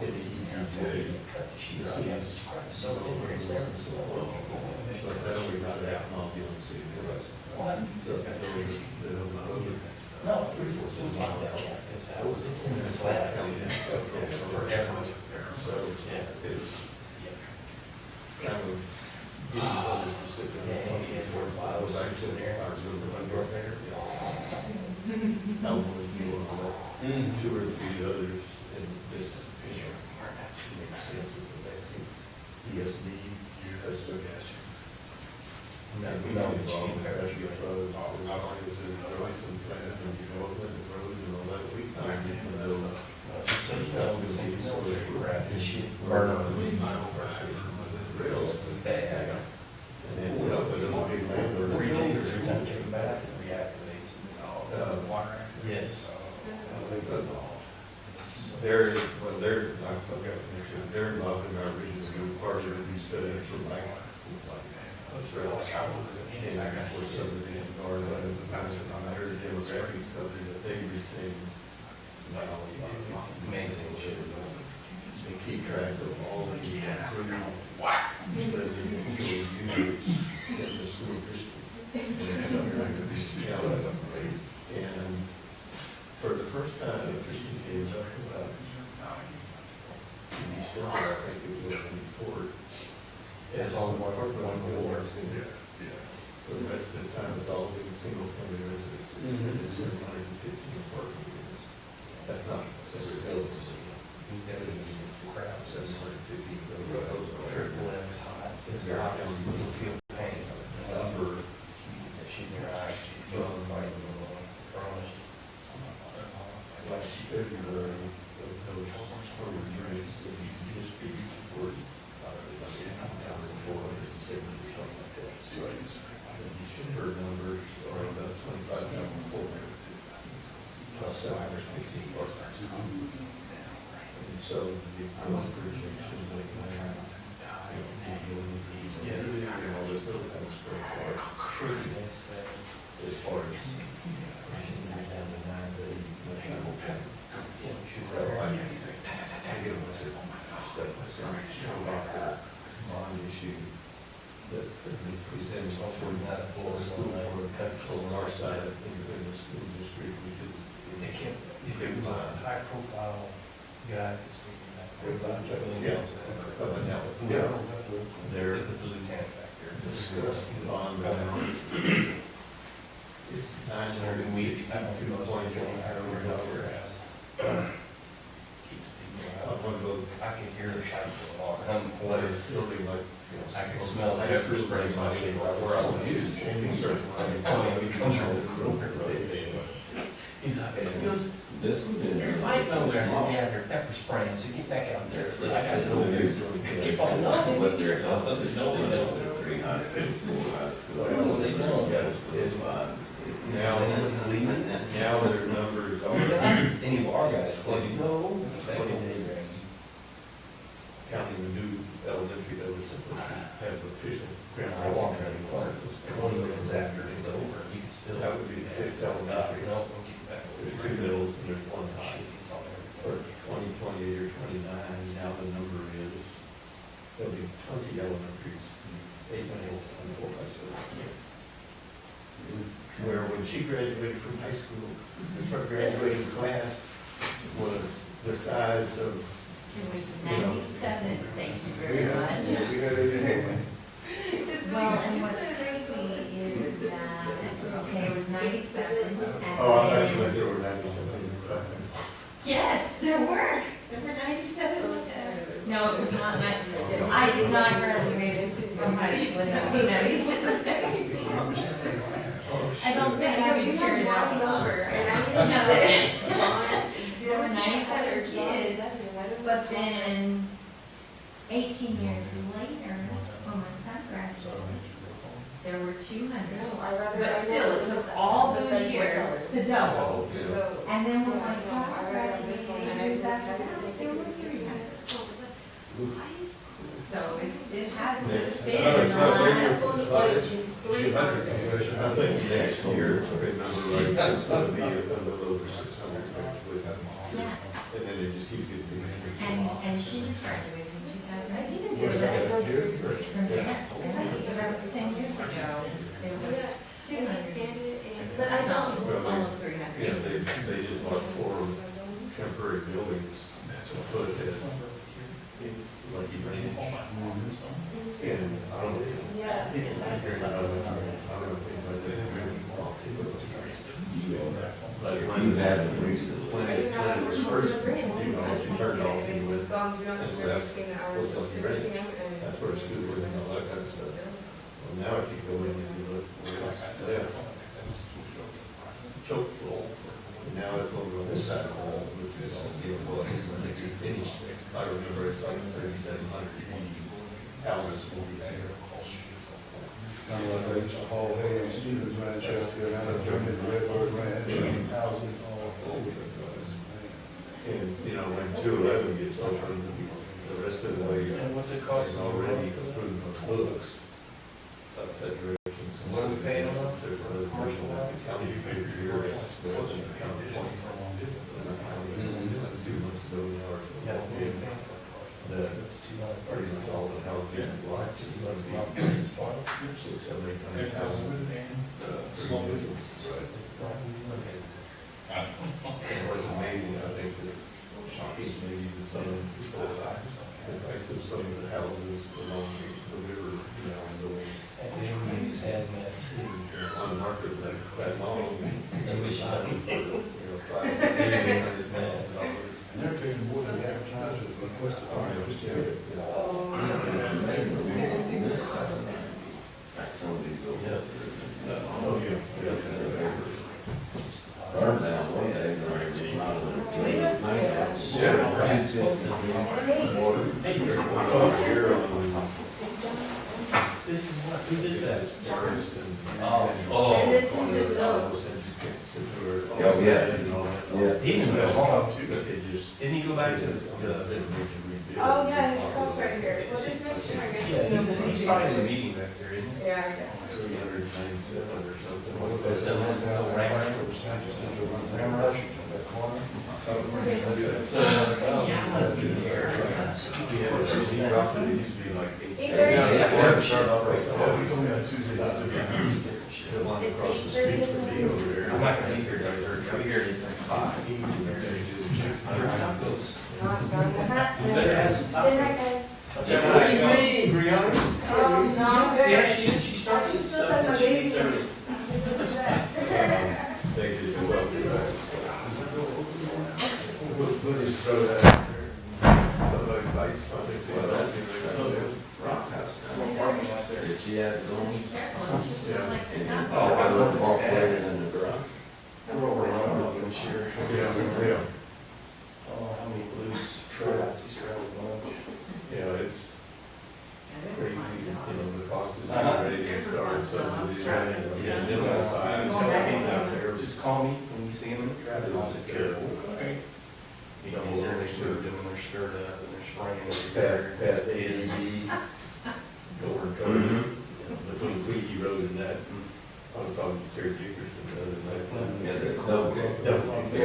hit the EPJ. But that only got that, not the other city, the rest. No, it's not that. It's in the slab. So it's kind of getting all this specific. I was like, sitting there, I was doing the one door there. I wanted to be one of the 2 or 3 others in this picture. Makes sense with the basket. ESD, that's so gas. We know the cheap, that's your road. I was in the license plan and development of roads and all that. We kind of didn't know. Burn on the rails. Bad. And then we up with a big landlord. 3 days every time you come back and reactivates. Water. Yes. They're involved in our original part of the study for like and I got what subdivision or the demographics covered that they retain. amazing, they keep track of all of the residential users in the school district. And for the first time, in December, I think it was in report, as all one more. For the rest of the time, it's all been single family residents. It's 715 apartment units. That's not Castroville. It's the crowd, 750. Triple X hot. It's the hot. You feel pain. Number. Last February, those units is distributed for 470, something like that. The December numbers are about 25,400 plus 750 partners. And so the projections like that, and all this other kind of stuff are pretty as far as down to 9 to 8 so I get a bunch of stuff myself about the bond issue that's going to be presented to the school board on our side of things in the school district. We should, they can't, if it was a high profile guy, they're the blue tent back there. Discuss the bond amount. It's 900 a week, I can hear the shot of the water. But it's building like, I can smell the pepper spray where I was used. He's like, you're fighting over there. I said, yeah, they're pepper spraying, so get back out there. So I got to know there's keep on knocking with their help. I said, no, they don't. 3 high school, 4 high school. What they don't get is fine. Now their numbers are. Any of our guys, counting the new elementary that was supposed to have official ground. I walked around the park, 20 minutes after it's over, you can still. That would be the 5th elementary. There's 2 middles and there's 1 high. For 20, 28 or 29, now the number is, there'll be 20 elementaries, 8 middles and 4 high schools. Where when she graduated from high school, her graduating class was the size of, 97, thank you very much. Well, and what's crazy is that, okay, it was 97. Oh, I thought you meant there were 97. Yes, there were 97. No, it was not my, I did not graduate from high school in 1997. I don't think I would carry it out. There were 97 kids, but then 18 years later, when my son graduated, there were 200. But still, it took all those years to double. And then when my daughter graduated 8 years after that, there was 300. So it has just been I think next year, if I remember right, it's going to be a little over 600. And then it just keeps getting bigger. And she just graduated in 2008. So from there, that was 10 years ago. It was 200. But I don't, almost 300. Yeah, they just bought 4 temporary buildings to put it Lucky Ranch. And I don't know. Yeah. But when it was first, she turned off and went, that's where the school was and all that kind of stuff. Well, now if you go in and you look, it's left, choke full. And now it's over on this side of the wall, which is, when they get finished, I remember it's like 3,700 houses will be there. Kind of like I used to haul hay on Stevens Ranch out there, now they're turning into Redwood Ranch, and houses all over the place. And, when 211 gets open, the rest of the way, what's it cost already approved on the books of federations. What are we paying on? There's another commercial that the county paid for your, it's the county. And we should have, fight behind this man, so. And they're paying more than the advertisers requested. Oh, yeah. Burn down one day, this is what, who's this at? Oh. And this one is Oh, yeah. He didn't go home too, but they just. Didn't he go back to the? Oh, yeah, his coat's right here. Well, just make sure, I guess. Yeah, he's probably in the meeting back there, isn't he? Yeah, I guess. 397 or something. That's still has no rammer. Rammer. Susie Rock, it used to be like 8:30. He's only on Tuesday. The one across the street from me over there. I'm not gonna be here, guys. I'll be here at 5. You better have some. Good night, guys. What do you mean, Brianna? Oh, no, I'm See how good. she is? She starts She at feels like my 7. baby. They just said, well, we'll just throw that out there. Somebody bites, I think they rock house. Did she have it going? Yeah. Oh, I love walk right in the garage. Roll around, I'm sure. Yeah. Oh, how many blues trapped, he's trapped lunch. Yeah, it's crazy, the cost is ready to start, so the side. Just call me when you see him in the traffic. I'll take care of it. You know, they're stirred up and they're stirred up and they're spraying everywhere. Past ADZ, over Cody, between Queasy Road and that. I was talking to Terry Dickerson the other night. Yeah, definitely.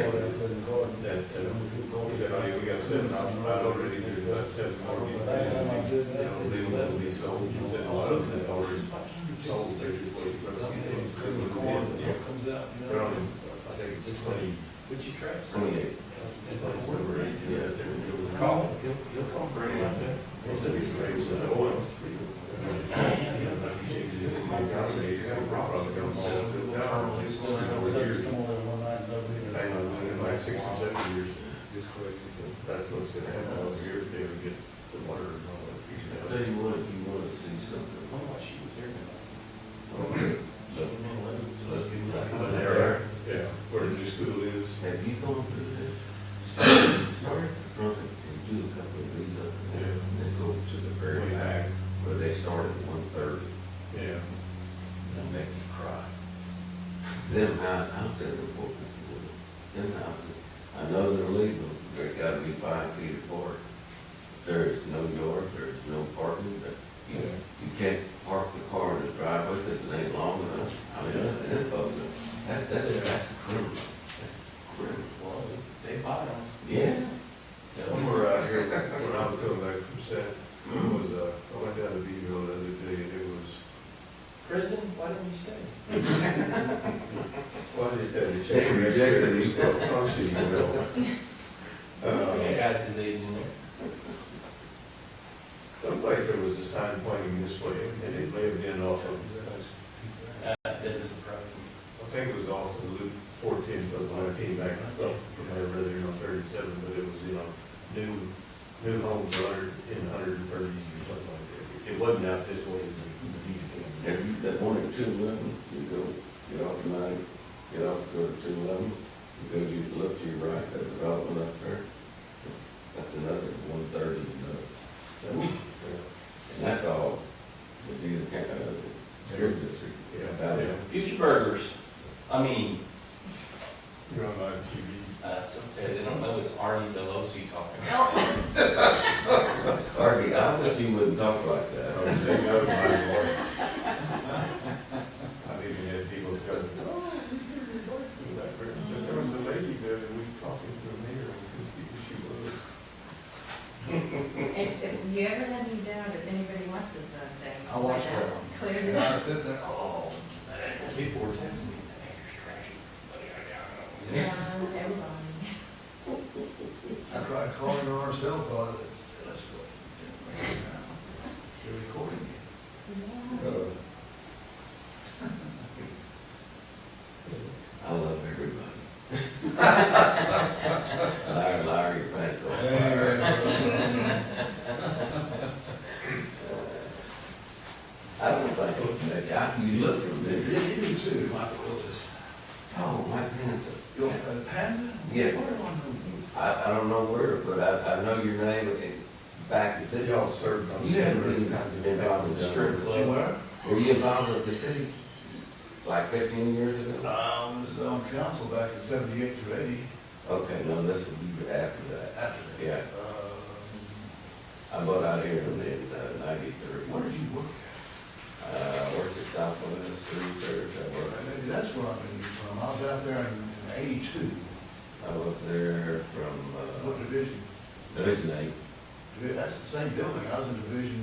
That, he said, oh, yeah, we got 7 out already, there's 7 more. Legal that will be sold. He said, a lot of them that already sold, they're just waiting for some things. They're on, I think it's 20. What's your track? 28. Yeah, they're call. He'll call Brady out there. He'll be afraid of the oil. Hang on, in like 6 or 7 years, that's what's gonna happen out here, they would get the water and all that. I'll tell you what, if you want to see something. Oh, she was here now. Okay. Yeah, where the new school is. Have you gone through this? Start at the front and do a couple of these up there, and then go to the very back, where they start at 1:30. Yeah. And make you cry. Them houses, I'll say them for people. Them houses, I know they're legal, they gotta be 5 feet apart. There is no yard, there is no parking, but you can't park the car in the driveway because it ain't long enough. I mean, them folks, that's criminal. That's criminal. They buy them. Yeah. Somewhere out here, when I was coming back from Seth, I went down to Beeville the other day, and it was. Prison? Why didn't you stay? Why did they check? They rejected him. Yeah, guys his age in there. Someplace there was a sign pointing this way, and it may have been off of. That is surprising. I think it was off of Loop 14, but when I came back up from there, rather than on 37, but it was, new homes are in 130s or something like that. It wasn't out this way. Have you, that one at 211, you go, get off the 90, get off, go to 211, you go to, look to your right, that development up there, that's another 130, and that's all, the school district. Future Burgers, I mean. You're on my TV. That's okay, they don't know it's Arnie Delosi talking. Arnie, I wish you wouldn't talk like that. They know my voice. I've even had people come, there was a lady there that we were talking to a mayor and couldn't see who she was. If you ever had any doubt if anybody watches that thing. I watched that one. Clearly. And I sit there, oh, man. People were texting me, the mayor's trashy. Everybody. I tried calling her on her cell phone, let's go. You're recording it. I love Has it? Yeah. Where do I know you? I don't know where, but I know your name back at this. Y'all served on the You haven't city. been involved with the strip club. You were? Were you involved with the city like 15 years ago? I was on council back in 78 through 80. Okay, no, this would be after that. After that. Yeah. I bought out here in 93. Where did you work at? I worked at Southwest Research. Maybe that's where I've been from. I was out there in 82. I was there from, What division? Division 8. That's the same building. I was in Division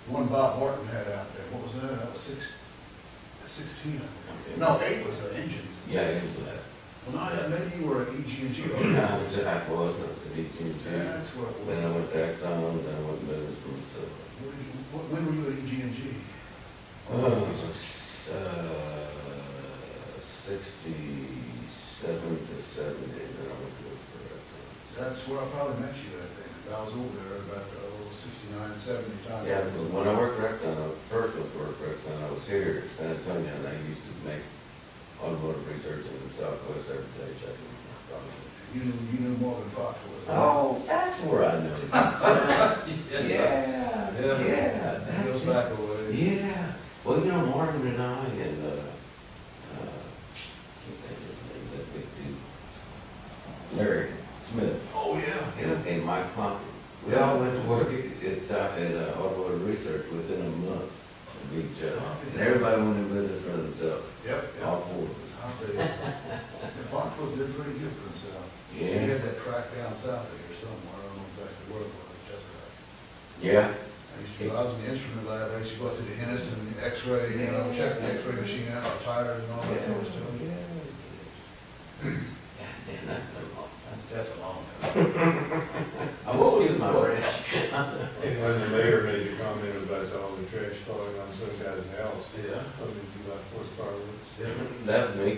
1 Bob Martin had out there. What was that? That was 16, I think. No, 8 was the engines. Yeah, it was that. Well, no, maybe you were at EG&G. No, I was at EG&G. That's what it was. Then I went to Exxon, then I went to Middlesbrough, so. When were you at EG&G? 67 to 70, then I went to work for Exxon. That's where I probably met you, I think. I was over there about 69, 70 times. Yeah, because when I worked for Exxon, first went to work for Exxon, I was here in San Antonio, and I used to make automotive research in the Southwest every day, checking. You knew Morgan Fox was. Oh, that's where I know him. Yeah. That goes back a ways. Yeah. Well, you know, Marvin and I and, I can't think of his name, that big dude. Larry Smith. Oh, yeah. And Mike Plunkett. We all went to work at automotive research within a month of each other. And everybody went in business for themselves. Yep. All four of us. I'll tell you. Foxwoods did pretty good for himself. Yeah. He had that track down south of here somewhere. I don't know exactly where it was, just right. Yeah. I was in the instrument lab. I used to go through the Hennis and the X-ray, check the X-ray machine out, the tires and all that sort of stuff. That's a long time. I was using my brain. And when the mayor made the comment about all the trash falling on some guy's house. Yeah. I mean, you like horsepower lifts. That was me.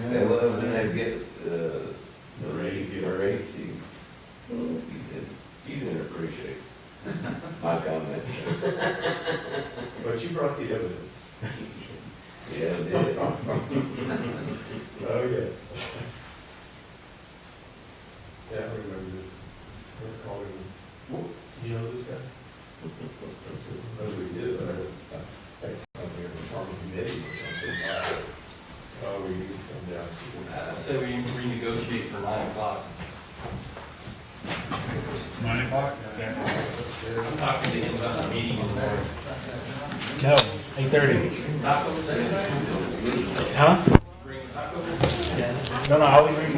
And what was the name, Marie, she didn't appreciate my comment. But you brought the evidence. Yeah, I did. Oh, yes. Yeah, I remember this. We're calling him, you know this guy? No, we did, I think I'm here for farm committee or something. Oh, we need to come down. I said we renegotiate for 9 o'clock. 9 o'clock? I'm talking to him about the meeting in the morning. No, 8:30. Tacos? Huh? Bring tacos? No, I'll be bringing.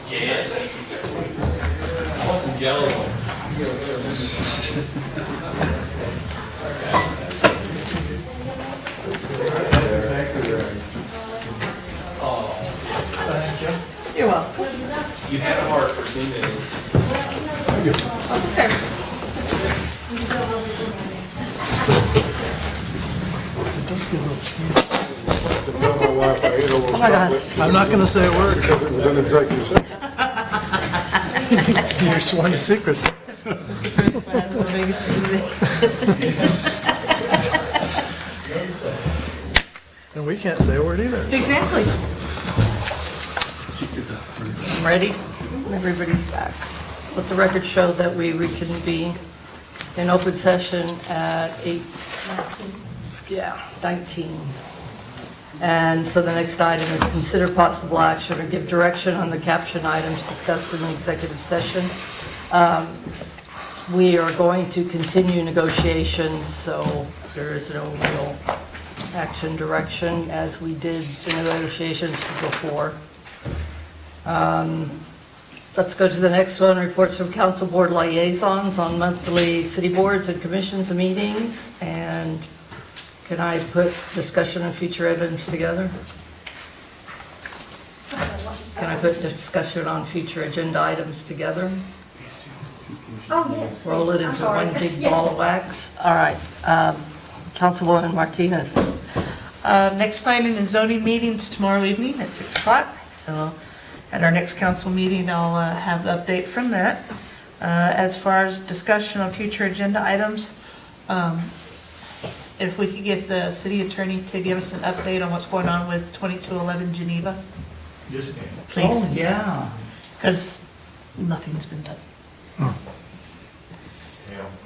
Yes. I want some Jello. You're welcome. You had a heart for 2 minutes. Oh, sir. It does get a little scary. Oh my God. I'm not going to say a word. It was an executive session. You're sworn to secrecy. And we can't say a word either. Exactly. Ready? Everybody's back. Let the record show that we reconvene in open session at 19. And so the next item is consider possible action or give direction on the caption items discussed in the executive session. We are going to continue negotiations, so there is no real action direction as we did the negotiations before. Let's go to the next one, reports from council board liaisons on monthly city boards and commissions and meetings. And can I put discussion on future items together? Can I put discussion on future agenda items together? Oh, yes. Roll it I'm into sorry. one big Yes. ball of wax? All right. Councilwoman Martinez. Next planning and zoning meeting's tomorrow evening at 6 o'clock. So at our next council meeting, I'll have the update from that. As far as discussion on future agenda items, if we could get the city attorney to give us an update on what's going on with 2211 Geneva, Yes, ma'am. please. Oh, yeah. Because nothing's been done. Yeah,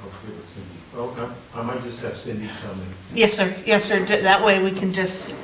I'll give it Cindy. Oh, I might just have Cindy come in. Yes, sir. Yes, sir. That way we can just